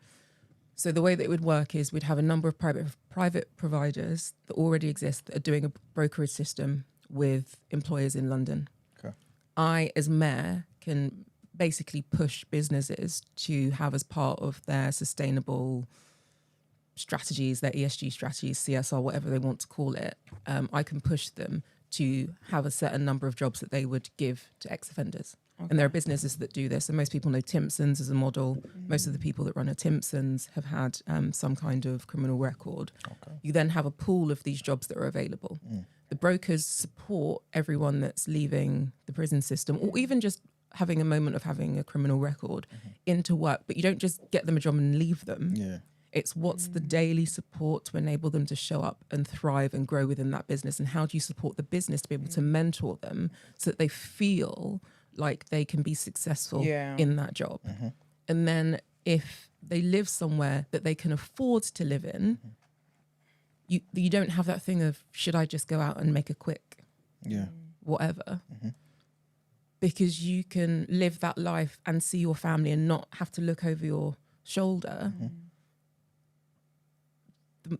So the way that it would work is we'd have a number of private providers that already exist that are doing a brokerage system with employers in London. Okay. I, as mayor, can basically push businesses to have as part of their sustainable strategies, their ESG strategies, CSR, whatever they want to call it. I can push them to have a certain number of jobs that they would give to ex-offenders. And there are businesses that do this. And most people know Timpson's as a model. Most of the people that run a Timpson's have had some kind of criminal record. You then have a pool of these jobs that are available. The brokers support everyone that's leaving the prison system, or even just having a moment of having a criminal record into work, but you don't just get them a job and leave them. Yeah. It's what's the daily support to enable them to show up and thrive and grow within that business, and how do you support the business to be able to mentor them so that they feel like they can be successful in that job. And then if they live somewhere that they can afford to live in, you don't have that thing of, should I just go out and make a quick whatever? Because you can live that life and see your family and not have to look over your shoulder.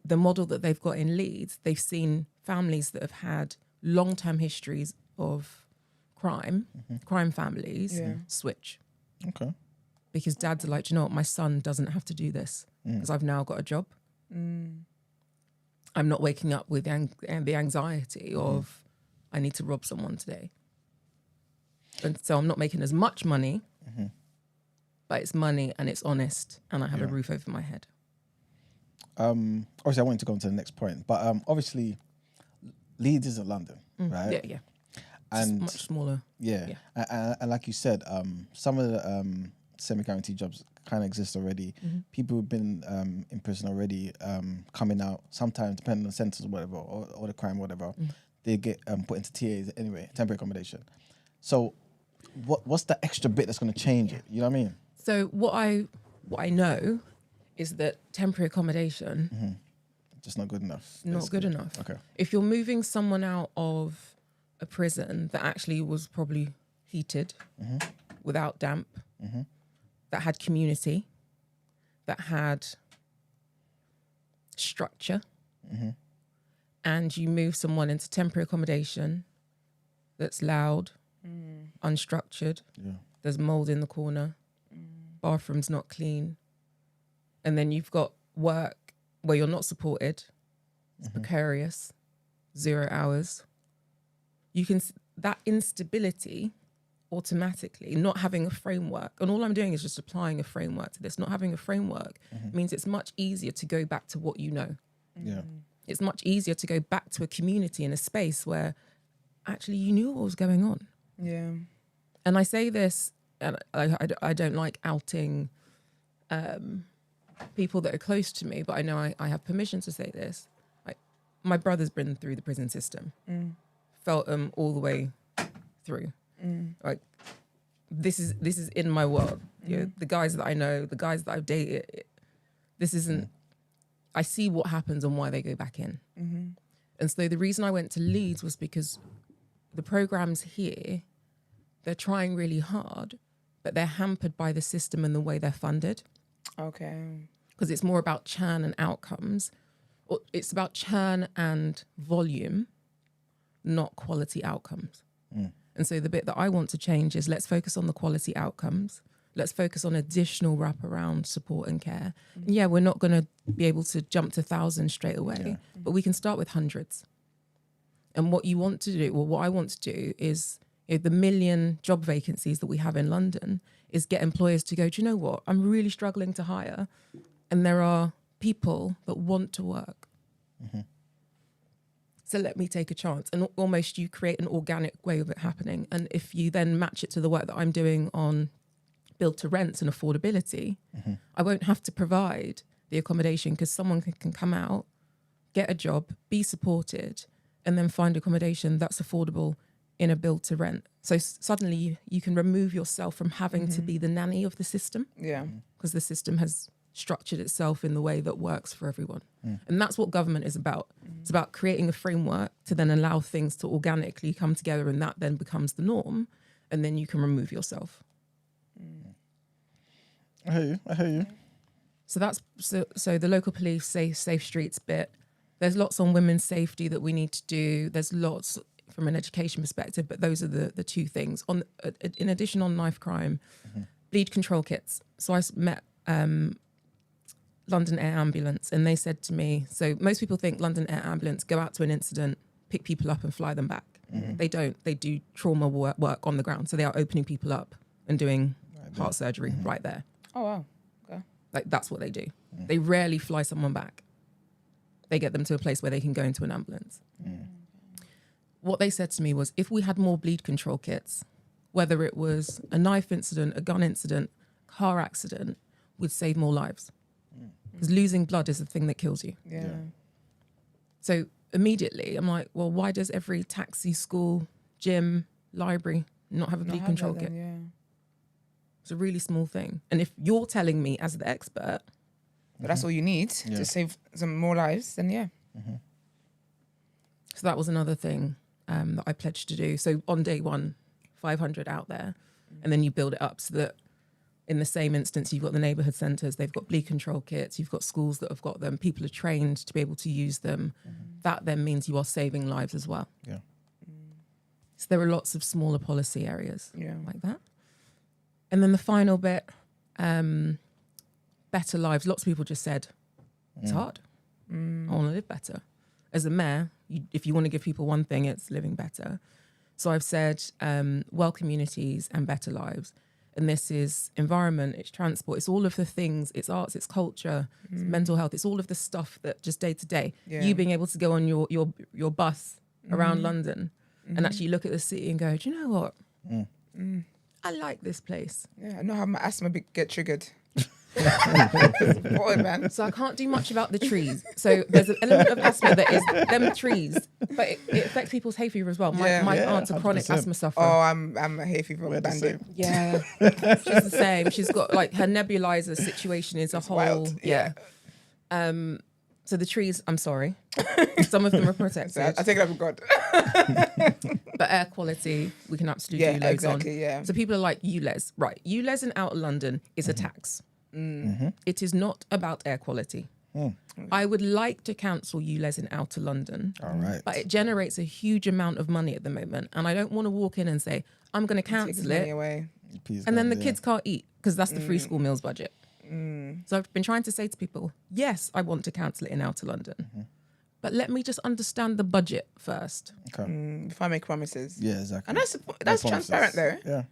The model that they've got in Leeds, they've seen families that have had long-term histories of crime families, switch. Okay. Because dads are like, you know what, my son doesn't have to do this because I've now got a job. I'm not waking up with the anxiety of, I need to rob someone today. And so I'm not making as much money, but it's money and it's honest, and I have a roof over my head. Obviously, I wanted to go on to the next point, but obviously, Leeds isn't London, right? Yeah. And It's much smaller. Yeah. And like you said, some of the semi-guaranteed jobs kind of exist already. People who've been in prison already, coming out, sometimes depending on the sentence or whatever, or the crime, whatever, they get put into TAs anyway, temporary accommodation. So what's the extra bit that's going to change it? You know what I mean? So what I know is that temporary accommodation just not good enough. Not good enough. Okay. If you're moving someone out of a prison that actually was probably heated, without damp, that had community, that had structure, and you move someone into temporary accommodation that's loud, unstructured, there's mold in the corner, bathroom's not clean, and then you've got work where you're not supported, it's precarious, 0 hours. You can, that instability automatically, not having a framework, and all I'm doing is just applying a framework to this, not having a framework means it's much easier to go back to what you know. It's much easier to go back to a community in a space where actually you knew what was going on. And I say this, and I don't like outing people that are close to me, but I know I have permission to say this. My brother's been through the prison system, felt them all the way through. Like, this is in my world. You know, the guys that I know, the guys that I've dated, this isn't, I see what happens and why they go back in. And so the reason I went to Leeds was because the programs here, they're trying really hard, but they're hampered by the system and the way they're funded. Okay. Because it's more about churn and outcomes. Or it's about churn and volume, not quality outcomes. And so the bit that I want to change is, let's focus on the quality outcomes. Let's focus on additional wraparound support and care. And yeah, we're not going to be able to jump to thousands straight away, but we can start with hundreds. And what you want to do, or what I want to do, is, you know, the 1 million job vacancies that we have in London, is get employers to go, do you know what? I'm really struggling to hire. And there are people that want to work. So let me take a chance. And almost you create an organic way of it happening. And if you then match it to the work that I'm doing on build to rents and affordability, I won't have to provide the accommodation, because someone can come out, get a job, be supported, and then find accommodation that's affordable in a build to rent. So suddenly you can remove yourself from having to be the nanny of the system. Because the system has structured itself in the way that works for everyone. And that's what government is about. It's about creating a framework to then allow things to organically come together, and that then becomes the norm, and then you can remove yourself. I hear you. So that's so the local police say safe streets bit. There's lots on women's safety that we need to do. There's lots from an education perspective, but those are the two things. On in addition, on knife crime, bleed control kits. So I met London Air Ambulance, and they said to me, so most people think London Air Ambulance go out to an incident, pick people up and fly them back. They don't. They do trauma work on the ground. So they are opening people up and doing heart surgery right there. Oh, wow. Okay. Like, that's what they do. They rarely fly someone back. They get them to a place where they can go into an ambulance. What they said to me was, if we had more bleed control kits, whether it was a knife incident, a gun incident, car accident, would save more lives. Because losing blood is the thing that kills you. Yeah. So immediately I'm like, well, why does every taxi, school, gym, library not have a bleed control kit? Yeah. It's a really small thing. And if you're telling me as the expert, but that's all you need to save some more lives, then yeah. So that was another thing that I pledged to do. So on day one, 500 out there, and then you build it up so that in the same instance, you've got the neighbourhood centres, they've got bleed control kits, you've got schools that have got them, people are trained to be able to use them. That then means you are saving lives as well. Yeah. So there are lots of smaller policy areas like that. And then the final bit, better lives. Lots of people just said, it's hard. I want to live better. As a mayor, if you want to give people one thing, it's living better. So I've said well communities and better lives. And this is environment, it's transport, it's all of the things, it's arts, it's culture, it's mental health, it's all of the stuff that just day to day. You being able to go on your bus around London and actually look at the city and go, do you know what? I like this place. Yeah, I know how my asthma get triggered. Boy, man. So I can't do much about the trees. So there's an element of asthma that is them trees, but it affects people's hay fever as well. My aunt's a chronic 100%. asthma sufferer. Oh, I'm a hay fever bandit. Yeah, she's the same. She's got like her nebulizer situation is a whole wild. yeah. So the trees, I'm sorry, some of them are protected. So I take it up with God. But air quality, we can absolutely do loads on. Yeah. So people are like, ULEZ, right? ULEZ in outer London is a tax. It is not about air quality. I would like to cancel ULEZ in outer London. All right. But it generates a huge amount of money at the moment. And I don't want to walk in and say, I'm going to cancel it. Away. And then the kids can't eat because that's the free school meals budget. So I've been trying to say to people, yes, I want to cancel it in outer London. But let me just understand the budget first. Okay. If I make promises. Yeah, exactly. And that's transparent though. Yeah.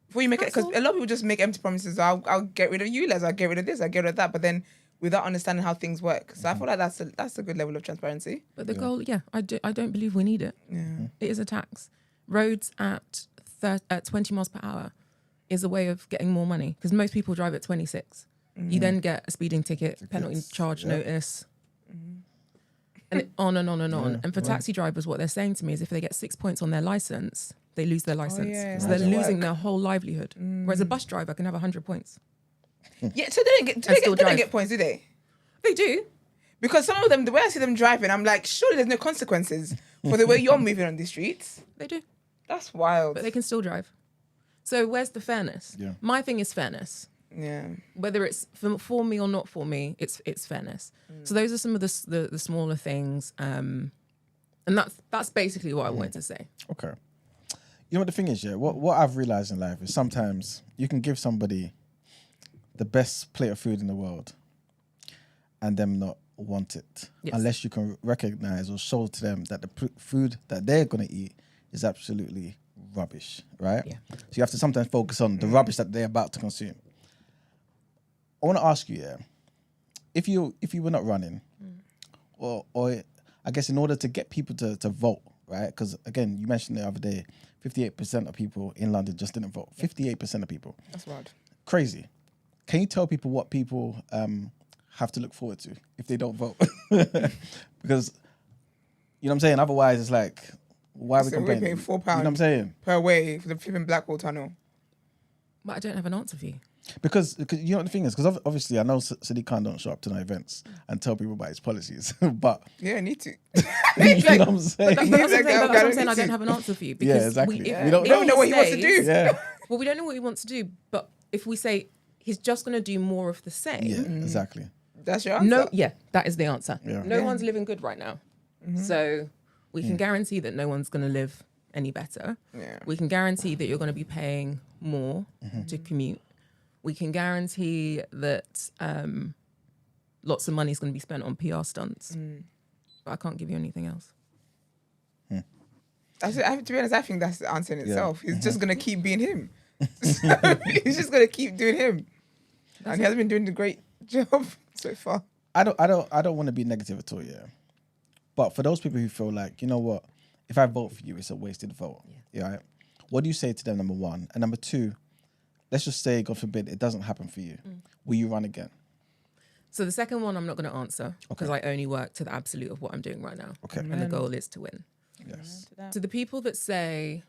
Before you make it, because a lot of people just make empty promises. I'll get rid of ULEZ, I'll get rid of this, I'll get rid of that. But then without understanding how things work. So I feel like that's a good level of transparency. But the goal, I don't believe we need it. Yeah. It is a tax. Roads at 20 miles per hour is a way of getting more money because most people drive at 26. You then get a speeding ticket, penalty charge notice, and on and on and on. And for taxi drivers, what they're saying to me is if they get 6 points on their license, they lose their license. yeah, so they're losing their whole livelihood. Whereas a bus driver can have 100 points. Yeah, so they don't get points, do they? They do. Because some of them, the way I see them driving, I'm like, surely there's no consequences for the way you're moving on the streets. They do. That's wild. But they can still drive. So where's the fairness? Yeah. My thing is fairness. Yeah. Whether it's for me or not for me, it's fairness. So those are some of the smaller things, and that's basically what I wanted to say. Okay. You know what the thing is, yeah? What I've realized in life is sometimes you can give somebody the best plate of food in the world and them not want it. Yes. Unless you can recognize or show to them that the food that they're going to eat is absolutely rubbish, right? Yeah. So you have to sometimes focus on the rubbish that they're about to consume. I want to ask you, yeah, if you were not running, or I guess in order to get people to vote, right? Because again, you mentioned the other day, 58% of people in London just didn't vote. 58% of people. That's wild. Crazy. Can you tell people what people have to look forward to if they don't vote? Because, you know what I'm saying? Otherwise, it's like, why are we So we're complaining? paying £4 You know what I'm saying? per way for the flipping Blackwall Tunnel. But I don't have an answer for you. Because you know what the thing is? Because obviously I know Sadiq Khan don't show up to my events and tell people about his policies. But Yeah, I need to. you know what I'm saying? But that's what Like, I'm saying. I don't have an answer for you because Yeah, exactly. we We don't know what he wants to do. Yeah. Well, we don't know what he wants to do. But if we say he's just going to do more of the same, Yeah, exactly. That's your answer. no, that is the answer. Yeah. No one's living good right now, so we can guarantee that no one's going to live any better. Yeah. We can guarantee that you're going to be paying more to commute. We can guarantee that lots of money is going to be spent on PR stunts. But I can't give you anything else. To be honest, I think that's the answer in itself. He's just going to keep being him. He's just going to keep doing him. And he hasn't been doing a great job so far. I don't want to be negative at all, yeah. But for those people who feel like, you know what, if I vote for you, it's a wasted vote. Yeah. Right? What do you say to them, number one? And number two, let's just say, God forbid, it doesn't happen for you. Will you run again? So the second one, I'm not going to answer because I only work to the absolute of what I'm doing right now. Okay. And the goal is to win. Yes. To the people that say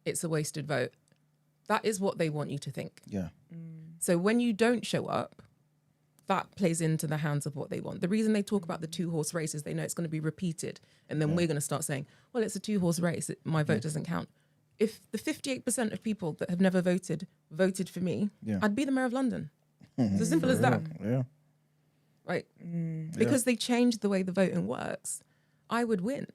it's a wasted vote, that is what they want you to think. Yeah. So when you don't show up, that plays into the hands of what they want. The reason they talk about the 2-horse race is they know it's going to be repeated. And then we're going to start saying, well, it's a 2-horse race. My vote doesn't count. If the 58% of people that have never voted for me, I'd be the mayor of London. It's as simple as that. Yeah. Right? Because they changed the way the voting works, I would win.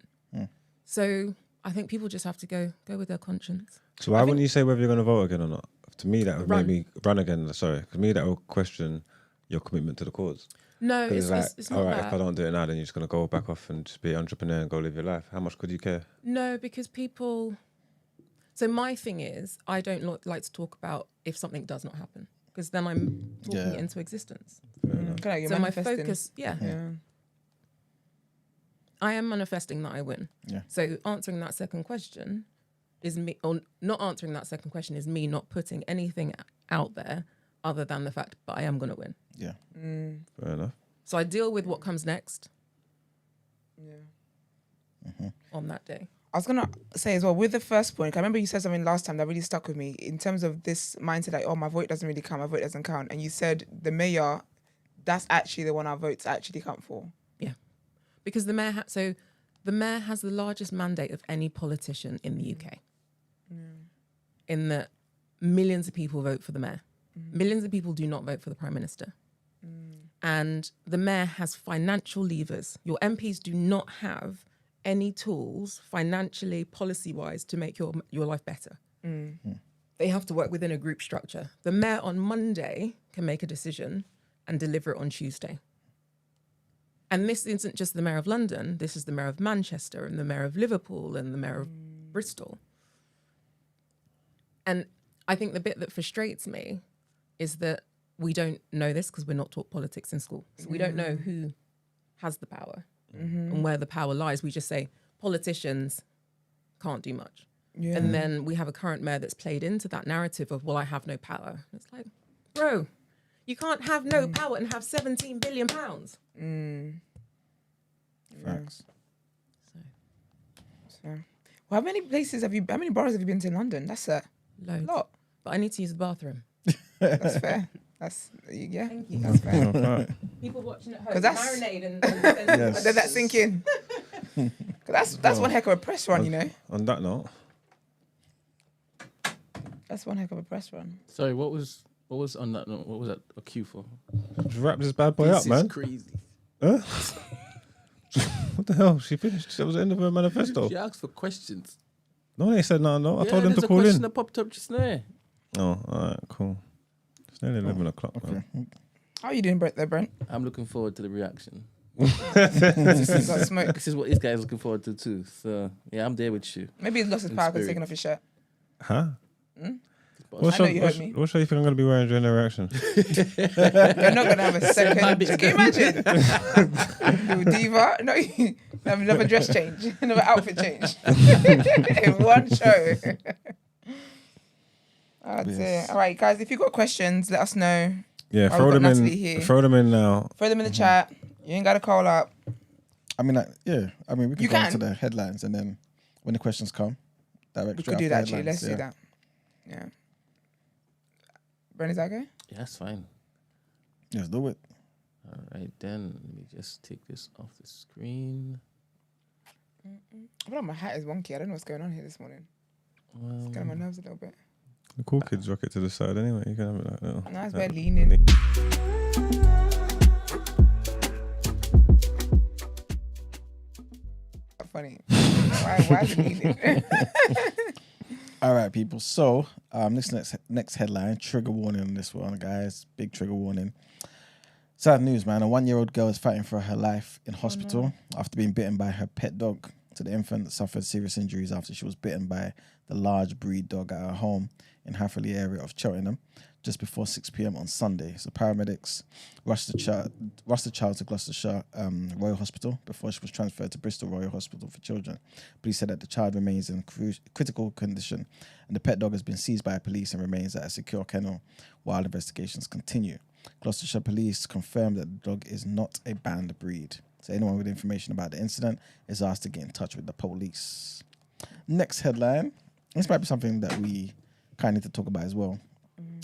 So I think people just have to go with their conscience. So why wouldn't you say whether you're going to vote again or not? To me, that would Run. make me run again. Sorry. To me, that would question your commitment to the cause. No, It's it's not all right, that. if I don't do it now, then you're just going to go back off and just be an entrepreneur and go live your life. How much could you care? No, because people... So my thing is, I don't like to talk about if something does not happen, because then I'm talking it into existence. So my focus, I am manifesting that I win. Yeah. So answering that second question is me, or not answering that second question is me not putting anything out there other than the fact, but I am going to win. Yeah. Fair enough. So I deal with what comes next. On that day. I was gonna say as well with the first point. I remember you said something last time that really stuck with me in terms of this mindset, like, oh, my vote doesn't really count, my vote doesn't count, and you said the mayor, that's actually the one our votes actually count for. Yeah, because the mayor has the largest mandate of any politician in the UK. In that millions of people vote for the mayor, millions of people do not vote for the prime minister, and the mayor has financial levers. Your MPs do not have any tools financially, policy-wise, to make your life better. They have to work within a group structure. The mayor on Monday can make a decision and deliver it on Tuesday. And this isn't just the mayor of London, this is the mayor of Manchester and the mayor of Liverpool and the mayor of Bristol. And I think the bit that frustrates me is that we don't know this because we're not taught politics in school. So we don't know who has the power. And where the power lies. We just say politicians can't do much. And then we have a current mayor that's played into that narrative of, well, I have no power. It's like, bro, you can't have no power and have 17 billion pounds. Facts. So, well, how many boroughs have you been to in London? That's a Loads. lot. But I need to use the bathroom. That's fair. That's, yeah, Thank you. that's fair. People watching at home, 'Cause that's- marinade and And let that sink in. 'Cause that's one heck of a press run, you know. On that note, That's one heck of a press run. Sorry, what was on that note? What was that a cue for? just wrap this bad boy up, This man. is crazy. Huh? What the hell? She finished. That was the end of her manifesto. She asked for questions. No, they said no. I Yeah, told them there's to a call question in. that popped up just there. Oh, all right, cool. It's nearly 11 o'clock, man. How are you doing, Brent? I'm looking forward to the reaction. He's got smoke. This is what this guy is looking forward to too. So yeah, I'm there with you. Maybe he's lost his In power because spirit. taking off his shirt. Huh? I know you heard me. What show you think I'm going to be wearing during the reaction? You're not gonna have a second. my bit Can you imagine? You diva. No, you have another dress change, another outfit change in one show. Oh dear. All right, guys. If you've got questions, let us know. Yeah, Oh, throw we've them got in. Natalie here. Throw them in now. Throw them in the chat. You ain't gotta call up. I mean, we You can go can. into the headlines and then when the questions come, direct We straight could do after that actually. headlines, Let's do that. Yeah. Brent, is that okay? Yeah, that's fine. Let's do it. All right, then let me just take this off the screen. I feel like my hat is wonky. I don't know what's going on here this morning. It's getting on my nerves a little bit. The cool kids rock it to the side anyway. You can have it like that. Nice, we're leaning. Funny. Why is it leaning? All right, people. So, next headline, trigger warning on this one, guys. Big trigger warning. Sad news, man. A 1-year-old girl is fighting for her life in hospital after being bitten by her pet dog. So the infant suffered serious injuries after she was bitten by the large breed dog at her home in Hatherley area of Cheltenham. just before 6 p.m. on Sunday. So paramedics rushed the child to Gloucestershire Royal Hospital before she was transferred to Bristol Royal Hospital for Children. Police said that the child remains in critical condition and the pet dog has been seized by police and remains at a secure kennel while investigations continue. Gloucestershire Police confirmed that the dog is not a banned breed. So anyone with information about the incident is asked to get in touch with the police. Next headline. This might be something that we kind of need to talk about as well.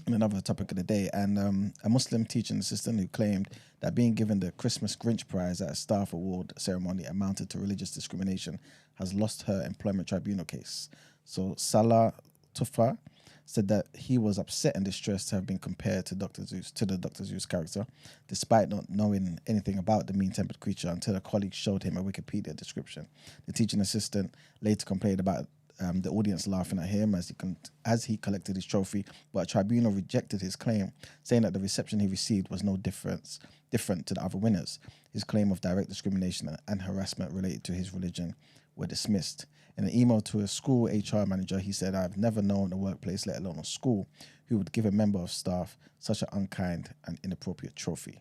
Another topic of the day, and a Muslim teaching assistant who claimed that being given the Christmas Grinch prize at a staff award ceremony amounted to religious discrimination has lost her employment tribunal case. So Salah Tufa said that he was upset and distressed to have been compared to the Dr. Zeus character, despite not knowing anything about the mean-tempered creature until a colleague showed him a Wikipedia description. The teaching assistant later complained about the audience laughing at him as he collected his trophy, but a tribunal rejected his claim, saying that the reception he received was no different to the other winners. His claim of direct discrimination and harassment related to his religion were dismissed. In an email to a school HR manager, he said, "I've never known a workplace, let alone a school, who would give a member of staff such an unkind and inappropriate trophy."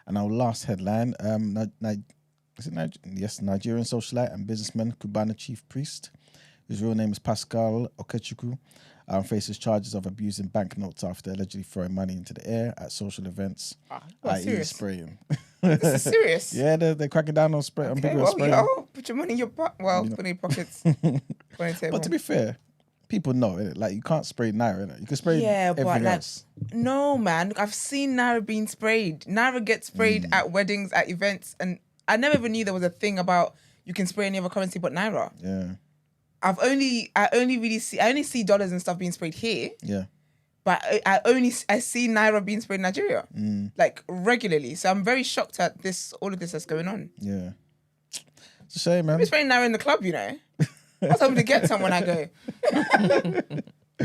And our last headline, Nigerian socialite and businessman Cubana Chief Priest, whose real name is Pascal Okechukwu, faces charges of abusing banknotes after allegedly throwing money into the air at social events, i.e. spraying. This is serious. Yeah, they're cracking down on spray. Okay, well, yo, put your money in your put in your pockets. But to be fair, people know, innit? Like, you can't spray Naira, innit? You can spray everything else. No, man. I've seen Naira being sprayed. Naira gets sprayed at weddings, at events, and I never even knew there was a thing about you can spray any other currency but Naira. Yeah. I only see dollars and stuff being sprayed here. Yeah. But I see Naira being sprayed in Nigeria, like regularly. So I'm very shocked at all of this that's going on. Yeah. It's a shame, man. I'm spraying Naira in the club, you know. I was hoping to get some when I go.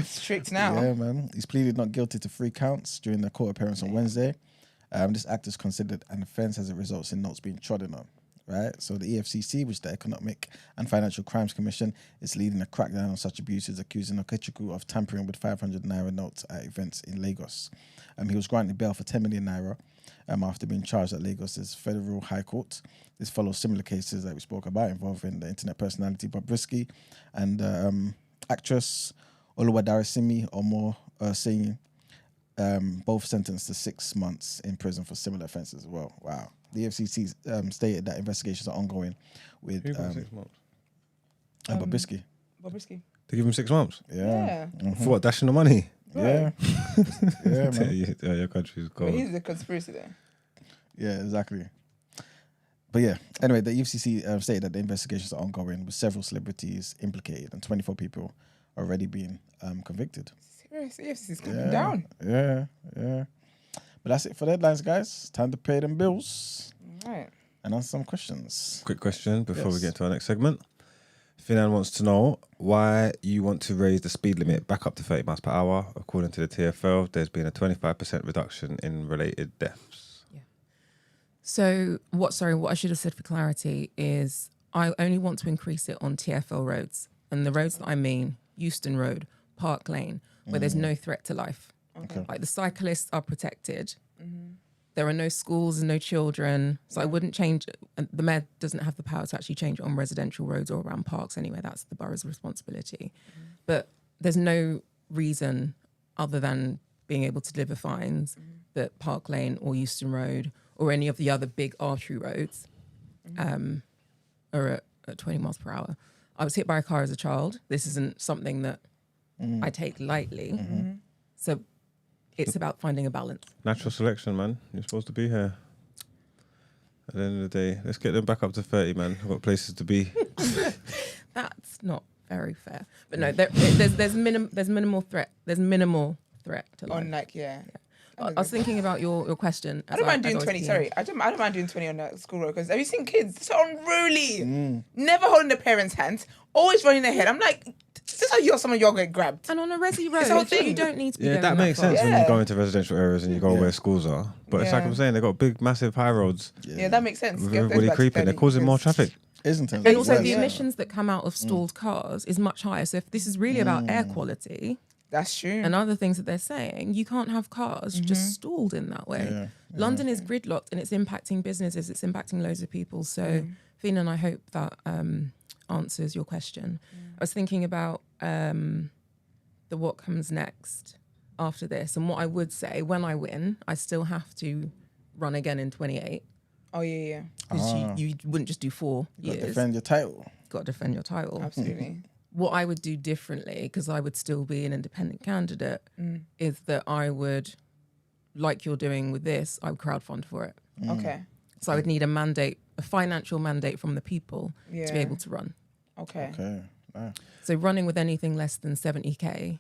Strict now. Yeah, man. He's pleaded not guilty to 3 counts during the court appearance on Wednesday. This act is considered an offence as it results in notes being trodden on. Right, so the EFCC, which is the Economic and Financial Crimes Commission, is leading a crackdown on such abuses, accusing Okechukwu of tampering with 500 Naira notes at events in Lagos. He was granted bail for 10 million Naira after being charged at Lagos's Federal High Court. This follows similar cases that we spoke about involving the internet personality Bobrisky and actress Oluwadarasimi Omo Singh, both sentenced to 6 months in prison for similar offences as well. Wow. The FCC stated that investigations are ongoing with 6 months. Bobrisky. Bobrisky. They give him 6 months. Yeah. For what? Dashing the money. Yeah. Yeah, man. Your country's But gold. he's the conspiracy there. Yeah, exactly. But yeah, anyway, the EFCC stated that the investigations are ongoing with several celebrities implicated and 24 people already being convicted. Seriously, EFCC's coming down. Yeah. But that's it for the headlines, guys. Time to pay them bills. All right. And answer some questions. Quick question before we Yes. get to our next segment. Finan wants to know why you want to raise the speed limit back up to 30 miles per hour. According to the TfL, there's been a 25% reduction in related deaths. Yeah. So what I should have said for clarity is I only want to increase it on TfL roads. And the roads that I mean, Euston Road, Park Lane, where there's no threat to life. Okay. Like the cyclists are protected. There are no schools and no children. So I wouldn't change it. And the mayor doesn't have the power to actually change it on residential roads or around parks anyway. That's the borough's responsibility. But there's no reason other than being able to deliver fines that Park Lane or Euston Road or any of the other big artery roads are at 20 miles per hour. I was hit by a car as a child. This isn't something that I take lightly. So it's about finding a balance. Natural selection, man. You're supposed to be here. At the end of the day, let's get them back up to 30, man. I've got places to be. That's not very fair. But no, there's minimal threat. There's minimal threat to life. On like, yeah. I was thinking about your question. I don't mind doing 20. Sorry, I don't mind doing 20 on the school road because have you seen kids? They're so unruly. Never holding their parents' hands, always running their head. I'm like, this is how some of y'all get grabbed. And on a resi road, the whole thing. you don't need to be Yeah, going that makes far. sense when you go into residential areas and you go where schools are. But it's like I'm saying, they've got big, massive high roads Yeah, that makes sense. with Get those everybody back to creeping. They're 30 causing more because- traffic. Isn't it? And also Yes. the emissions that come out of stalled cars is much higher. So if this is really about air quality, That's true. And other things that they're saying, you can't have cars just stalled in that way. Yeah. London is gridlocked and it's impacting businesses, it's impacting loads of people. So, Finan, I hope that answers your question. I was thinking about the what comes next after this. And what I would say, when I win, I still have to run again in 28. Oh, yeah. Because you wouldn't just do 4 You years. got to defend your title. Got to defend your title. Absolutely. What I would do differently, because I would still be an independent candidate, is that I would, like you're doing with this, I would crowdfund for it. Okay. So I would need a mandate, a financial mandate from the people to be Yeah. able to run. Okay. Okay. Wow. So running with anything less than 70k,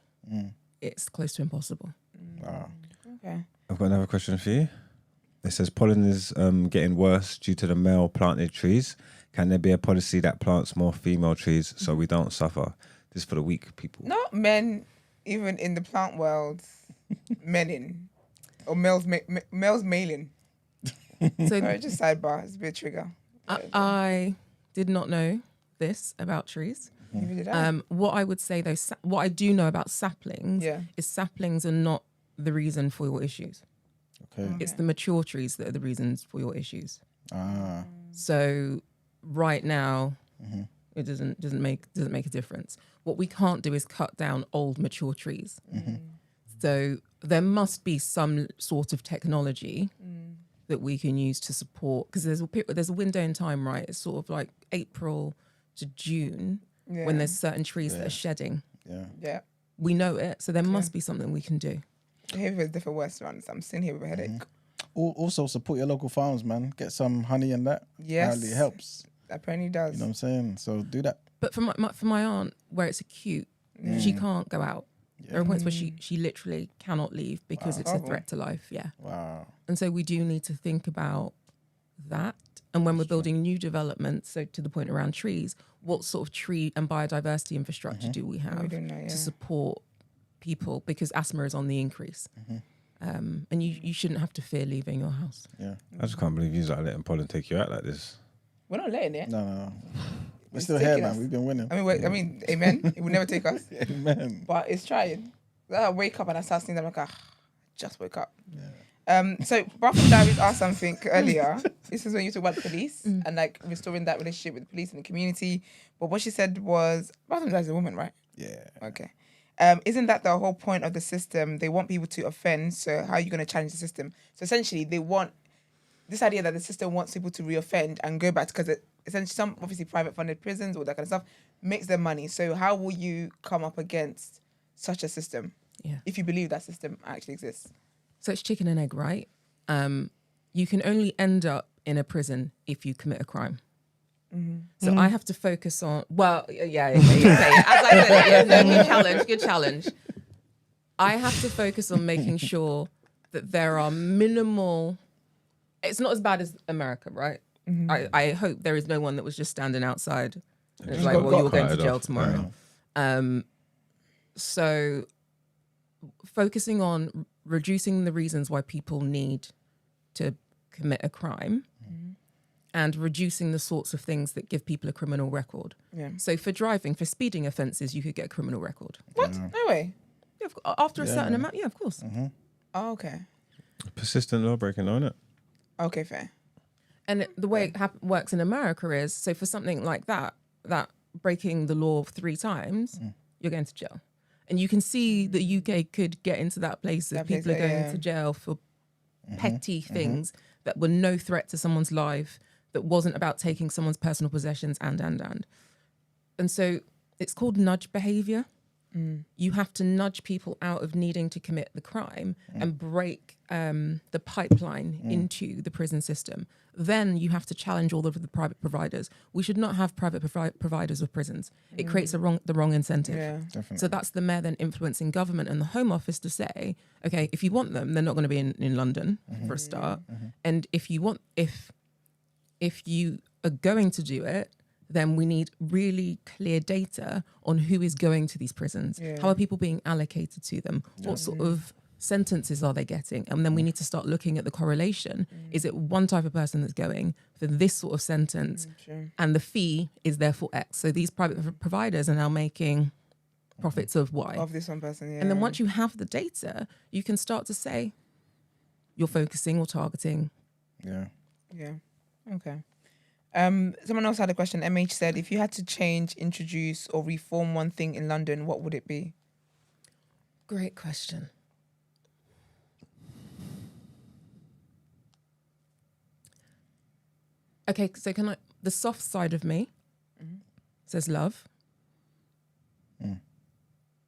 it's close to impossible. Wow. Okay. I've got another question for you. It says pollen is getting worse due to the male planted trees. Can there be a policy that plants more female trees so we don't suffer? This is for the weak people. Not men, even in the plant world, mening. Or males mailing. So Sorry, just sidebar. It's a bit trigger. I did not know this about trees. Neither did I. What I would say though, what I do know about saplings is saplings are not the reason for your issues. Okay. It's the mature trees that are the reasons for your issues. Ah. So right now, it doesn't make a difference. What we can't do is cut down old mature trees. So there must be some sort of technology that we can use to support, because there's a window in time, right? It's sort of like April to June when there's certain trees that are shedding. Yeah. Yeah. We know it, so there must be something we can do. Behavior is different West runs. I'm sitting here with a headache. Also support your local farms, man. Get some honey and that. Yes. Apparently it helps. Apparently does. You know what I'm saying? So do that. But for my aunt, where it's acute, she can't go out. There are points where she literally cannot leave because it's a threat to life. Yeah. Wow. And so we do need to think about that. And when we're building new developments, so to the point around trees, what sort of tree and biodiversity infrastructure do we have don't know, to support people? Because asthma is on the increase. And you shouldn't have to fear leaving your house. Yeah. I just can't believe you like letting pollen take you out like this. We're not letting it. No. We're It's still here, taking man. us. We've been winning. Amen. It will never take us. Amen. But it's trying. I wake up and I start seeing them like, just wake up. So Bathroom Diaries asked something earlier. This is when you talk about the police and like restoring that relationship with the police and the community. But what she said was, Bathroom Diaries is a woman, right? Yeah. Okay. Isn't that the whole point of the system? They want people to offend. So how are you going to challenge the system? So essentially, they want this idea that the system wants people to reoffend and go back, because essentially some obviously private funded prisons, all that kind of stuff, makes them money. So how will you come up against such a system if you believe that system actually exists? So it's chicken and egg, right? You can only end up in a prison if you commit a crime. So I have to focus on, okay. As I said, good challenge. I have to focus on making sure that there are minimal, it's not as bad as America, right? I hope there is no one that was just standing outside. And it's like, well, you're going to jail tomorrow. So focusing on reducing the reasons why people need to commit a crime and reducing the sorts of things that give people a criminal record. So for driving, for speeding offences, you could get a criminal record. What? No way. Yeah, after a certain amount, of course. Oh, okay. Persistent law breaking, isn't it? Okay, fair. And the way it works in America is, so for something like that breaking the law 3 times, you're going to jail. And you can see the UK could get into that place of people are going to jail for petty things that were no threat to someone's life, that wasn't about taking someone's personal possessions and. And so it's called nudge behavior. You have to nudge people out of needing to commit the crime and break the pipeline into the prison system. Then you have to challenge all of the private providers. We should not have private providers of prisons. It creates the wrong incentive. Yeah. Definitely. So that's the mayor then influencing government and the Home Office to say, okay, if you want them, they're not going to be in London for a start. And if you are going to do it, then we need really clear data on who is going to these prisons. How are people being allocated to them? What sort of sentences are they getting? And then we need to start looking at the correlation. Is it one type of person that's going for this sort of sentence and the fee is therefore X? So these private providers are now making profits of Y. Of this one person, yeah. And then once you have the data, you can start to say you're focusing or targeting. Yeah. Yeah. Okay. Someone else had a question. MH said, if you had to change, introduce, or reform one thing in London, what would it be? Great question. Okay, so the soft side of me says love.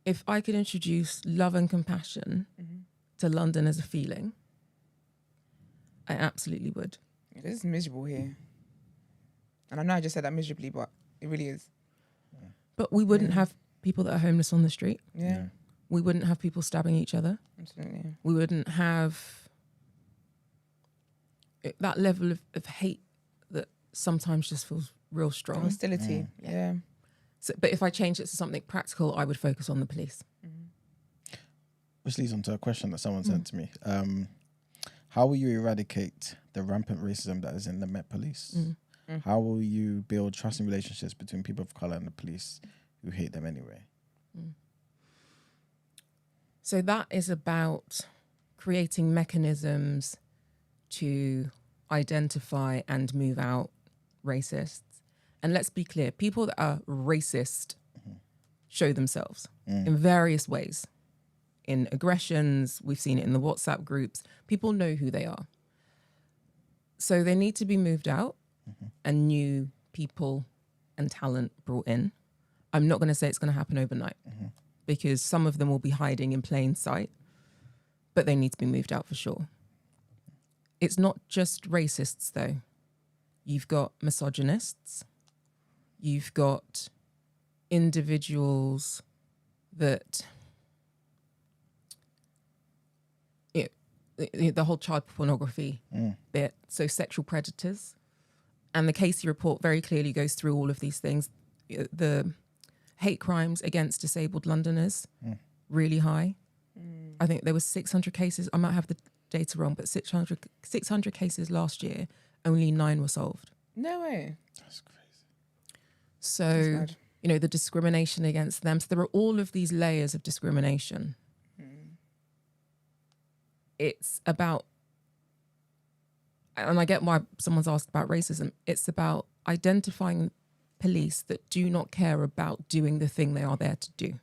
If I could introduce love and compassion to London as a feeling, I absolutely would. It is miserable here. And I know I just said that miserably, but it really is. But we wouldn't have people that are homeless on the street. Yeah. We wouldn't have people stabbing each other. Absolutely. We wouldn't have that level of hate that sometimes just feels real strong. Hostility. Yeah. So, but if I change it to something practical, I would focus on the police. Which leads on to a question that someone sent to me. How will you eradicate the rampant racism that is in the Met Police? How will you build trusting relationships between people of colour and the police who hate them anyway? So that is about creating mechanisms to identify and move out racists. And let's be clear, people that are racist show themselves in various ways. In aggressions, we've seen it in the WhatsApp groups. People know who they are. So they need to be moved out and new people and talent brought in. I'm not going to say it's going to happen overnight because some of them will be hiding in plain sight, but they need to be moved out for sure. It's not just racists though. You've got misogynists. You've got individuals that the whole child pornography bit, so sexual predators. And the Casey report very clearly goes through all of these things. The hate crimes against disabled Londoners, really high. I think there was 600 cases. I might have the data wrong, but 600 cases last year, only 9 were solved. No way. That's crazy. So, the discrimination against them. So there are all of these layers of discrimination. It's about, and I get why someone's asked about racism, it's about identifying police that do not care about doing the thing they are there to do,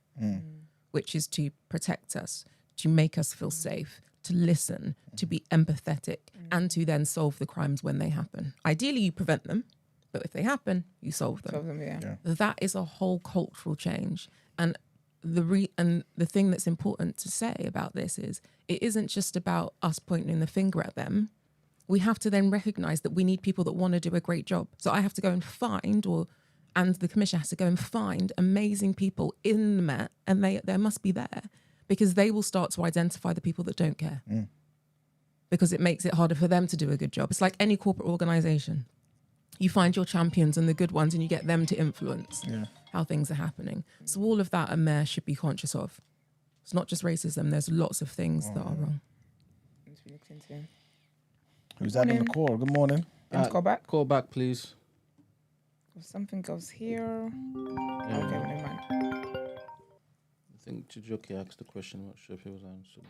which is to protect us, to make us feel safe, to listen, to be empathetic, and to then solve the crimes when they happen. Ideally, you prevent them, but if they happen, you solve them. Yeah. That is a whole cultural change. And the thing that's important to say about this is it isn't just about us pointing the finger at them. We have to then recognize that we need people that want to do a great job. So I have to go and find, and the commission has to go and find amazing people in the Met, and they must be there because they will start to identify the people that don't care. Because it makes it harder for them to do a good job. It's like any corporate organization. You find your champions and the good ones and you get them to influence how things are happening. So all of that a mayor should be conscious of. It's not just racism. There's lots of things that are wrong. Who's that on the call? Good morning. Call back? Call back, please. Something goes here. Yeah. Okay, never mind. I think Chijoki asked the question. I'm not sure if it was answered.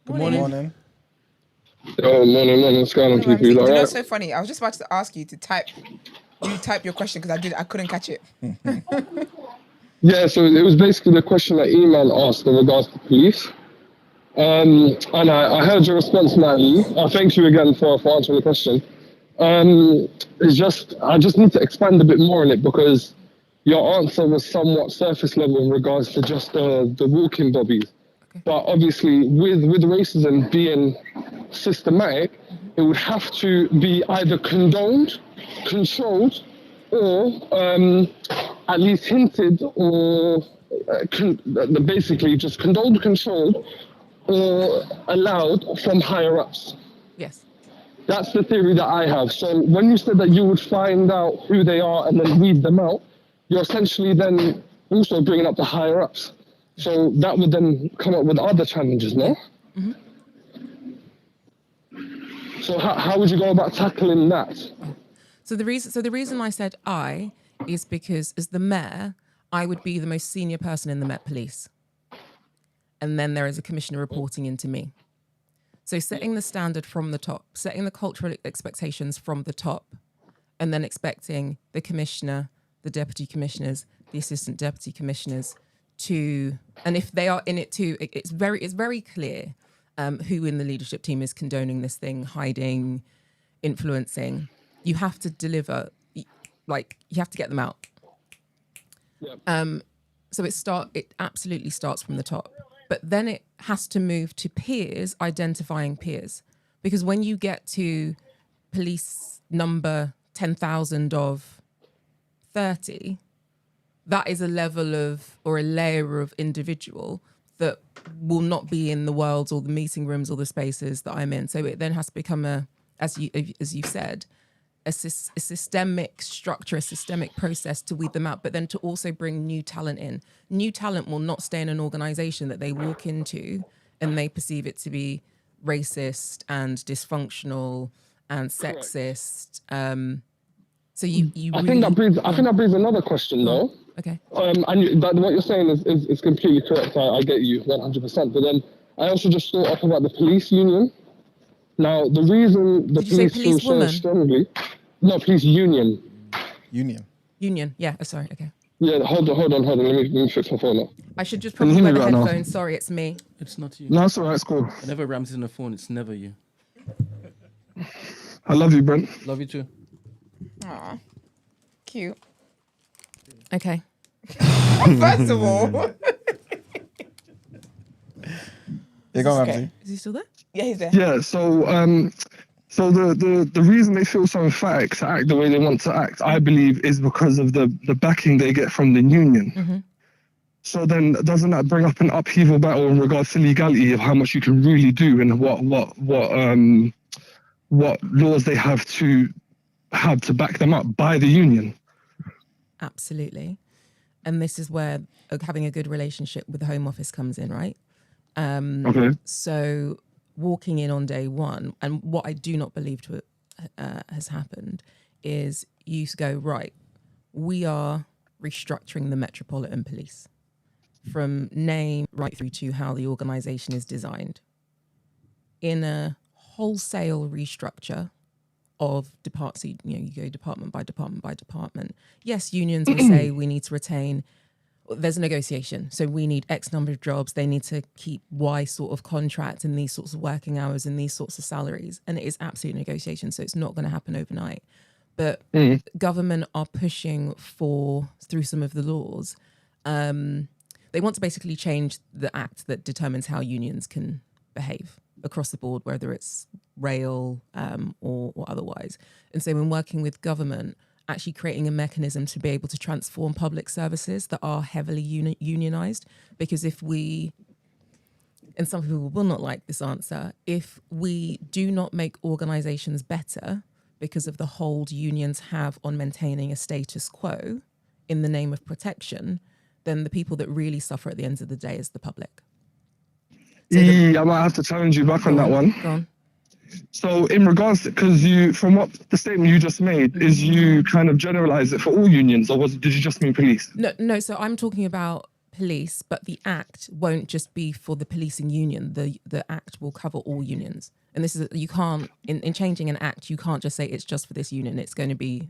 Good morning. Morning. Oh, morning. What's going on, people? You know, Alright? it's so funny. I was just about to ask you to type your question because I couldn't catch it. Yeah, so it was basically the question that Iman asked in regards to police. And I heard your response, Natalie. Thank you again for answering the question. I just need to expand a bit more on it because your answer was somewhat surface level in regards to just the walking bobbies. Okay. But obviously, with racism being systematic, it would have to be either condoned, controlled, or at least hinted, or basically just condoned, controlled, or allowed from higher ups. Yes. That's the theory that I have. So when you said that you would find out who they are and then weed them out, you're essentially then also bringing up the higher ups. So that would then come up with other challenges, no? Mm-hmm. So how would you go about tackling that? So the reason I said I is because as the mayor, I would be the most senior person in the Met Police. And then there is a commissioner reporting into me. So setting the standard from the top, setting the cultural expectations from the top, and then expecting the commissioner, the deputy commissioners, the assistant deputy commissioners to, and if they are in it too, it's very clear who in the leadership team is condoning this thing, hiding, influencing. You have to deliver, like you have to get them out. Yep. So it absolutely starts from the top, but then it has to move to peers, identifying peers, because when you get to police number 10,000 of 30, that is a level of, or a layer of individual that will not be in the worlds or the meeting rooms or the spaces that I'm in. So it then has to become as you said, a systemic structure, a systemic process to weed them out, but then to also bring new talent in. New talent will not stay in an organization that they walk into and they perceive it to be racist and dysfunctional and sexist. So you I really, think that brings another question though. Okay. And what you're saying is completely correct. I get you 100%. But then I also just thought up about the police union. Now, the reason the police feel so strongly... No, police union. Union, yeah. Oh, sorry, okay. Yeah, hold on. Let me fix my phone now. I should just probably wear the headphones. Sorry, it's me. It's not you. No, it's all right, it's cool. Whenever Ram's in the phone, it's never you. I love you, Brent. Love you too. Aw, cute. Okay. First of all... You go, Ramsey. Is he still there? Yeah, he's there. Yeah, so the reason they feel so emphatic to act the way they want to act, I believe, is because of the backing they get from the union. Mm-hmm. So then doesn't that bring up an upheaval battle in regards to legality of how much you can really do and what laws they have to back them up by the union? Absolutely. And this is where having a good relationship with the Home Office comes in, right? Okay. So walking in on day one, and what I do not believe has happened is you go, right, we are restructuring the Metropolitan Police from name right through to how the organisation is designed in a wholesale restructure of departments. You go department by department by department. Yes, unions will say we need to retain. There's a negotiation. So we need X number of jobs. They need to keep Y sort of contract and these sorts of working hours and these sorts of salaries. And it is absolute negotiation. So it's not going to happen overnight. But government are pushing through some of the laws. They want to basically change the act that determines how unions can behave across the board, whether it's rail or otherwise. And so when working with government, actually creating a mechanism to be able to transform public services that are heavily unionized. Because if we, and some people will not like this answer, if we do not make organizations better because of the hold unions have on maintaining a status quo in the name of protection, then the people that really suffer at the end of the day is the public. So I might have to challenge you back on that one. Go on. So in regards to, because from what the statement you just made, is you kind of generalize it for all unions, or did you just mean police? No, so I'm talking about police, but the act won't just be for the policing union. The act will cover all unions. And this is, you can't, in changing an act, you can't just say it's just for this union. It's going to be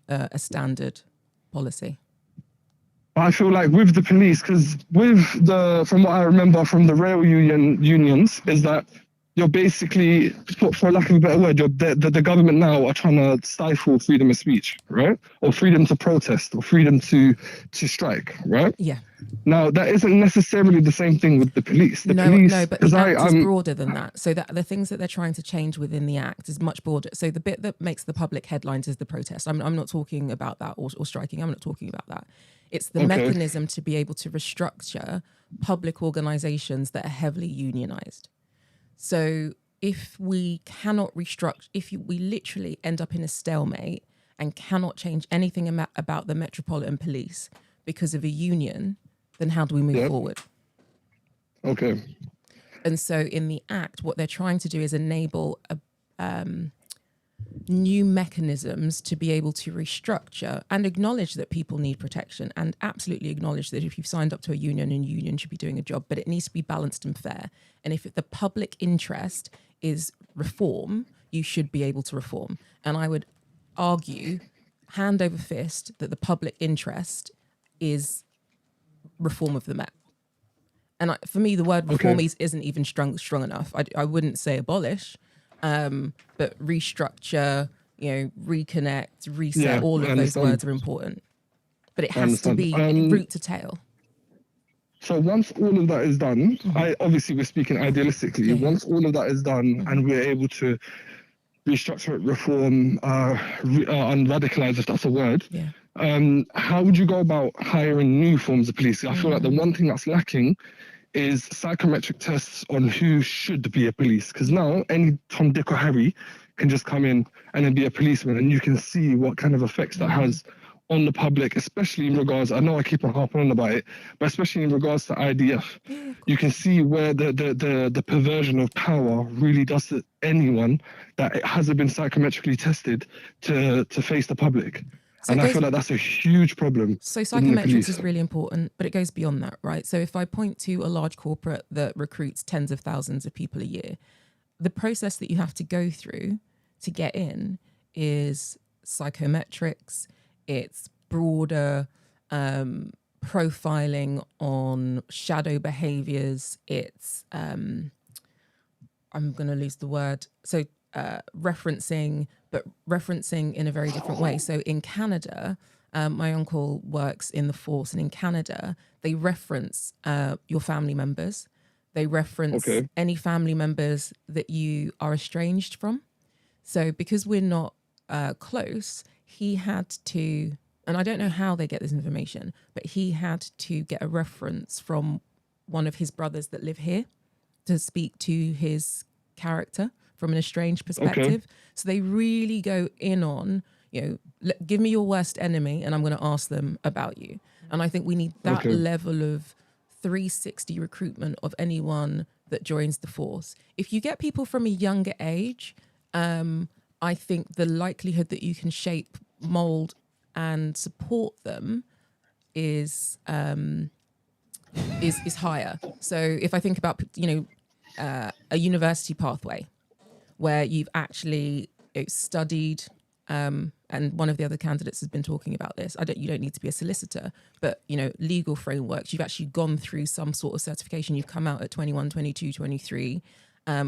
a standard policy. I feel like with the police, because from what I remember from the rail unions, is that you're basically, for lack of a better word, the government now are trying to stifle freedom of speech, right? Or freedom to protest, or freedom to strike, right? Yeah. Now, that isn't necessarily the same thing with the police. No, but the act is broader than that. So that the things that they're trying to change within the act is much broader. So the bit that makes the public headlines is the protest. I'm not talking about that, or striking. I'm not talking about that. It's the mechanism to be able to restructure public organizations that are heavily unionized. So if we cannot restructure, we literally end up in a stalemate and cannot change anything about the Metropolitan Police because of a union, then how do we move forward? Okay. And so in the act, what they're trying to do is enable new mechanisms to be able to restructure and acknowledge that people need protection, and absolutely acknowledge that if you've signed up to a union, and union should be doing a job, but it needs to be balanced and fair. And if the public interest is reform, you should be able to reform. And I would argue, hand over fist, that the public interest is reform of the Met. And for me, the word reform isn't even strong enough. I wouldn't say abolish, but restructure, reconnect, reset, all of those words are important. But it has to be root to tail. So once all of that is done, obviously we're speaking idealistically, once all of that is done and we're able to restructure it, reform, and radicalize, if that's a word, how would you go about hiring new forms of police? I feel like the one thing that's lacking is psychometric tests on who should be a police. Because now any Tom, Dick or Harry can just come in and then be a policeman, and you can see what kind of effects that has on the public, especially in regards, I know I keep on harping on about it, but especially in regards to IDF. You can see where the perversion of power really does to anyone that it hasn't been psychometrically tested to face the public. So and I feel like that's a huge problem. So psychometrics is really important, but it goes beyond that, right? So if I point to a large corporate that recruits tens of thousands of people a year, the process that you have to go through to get in is psychometrics. It's broader profiling on shadow behaviors. It's, I'm going to lose the word. So referencing, but referencing in a very different way. So in Canada, my uncle works in the force, and in Canada, they reference your family members. They reference any family members that you are estranged from. So because we're not close, he had to, and I don't know how they get this information, but he had to get a reference from one of his brothers that live here to speak to his character from an estranged perspective. So they really go in on, give me your worst enemy and I'm going to ask them about you. And I think we need that level of 360 recruitment of anyone that joins the force. If you get people from a younger age, I think the likelihood that you can shape, mold, and support them is higher. So if I think about a university pathway where you've actually studied, and one of the other candidates has been talking about this. You don't need to be a solicitor, but legal frameworks. You've actually gone through some sort of certification. You've come out at 21, 22, 23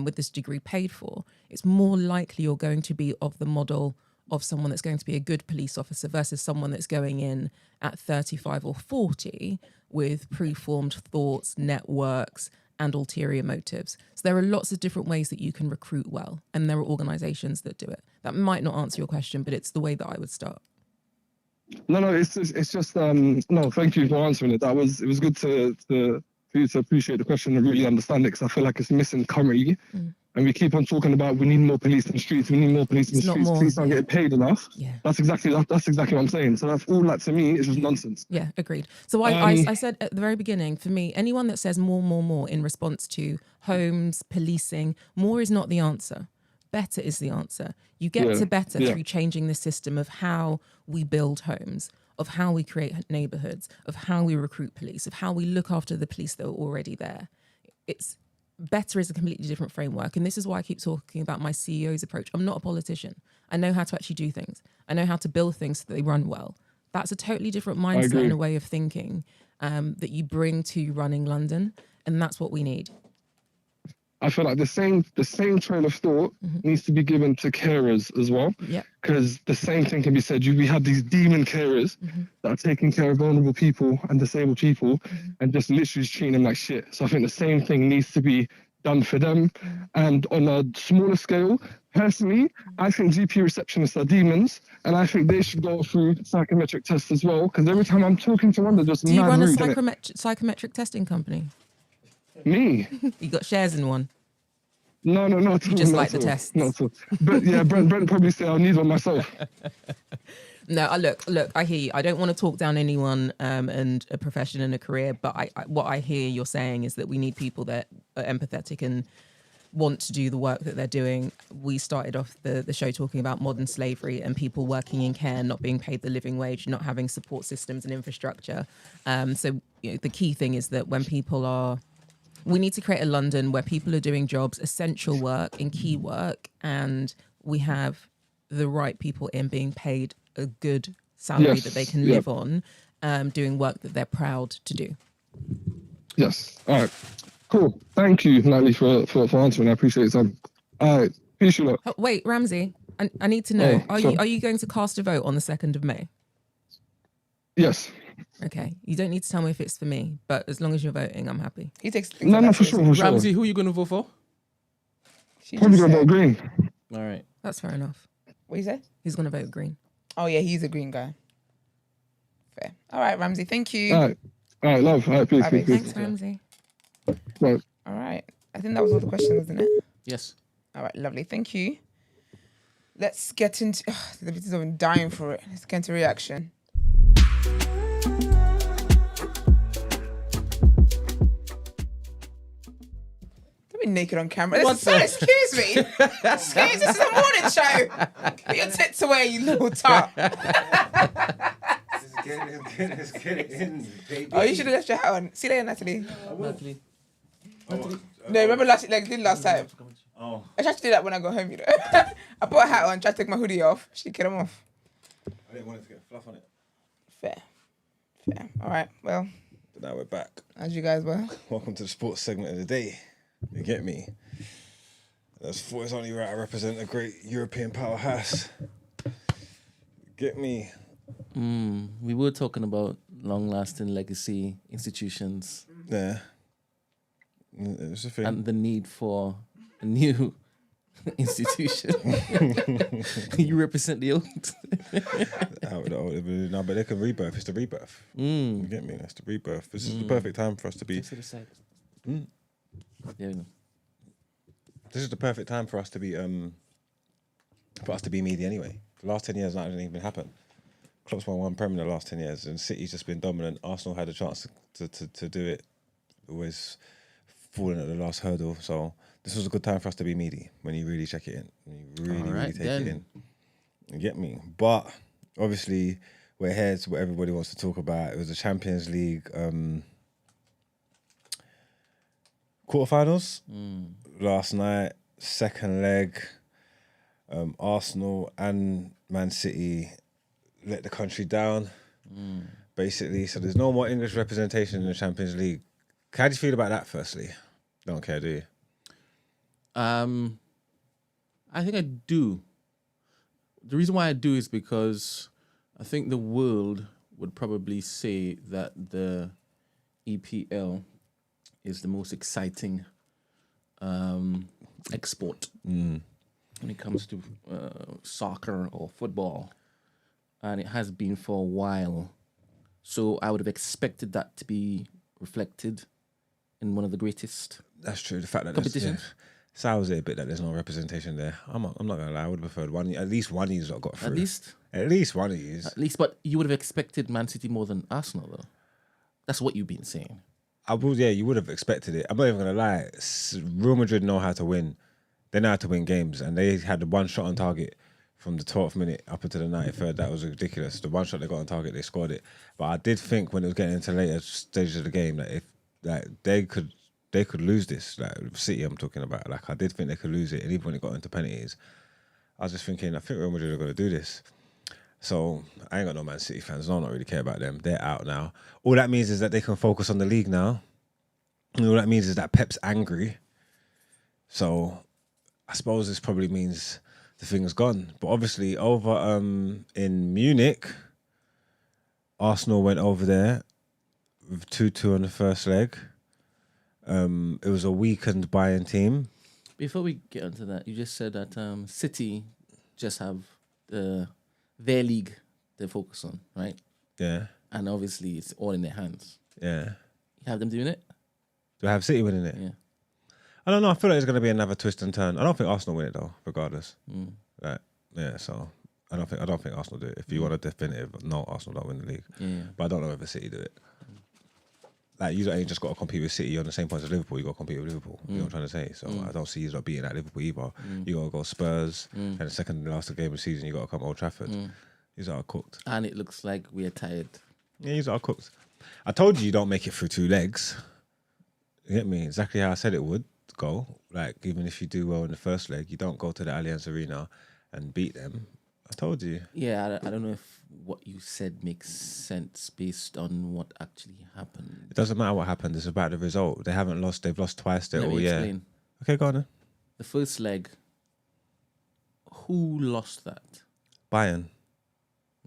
with this degree paid for. It's more likely you're going to be of the model of someone that's going to be a good police officer versus someone that's going in at 35 or 40 with preformed thoughts, networks, and ulterior motives. So there are lots of different ways that you can recruit well, and there are organizations that do it. That might not answer your question, but it's the way that I would start. No, it's just no, thank you for answering it. It was good for you to appreciate the question and really understand it, because I feel like it's missing currently. And we keep on talking about we need more police in the streets, we need more police in the streets, police aren't getting paid enough. Yeah. That's exactly what I'm saying. So that's all that to me is just nonsense. Yeah, agreed. So I said at the very beginning, for me, anyone that says more in response to homes, policing, more is not the answer. Better is the answer. You get to better through changing the system of how we build homes, of how we create neighborhoods, of how we recruit police, of how we look after the police that are already there. It's better is a completely different framework. And this is why I keep talking about my CEO's approach. I'm not a politician. I know how to actually do things. I know how to build things so that they run well. That's a totally different mindset and a way of thinking that you bring to running London. And that's what we need. I feel like the same train of thought needs to be given to carers as well. Yeah. Because the same thing can be said. We have these demon carers that are taking care of vulnerable people and disabled people and just literally treating them like shit. So I think the same thing needs to be done for them. And on a smaller scale, personally, I think GP receptionists are demons, and I think they should go through psychometric tests as well. Because every time I'm talking to one, they're just mad rude. Do you run a psychometric testing company? Me? You got shares in one? No, not you just like the tests. Not at all. But yeah, Brent probably say I'll need one myself. No, look, I hear you. I don't want to talk down anyone and a profession and a career, but what I hear you're saying is that we need people that are empathetic and want to do the work that they're doing. We started off the show talking about modern slavery and people working in care, not being paid the living wage, not having support systems and infrastructure. So the key thing is that when people we need to create a London where people are doing jobs, essential work and key work, and we have the right people in being paid a good salary that they can live on, doing work that they're proud to do. Yes. All right. Cool. Thank you, Natalie, for answering. I appreciate it. All right. Peace, you lot. Oh, wait, Ramsey, I need to know, are you going to cast a vote on the 2nd of May? Yes. Okay. You don't need to tell me if it's for me, but as long as you're voting, I'm happy. He takes No, for sure. Ramsey, who are you going to vote for? Probably going to vote green. All right. That's fair enough. What you say? He's going to vote green. Oh, yeah, he's a green guy. Fair. All right, Ramsey, thank you. All right, love. All right, peace. Thanks, Ramsey. Right. All right. I think that was all the questions, wasn't it? Yes. All right, lovely. Thank you. Let's get into... the bitches have been dying for it. Let's get into reaction. Don't be naked on camera. Excuse me. Excuse, this is a morning show. Put your tits away, you little tart. Let's get it in, baby. Oh, you should have left your hat on. See you later, Natalie. Natalie. No, remember last time? Oh. I tried to do that when I got home, you know. I put a hat on, tried to take my hoodie off. She get them off. I didn't want it to get fluff on it. Fair. All right, well. But now we're back. As you guys were. Welcome to the sports segment of the day. You get me? That's thought it's only right I represent a great European powerhouse. Get me? We were talking about long-lasting legacy institutions. Yeah. It's a thing. And the need for a new institution. You represent the old. Out with the old. No, but they can rebirth. It's the rebirth. You get me? That's the rebirth. This is the perfect time for us to be. Yeah. This is the perfect time for us to be. For us to be media anyway. The last 10 years, that didn't even happen. Klopp's won one Premier in the last 10 years, and City's just been dominant. Arsenal had a chance to do it, always falling at the last hurdle. So this was a good time for us to be meaty when you really check it in. When you really take it in. You get me? But obviously, we're here to what everybody wants to talk about. It was the Champions League quarterfinals last night, second leg. Arsenal and Man City let the country down, basically. So there's no more English representation in the Champions League. How do you feel about that, firstly? Don't care, do you? I think I do. The reason why I do is because I think the world would probably say that the EPL is the most exciting export when it comes to soccer or football. And it has been for a while. So I would have expected that to be reflected in one of the greatest. That's true. The fact that competitions. Sours it a bit that there's no representation there. I'm not gonna lie. I would have preferred at least one of these that got through. At least one of these. At least, but you would have expected Man City more than Arsenal, though. That's what you've been saying. You would have expected it. I'm not even gonna lie. Real Madrid know how to win. They know how to win games, and they had the one shot on target from the 12th minute up until the 93rd. That was ridiculous. The one shot they got on target, they scored it. But I did think when it was getting into later stages of the game that if they could lose this, like City I'm talking about. Like I did think they could lose it, and even when it got into penalties, I was just thinking, I think Real Madrid are going to do this. So I ain't got no Man City fans. No, I don't really care about them. They're out now. All that means is that they can focus on the league now. And all that means is that Pep's angry. So I suppose this probably means the thing's gone. But obviously over in Munich, Arsenal went over there with 2-2 on the first leg. It was a weakened Bayern team. Before we get onto that, you just said that City just have their league they focus on, right? Yeah. And obviously it's all in their hands. Yeah. You have them doing it? Do I have City winning it? Yeah. I don't know. I feel like it's going to be another twist and turn. I don't think Arsenal win it though, regardless. So I don't think Arsenal do it. If you want a definitive, no, Arsenal don't win the league. Yeah. But I don't know if City do it. like you ain't just got to compete with City on the same points as Liverpool. You got to compete with Liverpool. You know what I'm trying to say? So I don't see you not beating that Liverpool either. You got to go Spurs, and the second last game of the season, you got to come Old Trafford. These are cooked, and it looks like we are tired. Yeah, these are cooked. I told you don't make it through 2 legs. You get me? Exactly how I said it would go. Like even if you do well in the first leg, you don't go to the Allianz Arena and beat them. I told you. Yeah, I don't know if what you said makes sense based on what actually happened. It doesn't matter what happened. It's about the result. They haven't lost. They've lost twice. Let me explain. Okay, go on then. The first leg, who lost that? Bayern.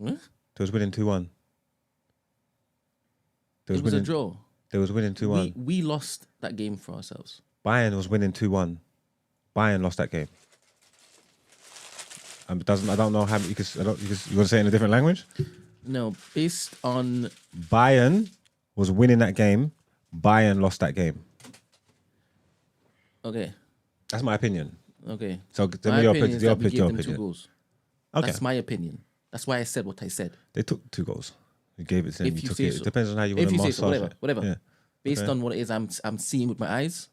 Huh? They was winning 2-1. It was a draw. They was winning 2-1. We lost that game for ourselves. Bayern was winning 2-1. Bayern lost that game. I don't know how you want to say it in a different language? No, based on Bayern was winning that game. Bayern lost that game. Okay. That's my opinion. Okay. So tell me your opinion. 2 goals. Okay. That's my opinion. That's why I said what I said. They took 2 goals. You gave it to them. If You you took say it. so. It depends on how you want to massage it. Whatever. Yeah. Based on what it is I'm seeing with my eyes.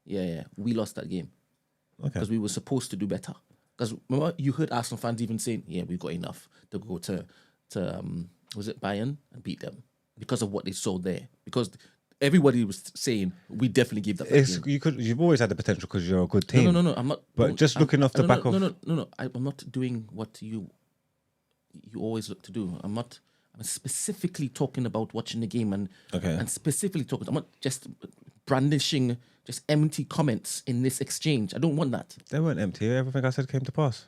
Yeah. We lost that game. Okay. Because we were supposed to do better. Because remember, you heard Arsenal fans even saying, "Yeah, we've got enough to go to was it Bayern and beat them because of what they saw there." Because everybody was saying we definitely give that. You've always had the potential because you're a good team. No. I'm not. But just looking off the back of No. I'm not doing what you always look to do. I'm specifically talking about watching the game and specifically talking. I'm not just brandishing just empty comments in this exchange. I don't want that. They weren't empty. Everything I said came to pass.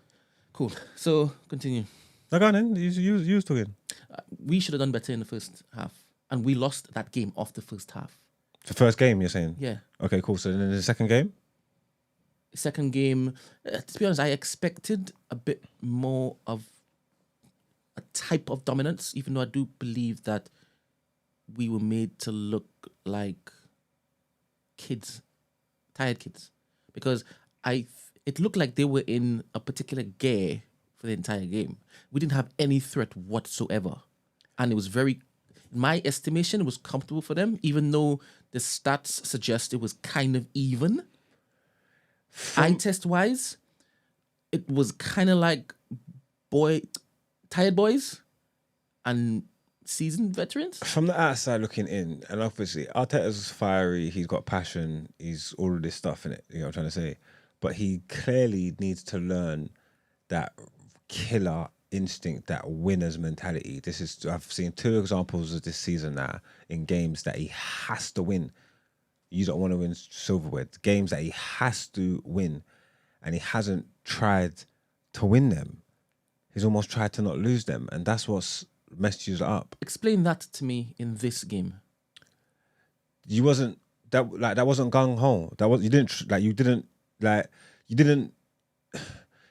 Cool. So continue. No, go on then. You was talking. We should have done better in the first half, and we lost that game off the first half. The first game, you're saying? Yeah. Okay, cool. So then in the second game? Second game, to be honest, I expected a bit more of a type of dominance, even though I do believe that we were made to look like kids, tired kids, because it looked like they were in a particular gear for the entire game. We didn't have any threat whatsoever, and it was in my estimation, it was comfortable for them, even though the stats suggest it was kind of even. Eye test wise, it was kind of like tired boys and seasoned veterans. From the outside looking in, and obviously Arteta's fiery, he's got passion, he's all of this stuff in it, you know what I'm trying to say. But he clearly needs to learn that killer instinct, that winner's mentality. I've seen 2 examples of this season now in games that he has to win. You don't want to win silverware. Games that he has to win, and he hasn't tried to win them. He's almost tried to not lose them, and that's what's messed you up. Explain that to me in this game. That wasn't gung ho. You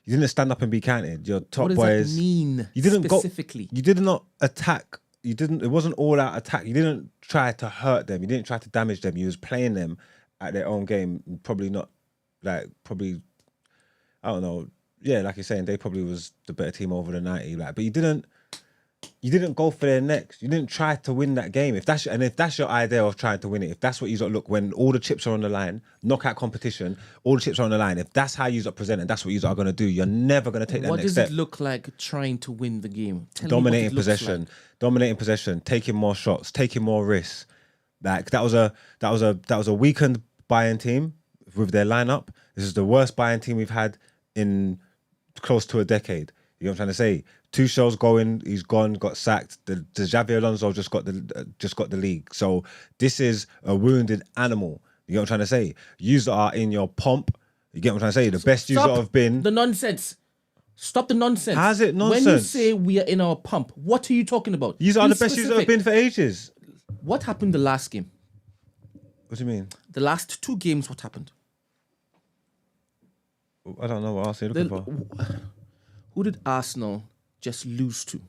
didn't stand up and be counted. Your top boys. What does that mean? You didn't specifically. You did not attack. It wasn't all out attack. You didn't try to hurt them. You didn't try to damage them. You was playing them at their own game. Probably not, I don't know. Yeah, like you're saying, they probably was the better team over the 90. But you didn't go for their necks. You didn't try to win that game. If that's your idea of trying to win it, if that's what you look when all the chips are on the line, knockout competition, all the chips are on the line. If that's how you present and that's what you are going to do, you're never going to take that next step. What does it look like trying to win the game? Dominating possession, taking more shots, taking more risks. Like that was a weakened Bayern team with their lineup. This is the worst Bayern team we've had in close to a decade. You know what I'm trying to say? Tuchel's going, he's gone, got sacked. The Xavi Alonso just got the league. So this is a wounded animal. You know what I'm trying to say? You are in your pomp. You get what I'm trying to say? The best you have been. The nonsense. Stop the nonsense. How's it nonsense? When you say we are in our pump, what are you talking about? You are the best you've ever been for ages. What happened the last game? What do you mean? The last 2 games, what happened? I don't know what else you're looking for. Who did Arsenal just lose to?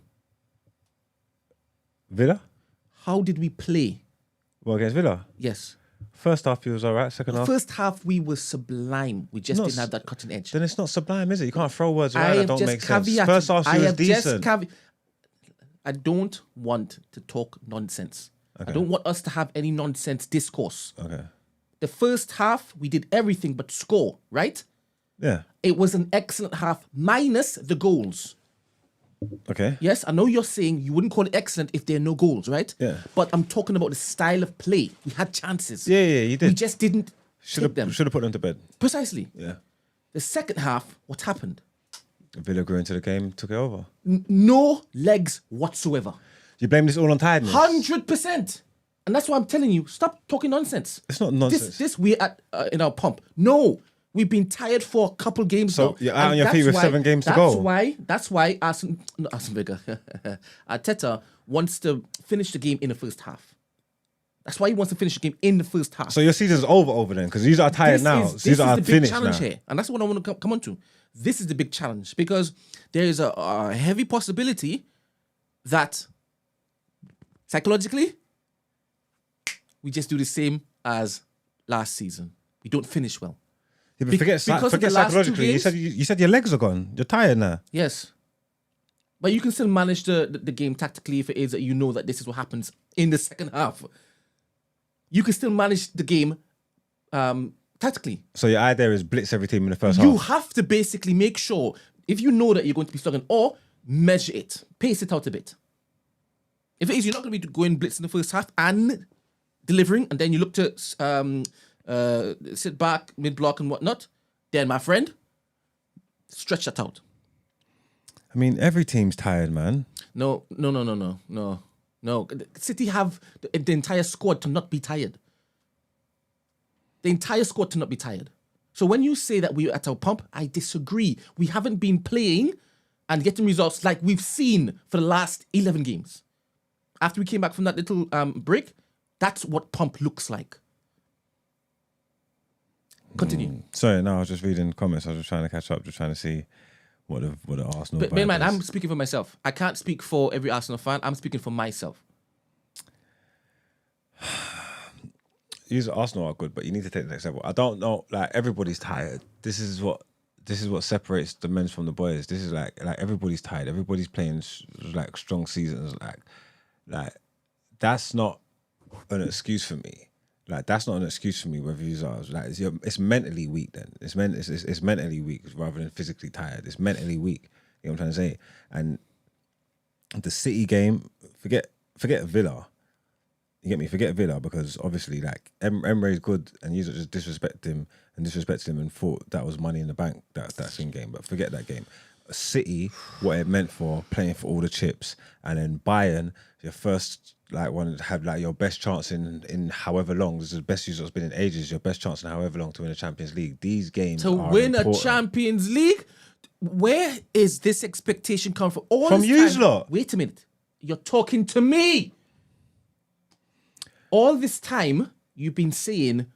Villa? How did we play? Well, against Villa? Yes. First half, he was all right. Second half? First half, we were sublime. We just didn't have that cutting edge. Then it's not sublime, is it? You can't throw words around that don't make sense. First half, I he was have decent. I don't want to talk nonsense. I don't want us to have any nonsense discourse. Okay. The first half, we did everything but score, right? Yeah. It was an excellent half, minus the goals. Okay. Yes, I know you're saying you wouldn't call it excellent if there are no goals, right? Yeah. But I'm talking about the style of play. We had chances. Yeah, you did. We just didn't take them. Should have put them to bed. Precisely. Yeah. The second half, what happened? Villa grew into the game, took it over. No legs whatsoever. You blame this all on tiredness? 100%. And that's why I'm telling you, stop talking nonsense. It's not nonsense. This we're at in our pump. No, we've been tired for a couple games now. So you're out on And your feet that's with why- 7 games to go. That's why Arsenal Villa, Arteta wants to finish the game in the first half. That's why he wants to finish the game in the first half. So your season's over then, because these are tired now. This These is are the big finished challenge now. here, and that's what I want to come on to. This is the big challenge because there is a heavy possibility that psychologically we just do the same as last season. We don't finish well. Yeah, but because of forget the last two psychologically. games- You said your legs are gone. You're tired now. Yes. But you can still manage the game tactically if it is that you know that this is what happens in the second half. You can still manage the game tactically. So your idea is blitz every team in the first You half. have to basically make sure, if you know that you're going to be struggling, or measure it, pace it out a bit. If it is you're not going to be going blitz in the first half and delivering, and then you look to sit back, mid-block and whatnot, then, my friend, stretch that out. I mean, every team's tired, man. No. City have the entire squad to not be tired. The entire squad to not be tired. So when you say that we're at our pump, I disagree. We haven't been playing and getting results like we've seen for the last 11 games. After we came back from that little break, that's what pump looks like. Continue. Sorry, no, I was just reading comments. I was just trying to catch up, just trying to see what the Arsenal. But bear in mind, vibe is. I'm speaking for myself. I can't speak for every Arsenal fan. I'm speaking for myself. Arsenal are good, but you need to take the next level. I don't know, like everybody's tired. This is what separates the men from the boys. This is like everybody's tired. Everybody's playing like strong seasons. Like that's not an excuse for me. Like that's not an excuse for me. Whether you are like it's mentally weak. Then it's mentally weak rather than physically tired. It's mentally weak. You know what I'm trying to say? And the City game, forget Villa. You get me? Forget Villa because obviously like Emre's good and you just disrespected him and thought that was money in the bank. That same game, but forget that game. City, what it meant for playing for all the chips, and then Bayern, your first like one to have like your best chance in however long. This is the best season it's been in ages. Your best chance in however long to win a Champions League. These games To are win important. a Champions League, where is this expectation come from? From this yous time- lot. Wait a minute. You're talking to me. All this time, you've been saying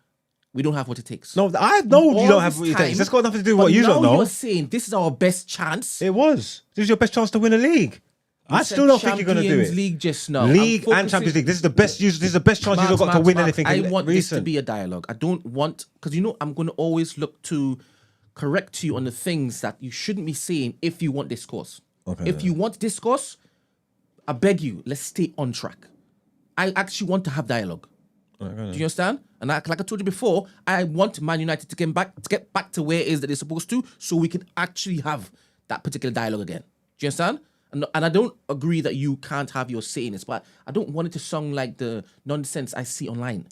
we don't have what it takes. No, I know All you don't have this what it time, takes. That's got nothing to do with but what you now don't know. You're saying this is our best chance. It was. This is your best chance to win a league. I said still don't think you're going to do Champions it. League just now. League I'm and Champions focusing- League. This is the best. This is the best chance you've got to win anything. I want this to recent. be a dialogue. I don't want, because I'm going to always look to correct you on the things that you shouldn't be saying if you want discourse. Okay. If you want discourse, I beg you, let's stay on track. I actually want to have dialogue. Do you understand? And like I told you before, I want Man United to get back to where it is that they're supposed to, so we can actually have that particular dialogue again. Do you understand? And I don't agree that you can't have your say in this, but I don't want it to sound like the nonsense I see online.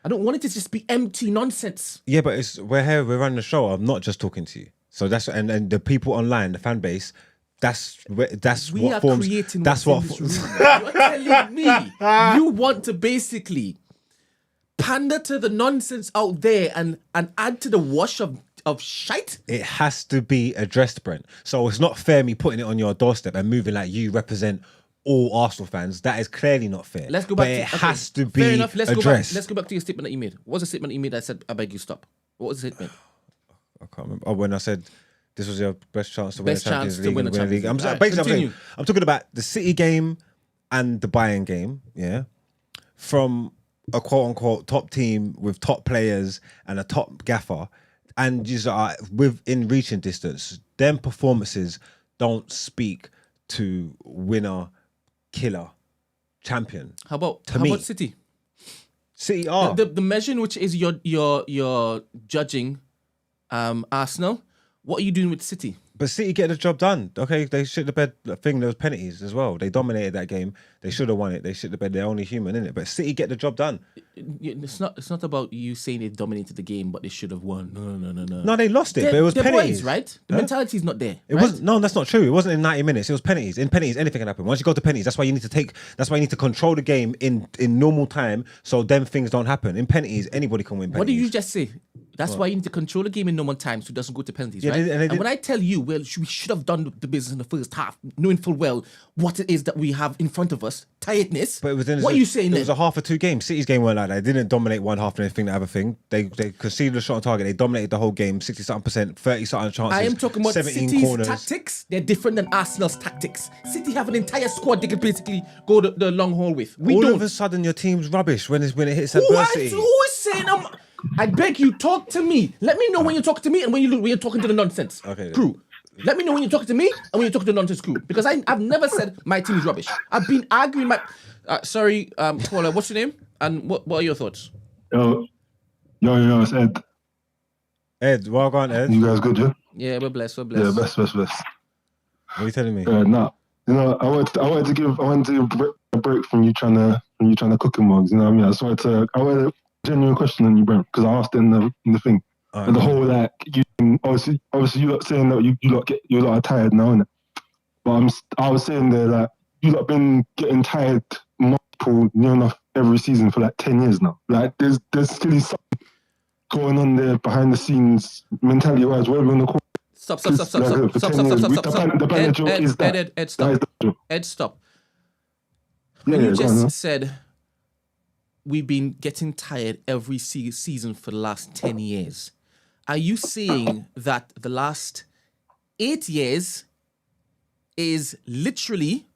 I don't want it to just be empty nonsense. Yeah, but we're here. We're running the show. I'm not just talking to you. So that's and the people online, the fan base. We what are forms. creating That's what's what. in this room. You're telling me you want to basically pander to the nonsense out there and add to the wash of shite? It has to be addressed, Brent. So it's not fair me putting it on your doorstep and moving like you represent all Arsenal fans. That is clearly not fair. Let's go back but to it has to be fair enough. Let's addressed. Let's go back to your statement that you made. What was the statement you made that said, I beg you stop? What was the statement? I can't remember. Oh, when I said this was your best chance to win a Best chance Champions to League. win a Champions League. I'm Alright, basically continue. I'm talking about the City game and the Bayern game. Yeah, from a quote unquote top team with top players and a top gaffer, and just within reaching distance. Them performances don't speak to winner, killer champion. How about City? City are the measure in which is you're judging Arsenal. What are you doing with City? But City get the job done. Okay, they shit the bed thing. There was penalties as well. They dominated that game. They should have won it. They shit the bed. They're only human, innit? But City get the job done. It's not about you saying they dominated the game, but they should have won. No. No, they lost it. But it was penalties, boys, right? The mentality is not there. It was no, that's not true. It wasn't in 90 minutes. It was penalties. In penalties, anything can happen. Once you go to penalties, that's why you need to control the game in normal time, so them things don't happen. In penalties, anybody can win penalties. What did you just say? That's why you need to control the game in normal time so it doesn't go to penalties, Yeah, right? and when I tell you, well, we should have done the business in the first half, knowing full well what it is that we have in front of us, tiredness. But it was what are you saying It then? was a half of two games. City's game weren't like that. They didn't dominate one half and anything, the other thing. They conceded a shot on target. They dominated the whole game, 60-something%, 30-something chances. I am talking about 17 City's corners. tactics. They're different than Arsenal's tactics. City have an entire squad they could basically go the long haul with. We All don't. of a sudden, your team's rubbish when it hits Who adversity. is saying I beg you, talk to me. Let me know when you're talking to me and when you're talking to the nonsense crew. Let me know when you're talking to me and when you're talking to the nonsense crew. Because I've never said my team is rubbish. I've been arguing sorry, caller, what's your name? And what are your thoughts? Yo, it's Ed. Ed, well gone, Ed. You guys good, yeah? Yeah, we're blessed. Yeah, best. What are you telling me? Nah. I wanted to give a break from you trying to cook in mugs. You know what I mean? I wanted a genuine question on you, Brent, because I asked in the thing. And the whole obviously you lot saying that you lot are tired now, innit? But I was saying there that you lot been getting tired near enough every season for like 10 years now. Like there's still something going on there behind the scenes, mentality wise, whatever you want to call it. Stop. Ed, stop. When you just said we've been getting tired every season for the last 10 years, are you saying that the last 8 years is literally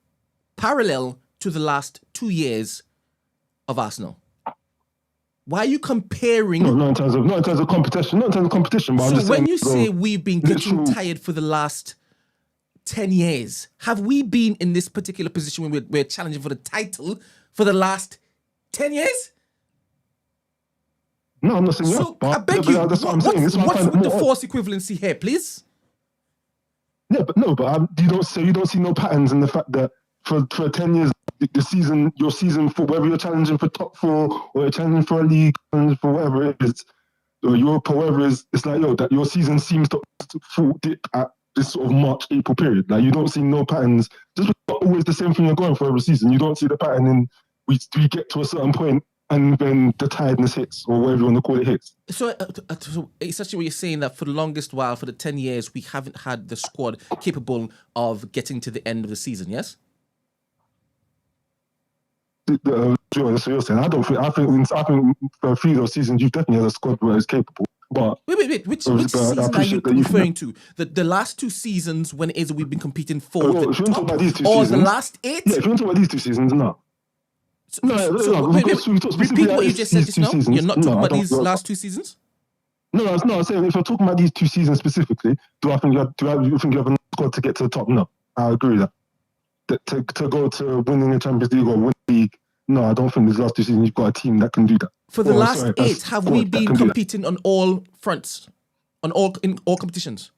parallel to the last 2 years of Arsenal? Why are you comparing? No, not in terms of competition. But so when you say we've been getting tired for the last 10 years, have we been in this particular position when we're challenging for the title for the last 10 years? No, I'm not saying so. I beg you. That's what I'm saying. What's with the force equivalency here, please? Yeah, but you don't see no patterns in the fact that for 10 years, your season for whether you're challenging for top 4 or you're challenging for a league, for whatever it is, or Europe or whatever it is, it's like that your season seems to full dip at this sort of March, April period. Like you don't see no patterns. Just always the same thing you're going for every season. You don't see the pattern in we get to a certain point and then the tiredness hits or whatever you want to call it hits. So essentially what you're saying that for the longest while, for the 10 years, we haven't had the squad capable of getting to the end of the season, yes? Sure, that's what you're saying. I think for a few of those seasons, you've definitely had a squad where it's capable. But wait. Which season are you referring to? The last 2 seasons when it is we've been competing for the top, or the last 8? Yeah, if you want to talk about these 2 seasons, no. Repeat what you just said just now. You're not talking about these last 2 seasons? No, I'm saying if you're talking about these 2 seasons specifically, do you think you have enough squad to get to the top? No, I agree with that. To go to winning the Champions League or win the league, no, I don't think these last 2 seasons you've got a team that can do that. For the last 8, have we been competing on all fronts, in all competitions?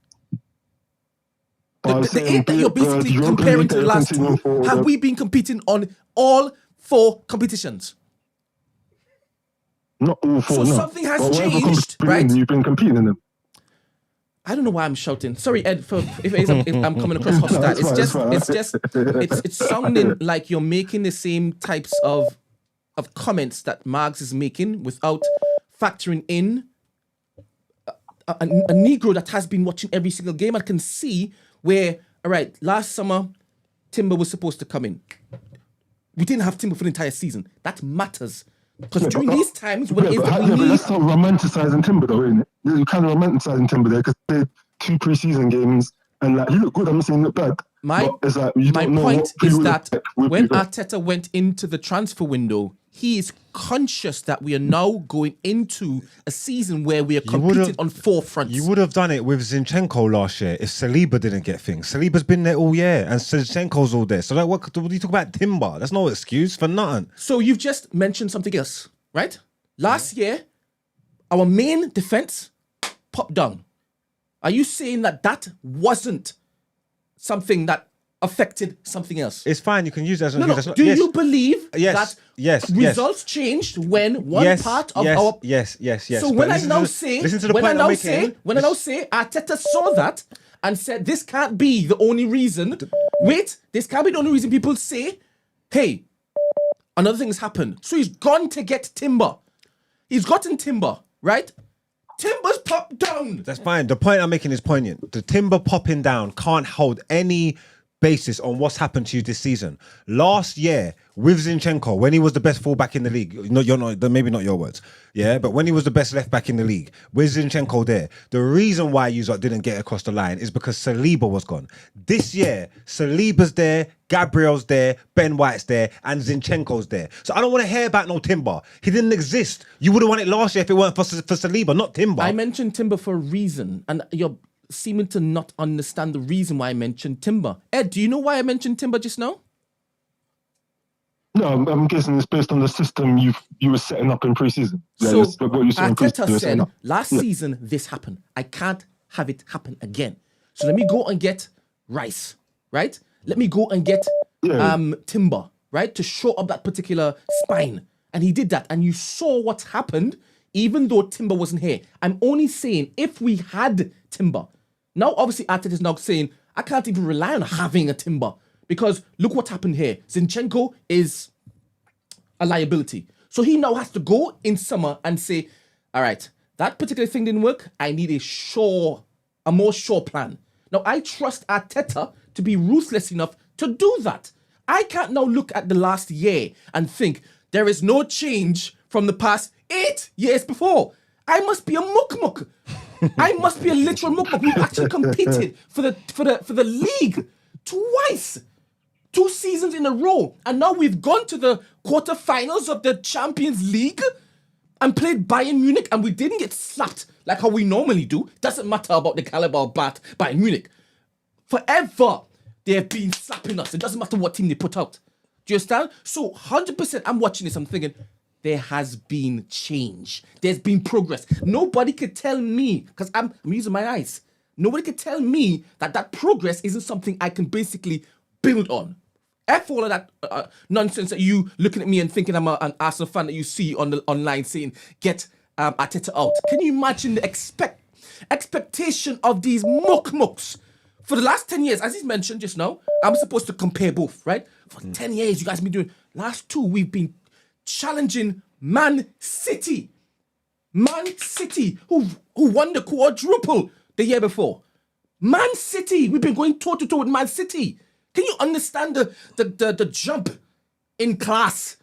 The 8 that you're basically comparing to the last 2, have we been competing on all 4 competitions? Not all 4. So no. something has changed, right? You've been competing in them. I don't know why I'm shouting. Sorry, Ed, if I'm coming across hostile. It's sounding like you're making the same types of comments that Marx is making without factoring in a Negro that has been watching every single game and can see where, all right, last summer, Timber was supposed to come in. We didn't have Timber for the entire season. That matters. Because during these times when but that's not romanticizing Timber though, isn't it? You're kind of romanticizing Timber there because they did 2 pre-season games and like, he looked good, I'm not saying he looked bad. My point is that when Arteta went into the transfer window, he is conscious that we are now going into a season where we are competing on 4 fronts. You would have done it with Zinchenko last year if Saliba didn't get things. Saliba's been there all year and Zinchenko's all there. So like, what do you talk about Timber? That's no excuse for nothing. So you've just mentioned something else, right? Last year, our main defense popped down. Are you saying that wasn't something that affected something else? It's fine. You can use it as an excuse. Do you believe that results changed when one part of our... Yes. So when I now say Arteta saw that and said, this can't be the only reason. This can't be the only reason people say, hey, another thing has happened. So he's gone to get Timber. He's gotten Timber, right? Timber's popped down. That's fine. The point I'm making is poignant. The Timber popping down can't hold any basis on what's happened to you this season. Last year, with Zinchenko, when he was the best fullback in the league, maybe not your words, yeah, but when he was the best left back in the league, with Zinchenko there, the reason why you didn't get across the line is because Saliba was gone. This year, Saliba's there, Gabriel's there, Ben White's there, and Zinchenko's there. So I don't want to hear about no Timber. He didn't exist. You would have won it last year if it weren't for Saliba, not Timber. I mentioned Timber for a reason, and you're seeming to not understand the reason why I mentioned Timber. Ed, do you know why I mentioned Timber just now? No, I'm guessing it's based on the system you were setting up in pre-season. So Arteta said, last season, this happened. I can't have it happen again. So let me go and get Rice, right? Let me go and get Timber, right? To show up that particular spine. And he did that. And you saw what happened, even though Timber wasn't here. I'm only saying, if we had Timber, now obviously Arteta is now saying, I can't even rely on having a Timber. Because look what happened here. Zinchenko is a liability. So he now has to go in summer and say, all right, that particular thing didn't work. I need a more sure plan. Now, I trust Arteta to be ruthless enough to do that. I can't now look at the last year and think there is no change from the past 8 years before. I must be a mukmuk. I must be a literal mukmuk. We've actually competed for the league twice. 2 seasons in a row. And now we've gone to the quarterfinals of the Champions League and played Bayern Munich, and we didn't get slapped like how we normally do. Doesn't matter about the caliber of Bayern Munich. Forever, they have been slapping us. It doesn't matter what team they put out. Do you understand? So 100% I'm watching this, I'm thinking, there has been change. There's been progress. Nobody could tell me, because I'm using my eyes, nobody could tell me that progress isn't something I can basically build on. F all of that nonsense that you looking at me and thinking I'm an Arsenal fan that you see online saying, get Arteta out. Can you imagine the expectation of these mukmuks? For the last 10 years, as he's mentioned just now, I'm supposed to compare both, right? For 10 years, you guys have been doing. Last 2, we've been challenging Man City. Man City, who won the quadruple the year before. Man City, we've been going toe-to-toe with Man City. Can you understand the jump in class?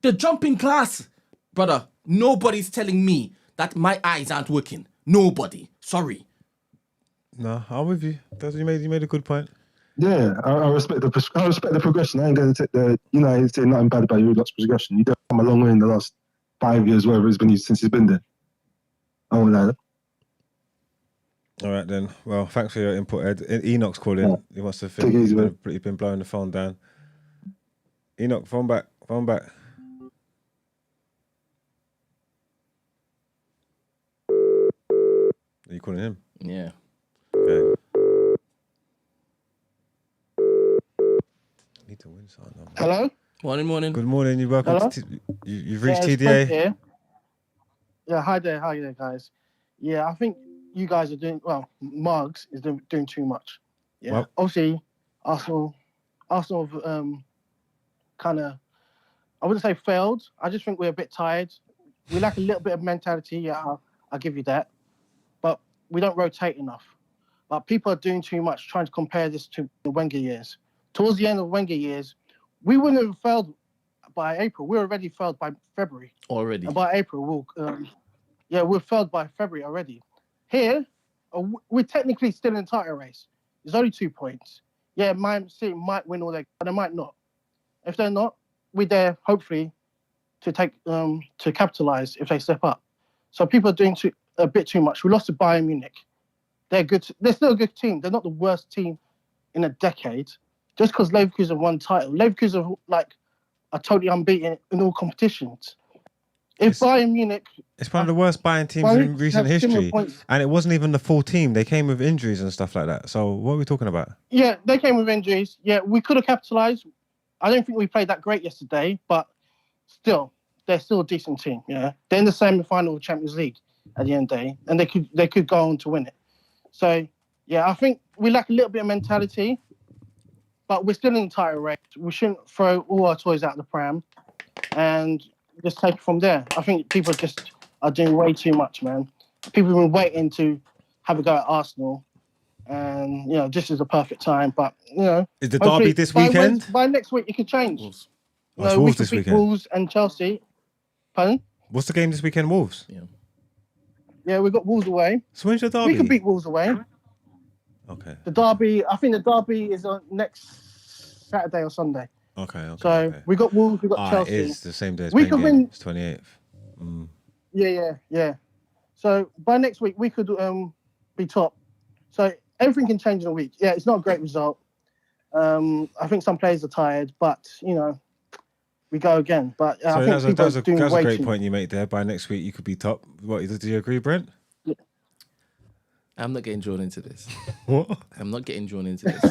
The jump in class. Brother, nobody's telling me that my eyes aren't working. Nobody. Sorry. No, I'm with you. You made a good point. Yeah, I respect the progression. I ain't going to take I ain't saying nothing bad about your lot's progression. You've come a long way in the last 5 years, whatever it's been since he's been there. I won't lie. All right then. Well, thanks for your input, Ed. Enoch's calling. Yeah. He wants to think he's been blowing the phone down. Enoch, phone back. Are you calling him? Yeah. Okay. Need to win something. Hello. Morning. Good morning. You're welcome. You've reached TDA. Yeah. Hi there, guys. Yeah, I think you guys are doing well. Mugs is doing too much. Yeah. Well, obviously, Arsenal, kind of, I wouldn't say failed. I just think we're a bit tired. We lack a little bit of mentality. Yeah, I'll give you that. But we don't rotate enough. But people are doing too much, trying to compare this to the Wenger years. Towards the end of Wenger years, we wouldn't have failed by April. We're already failed by February. Already. And by April, we're failed by February already. Here, we're technically still in the title race. There's only 2 points. Yeah, Man City might win all that, but they might not. If they're not, we're there, hopefully, to capitalize if they step up. So people are doing a bit too much. We lost to Bayern Munich. They're good. They're still a good team. They're not the worst team in a decade. Just because Leverkusen won title, Leverkusen are totally unbeaten in all competitions. If Bayern Munich, it's one of the worst Bayern teams in recent history, and it wasn't even the full team. They came with injuries and stuff like that. So what are we talking about? Yeah, they came with injuries. Yeah, we could have capitalized. I don't think we played that great yesterday, but still, they're still a decent team. Yeah, they're in the semi-final of Champions League at the end of the day, and they could go on to win it. So yeah, I think we lack a little bit of mentality, but we're still in the title race. We shouldn't throw all our toys out the pram, and just take it from there. I think people just are doing way too much, man. People have been waiting to have a go at Arsenal, and this is the perfect time. But is the derby this weekend? By next week, it could change. Wolves. We could beat Wolves and Chelsea. Pardon? What's the game this weekend? Wolves. Yeah, we got Wolves away. So when's the derby? We could beat Wolves away. Okay. The derby. I think the derby is on next Saturday or Sunday. Okay. So we got Wolves, we got Chelsea. It is the same day as we could win. It's 28th. Yeah. So by next week we could be top. So everything can change in a week. Yeah, it's not a great result. I think some players are tired, but we go again. But so I think that was a great point you made there. By next week you could be top. What do you agree, Brent? Yeah. I'm not getting drawn into this. What? I'm not getting drawn into this.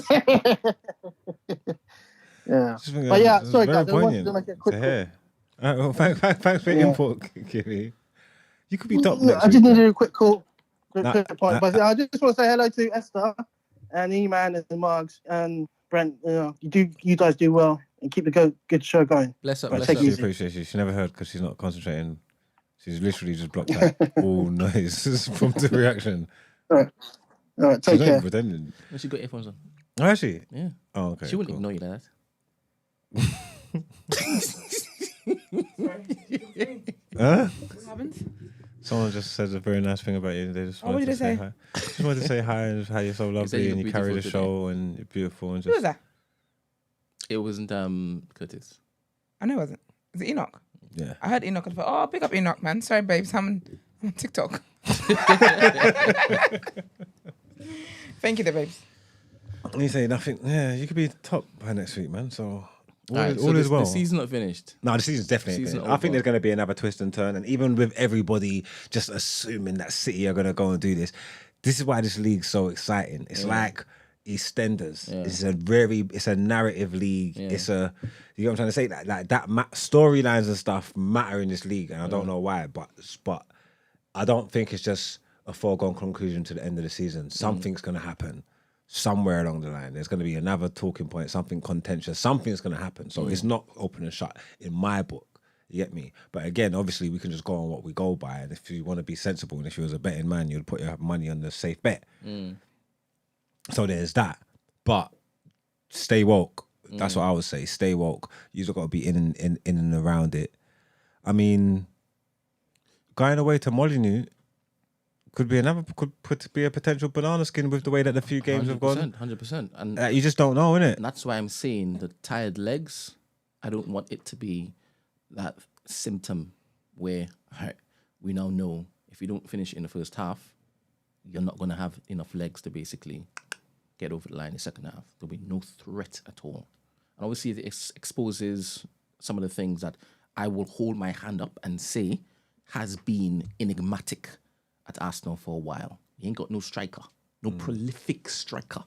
Yeah, but yeah, sorry guys, I wanted to make a quick. Thanks for your input, Kimmy. You could be top next I week. just needed a quick call, quick point. But I just want to say hello to Esther and E-Man and Margs and Brent. You guys do well and keep the good show going. Bless up, bless up. She appreciates you. She never heard because she's not concentrating. She's literally just blocked out all noise from the reaction. All right, take care. Pretending. She got earphones on. Oh, actually? Yeah. Oh, okay. She wouldn't ignore you like that. Huh? What happened? Someone just said a very nice thing about you. They just what wanted did to say hi. Just wanted to say hi and just how you're so lovely and you carry the show and you're beautiful and just. Who was that? It wasn't Curtis. I know it wasn't. Is it Enoch? Yeah. I heard Enoch. I thought, oh, big up Enoch, man. Sorry, babes. I'm on TikTok. Thank you, there, babes. And you say nothing. Yeah, you could be top by next week, man. So all so is well. The season's not finished. No, the season's definitely finished. I think there's going to be another twist and turn. And even with everybody just assuming that City are going to go and do this, this is why this league's so exciting. It's like EastEnders. Yeah. It's a narrative league. Yeah. It's a, you know what I'm trying to say? Like that storylines and stuff matter in this league. And I don't know why, but I don't think it's just a foregone conclusion to the end of the season. Something's going to happen. Somewhere along the line, there's going to be another talking point, something contentious, something's going to happen. So it's not open and shut in my book. You get me? But again, obviously, we can just go on what we go by. And if you want to be sensible, and if you was a betting man, you'd put your money on the safe bet. So there's that. But stay woke. That's what I would say. Stay woke. You've got to be in and around it. I mean, going away to Molyneux could be a potential banana skin with the way that the few games have gone. 100%. And you just don't know, innit? And that's why I'm saying the tired legs, I don't want it to be that symptom where we now know if you don't finish in the first half, you're not going to have enough legs to basically get over the line in the second half. There'll be no threat at all. And obviously it exposes some of the things that I will hold my hand up and say has been enigmatic at Arsenal for a while. He ain't got no striker, no prolific striker.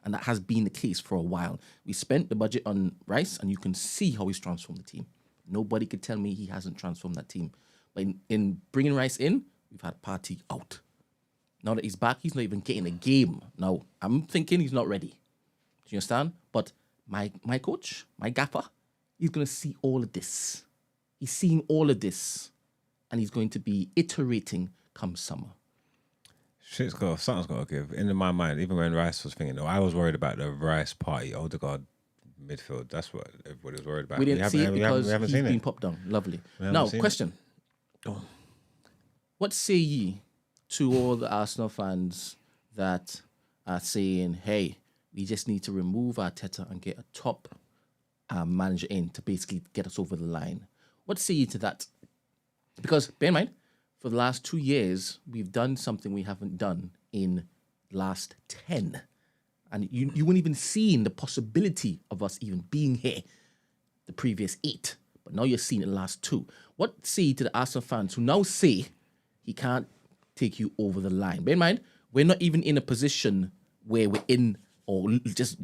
And that has been the case for a while. We spent the budget on Rice, and you can see how he's transformed the team. Nobody could tell me he hasn't transformed that team. But in bringing Rice in, we've had Partey out. Now that he's back, he's not even getting a game. Now, I'm thinking he's not ready. Do you understand? But my coach, my gaffer, he's going to see all of this. He's seeing all of this. And he's going to be iterating come summer. Something's got to give. In my mind, even when Rice was thinking, I was worried about the Rice Partey, Odegaard midfield. That's what everybody was worried about. We didn't see it because he's been popped down. Lovely. Now, question. What say ye to all the Arsenal fans that are saying, hey, we just need to remove Arteta and get a top manager in to basically get us over the line? What say you to that? Because bear in mind, for the last 2 years, we've done something we haven't done in the last 10. And you weren't even seeing the possibility of us even being here the previous 8. But now you're seeing it the last 2. What say you to the Arsenal fans who now say he can't take you over the line? Bear in mind, we're not even in a position where we're in or just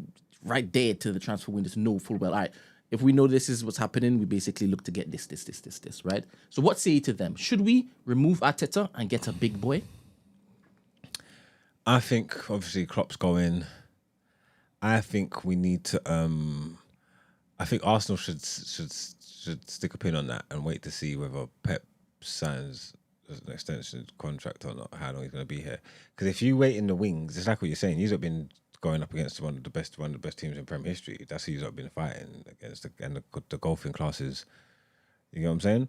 right there to the transfer window to know full well, all right, if we know this is what's happening, we basically look to get this, right? So what say you to them? Should we remove Arteta and get a big boy? I think, obviously, Klopp's going. I think we need to... I think Arsenal should stick a pin on that and wait to see whether Pep signs an extension contract or not, how long he's going to be here. Because if you wait in the wings, it's like what you're saying, he's not been going up against one of the best teams in Premier history. That's who he's not been fighting against, and the golfing classes. You know what I'm saying?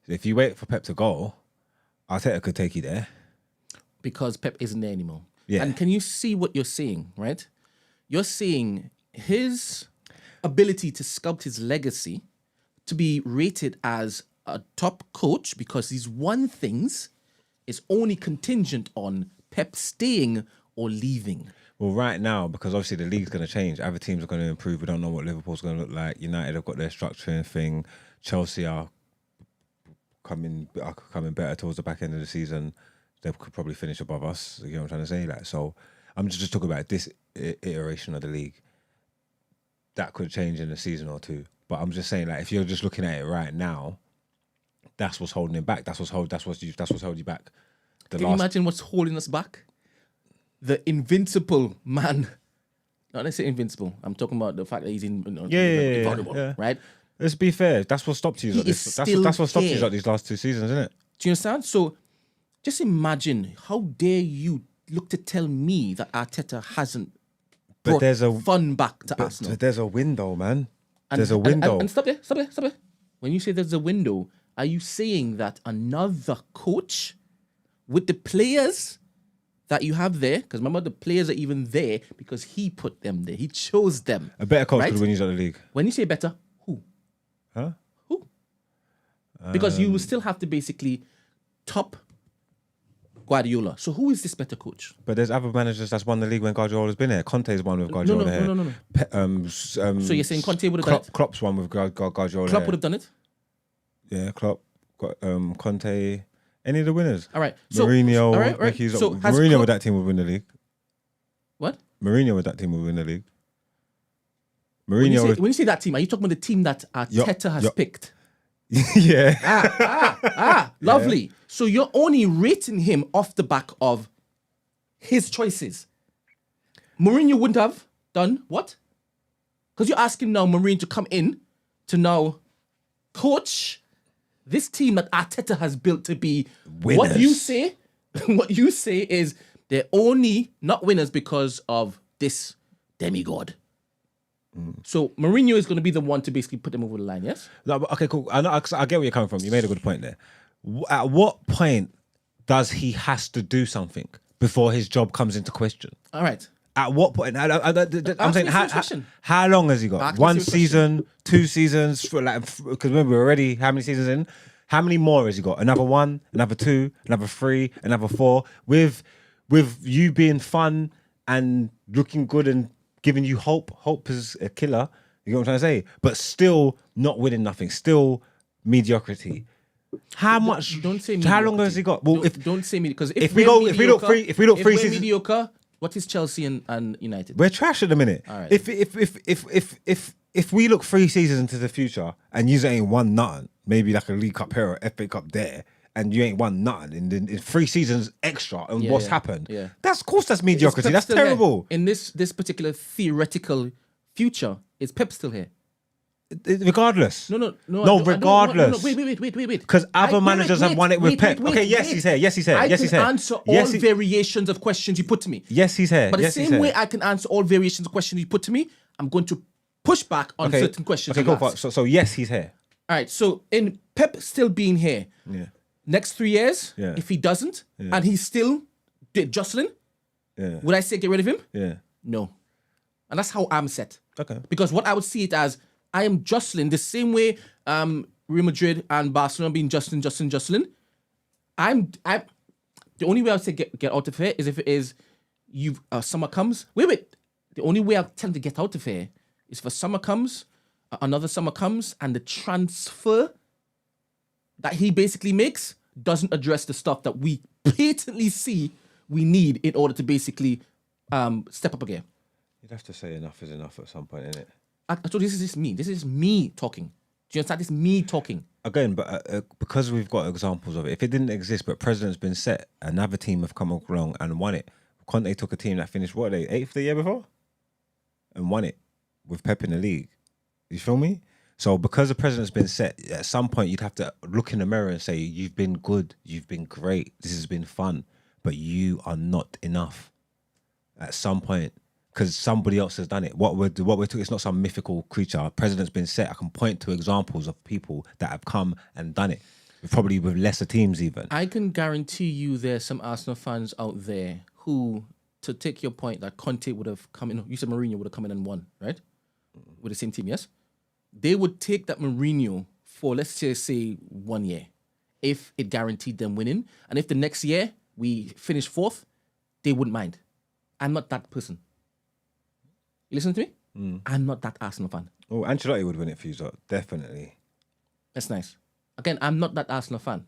If you wait for Pep to go, Arteta could take you there. Because Pep isn't there anymore. Yeah. And can you see what you're seeing, right? You're seeing his ability to sculpt his legacy to be rated as a top coach because he's won things is only contingent on Pep staying or leaving. Well, right now, because obviously the league's going to change, other teams are going to improve. We don't know what Liverpool's going to look like. United have got their structuring thing. Chelsea are coming better towards the back end of the season. They could probably finish above us. You know what I'm trying to say? Like, so I'm just talking about this iteration of the league. That could change in a season or two. But I'm just saying, like, if you're just looking at it right now, that's what's holding him back. That's what's held you back. Can you imagine what's holding us back? The invincible man. Not necessarily invincible. I'm talking about the fact that he's invulnerable, right? Let's be fair. That's what stopped you. That's what stopped you like these last 2 seasons, isn't it? Do you understand? So just imagine, how dare you look to tell me that Arteta hasn't brought fun back to Arsenal? But there's a window, man. There's a window. And stop there. When you say there's a window, are you saying that another coach with the players that you have there, because remember the players are even there because he put them there. He chose them. A better coach could win you the league. When you say better, who? Huh? Who? Because you will still have to basically top Guardiola. So who is this better coach? But there's other managers that's won the league when Guardiola's been here. Conte's won with Guardiola here. No. So you're saying Conte would have done it? Klopp's won with Guardiola. Klopp would have done it? Yeah, Klopp, Conte, any of the winners. All right. So, Mourinho, all right. So Mourinho with that team would win the league. What? Mourinho with that team would win the league. When you say that team, are you talking about the team that Arteta has picked? Yeah. Lovely. Yeah. So you're only rating him off the back of his choices. Mourinho wouldn't have done what? Because you're asking now Mourinho to come in to now coach this team that Arteta has built to be winners. What you say is they're only not winners because of this demigod. So Mourinho is going to be the one to basically put them over the line, yes? No, okay, cool. I get where you're coming from. You made a good point there. At what point does he has to do something before his job comes into question? All right. At what point? I'm saying, how long has he got? 1 season, 2 seasons? Because remember, we're already how many seasons in? How many more has he got? Another 1, another 2, another 3, another 4. With you being fun and looking good and giving you hope. Hope is a killer. You know what I'm trying to say? But still not winning nothing. Still mediocrity. How much? Don't say. How long has he got? Well, don't say me because if we look three seasons, mediocre. What is Chelsea and United? We're trash at the minute. All right. If we look 3 seasons into the future and you ain't won nothing, maybe like a League Cup here or FA Cup there, and you ain't won nothing in 3 seasons extra and what's happened. Yeah. That's mediocrity. That's terrible. In this particular theoretical future, is Pep still here? Regardless. No, regardless. Wait. Because other managers have won it with Pep. Okay, yes, he's here. Yes, he's here. I yes, he's can here. answer all variations of questions you put to me. Yes, he's here. But the same way I can answer all variations of questions you put to me, I'm going to push back on certain questions. Okay, cool. So yes, he's here. All right. So in Pep still being here, next 3 years, if he doesn't, and he's still Jonsson, would I say get rid of him? Yeah. No. And that's how I'm set. Okay. Because what I would see it as, I am Jonsson the same way Real Madrid and Barcelona being Jonsson. I'm the only way I would say get out of here is if it is summer comes. Wait. The only way I'll tend to get out of here is for summer comes, another summer comes, and the transfer that he basically makes doesn't address the stuff that we patently see we need in order to basically step up again. You'd have to say enough is enough at some point, innit? I told you this is just me. This is me talking. Do you understand? This is me talking. Again, but because we've got examples of it, if it didn't exist, but precedent's been set, another team have come along and won it. Conte took a team that finished, what, they 8th the year before? And won it with Pep in the league. You feel me? So because the precedent's been set, at some point you'd have to look in the mirror and say, you've been good, you've been great, this has been fun, but you are not enough at some point. Because somebody else has done it. What we're doing, it's not some mythical creature. Our precedent's been set. I can point to examples of people that have come and done it, probably with lesser teams even. I can guarantee you there's some Arsenal fans out there who, to take your point, that Conte would have come in, you said Mourinho would have come in and won, right? With the same team, yes? They would take that Mourinho for, let's just say, 1 year, if it guaranteed them winning. And if the next year we finish 4th, they wouldn't mind. I'm not that person. You listen to me? I'm not that Arsenal fan. Oh, Ancelotti would win it for you, so definitely. That's nice. Again, I'm not that Arsenal fan.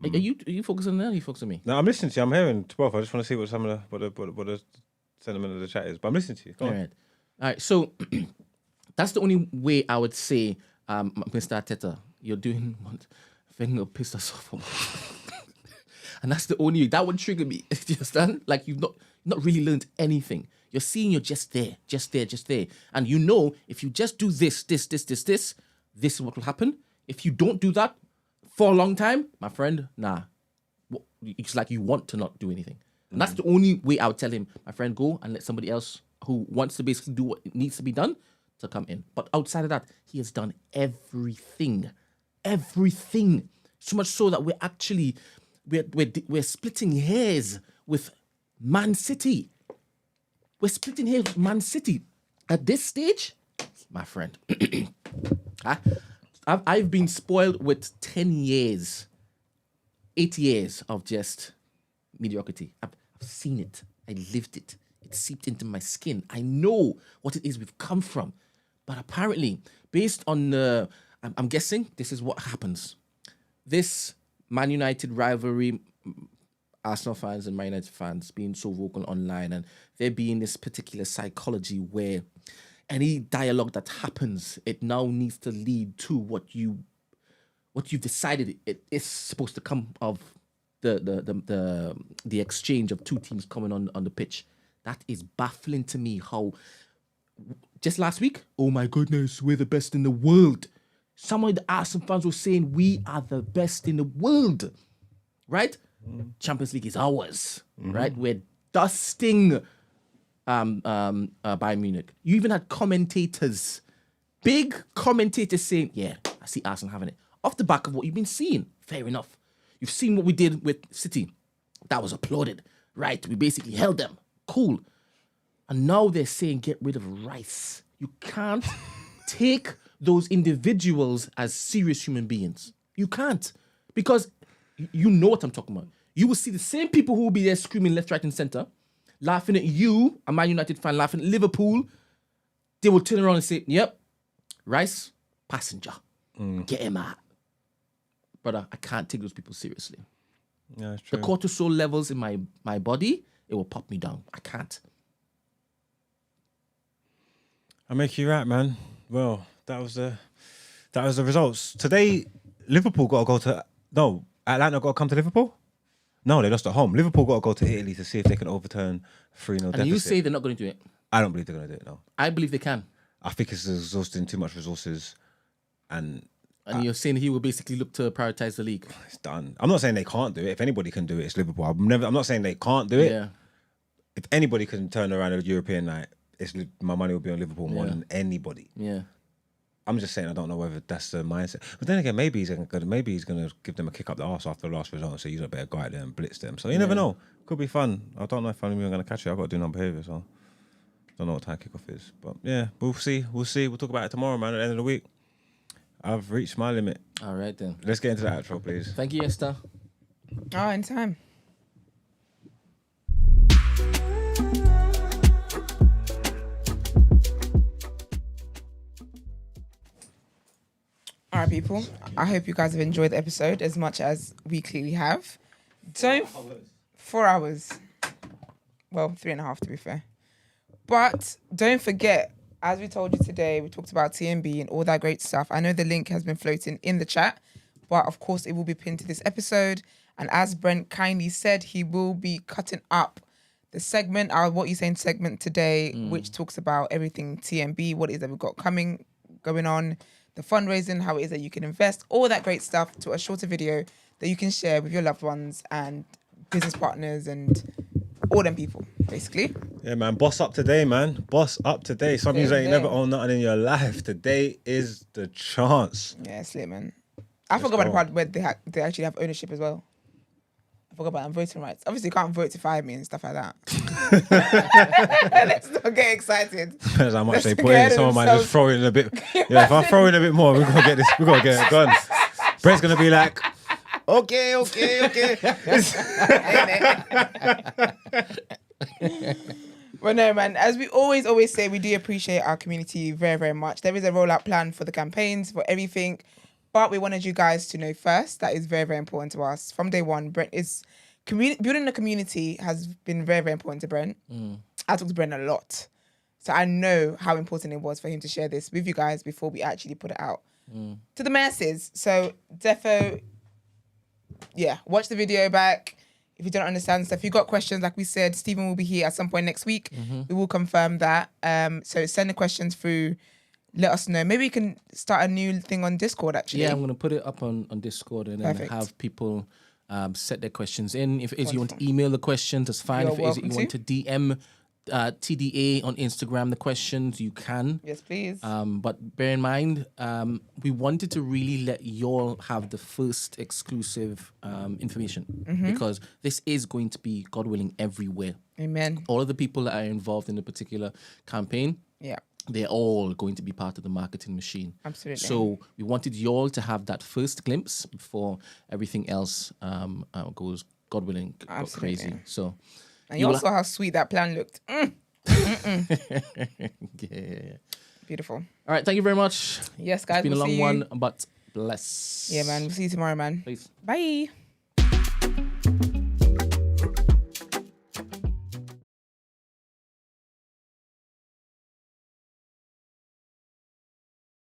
Are you focusing on that or are you focusing on me? No, I'm listening to you. I'm hearing both. I just want to see what what the sentiment of the chat is. But I'm listening to you. Go on. All right. So that's the only way I would say, Mr. Arteta, you're doing one thing that pissed us off. And that's the only, that would trigger me. Do you understand? Like you've not really learned anything. You're seeing you're just there. And you know, if you just do this is what will happen. If you don't do that for a long time, my friend, nah. It's like you want to not do anything. And that's the only way I would tell him, my friend, go and let somebody else who wants to basically do what needs to be done to come in. But outside of that, he has done everything. Everything. So much so that we're actually, we're splitting hairs with Man City. We're splitting hairs with Man City. At this stage, my friend, I've been spoiled with 10 years, 8 years of just mediocrity. I've seen it. I lived it. It seeped into my skin. I know what it is we've come from. But apparently, based on I'm guessing this is what happens. This Man United rivalry, Arsenal fans and Man United fans being so vocal online, and there being this particular psychology where any dialogue that happens, it now needs to lead to what you've decided it is supposed to come of the exchange of two teams coming on the pitch. That is baffling to me. How just last week, oh my goodness, we're the best in the world. Some of the Arsenal fans were saying we are the best in the world, right? Champions League is ours, right? We're dusting Bayern Munich. You even had commentators, big commentators saying, yeah, I see Arsenal having it. Off the back of what you've been seeing. Fair enough. You've seen what we did with City. That was applauded, right? We basically held them. Cool. And now they're saying get rid of Rice. You can't take those individuals as serious human beings. You can't. Because you know what I'm talking about. You will see the same people who will be there screaming left, right, and center, laughing at you, a Man United fan, laughing at Liverpool. They will turn around and say, yep, Rice, passenger. Get him out. Brother, I can't take those people seriously. Yeah, that's true. The cortisol levels in my body, it will pop me down. I can't. I make you right, man. Well, that was the results. Today, Liverpool got to go to... No, Atlanta got to come to Liverpool? No, they lost at home. Liverpool got to go to Italy to see if they can overturn 3-0 deficit. And you say they're not going to do it? I don't believe they're going to do it, no. I believe they can. I think it's exhausting too much resources. And you're saying he will basically look to prioritize the league? It's done. I'm not saying they can't do it. If anybody can do it, it's Liverpool. I'm not saying they can't do it. Yeah. If anybody can turn around a European night, my money will be on Liverpool more than anybody. Yeah. I'm just saying I don't know whether that's the mindset. But then again, maybe he's gonna give them a kick up the arse after the last result and say you better go out there and blitz them. So you never know. Could be fun. I don't know if I'm even gonna catch it. I've got to do non-behaviour, so I don't know what time kickoff is. But yeah, we'll see. We'll talk about it tomorrow, man, at the end of the week. I've reached my limit. All right then. Let's get into the outro, please. Thank you, Esther. Oh, anytime. All right, people. I hope you guys have enjoyed the episode as much as we clearly have. 4 hours. Well, 3.5 to be fair. But don't forget, as we told you today, we talked about TMB and all that great stuff. I know the link has been floating in the chat, but of course it will be pinned to this episode. And as Brent kindly said, he will be cutting up the segment, our What You Saying segment today, which talks about everything TMB, what it is that we've got going on, the fundraising, how it is that you can invest, all that great stuff to a shorter video that you can share with your loved ones and business partners and all them people, basically. Yeah, man. Boss up today, man. Boss up today. Some you ain't never owned nothing in your life. Today is the chance. Yeah, slit, man. I forgot about the part where they actually have ownership as well. I forgot about voting rights. Obviously, you can't vote to fire me and stuff like that. Let's not get excited. Depends how much they put in. Someone might just throw in a bit. Yeah, if I throw in a bit more, we're gonna get this. We're gonna get it done. Brent's gonna be like, okay. Well, no, man. As we always say, we do appreciate our community very, very much. There is a rollout plan for the campaigns, for everything. But we wanted you guys to know first. That is very, very important to us. From day one, Brent is... building a community has been very, very important to Brent. I talk to Brent a lot. So I know how important it was for him to share this with you guys before we actually put it out to the masses. So defo, yeah, watch the video back. If you don't understand stuff, if you've got questions, like we said, Stephen will be here at some point next week. We will confirm that. So send the questions through. Let us know. Maybe we can start a new thing on Discord, actually. Yeah, I'm going to put it up on Discord and then have people set their questions in. If it is you want to email the questions, that's fine. If it is you want to DM TDA on Instagram the questions, you can. Yes, please. But bear in mind, we wanted to really let y'all have the first exclusive information because this is going to be, God willing, everywhere. Amen. All of the people that are involved in a particular campaign, they're all going to be part of the marketing machine. Absolutely. So we wanted y'all to have that first glimpse before everything else goes, God willing, crazy. So, and you also saw how sweet that plan looked. Yeah. Beautiful. All right, thank you very much. Yes, guys. It's been a long one, but bless. Yeah, man. We'll see you tomorrow, man. Peace. Bye.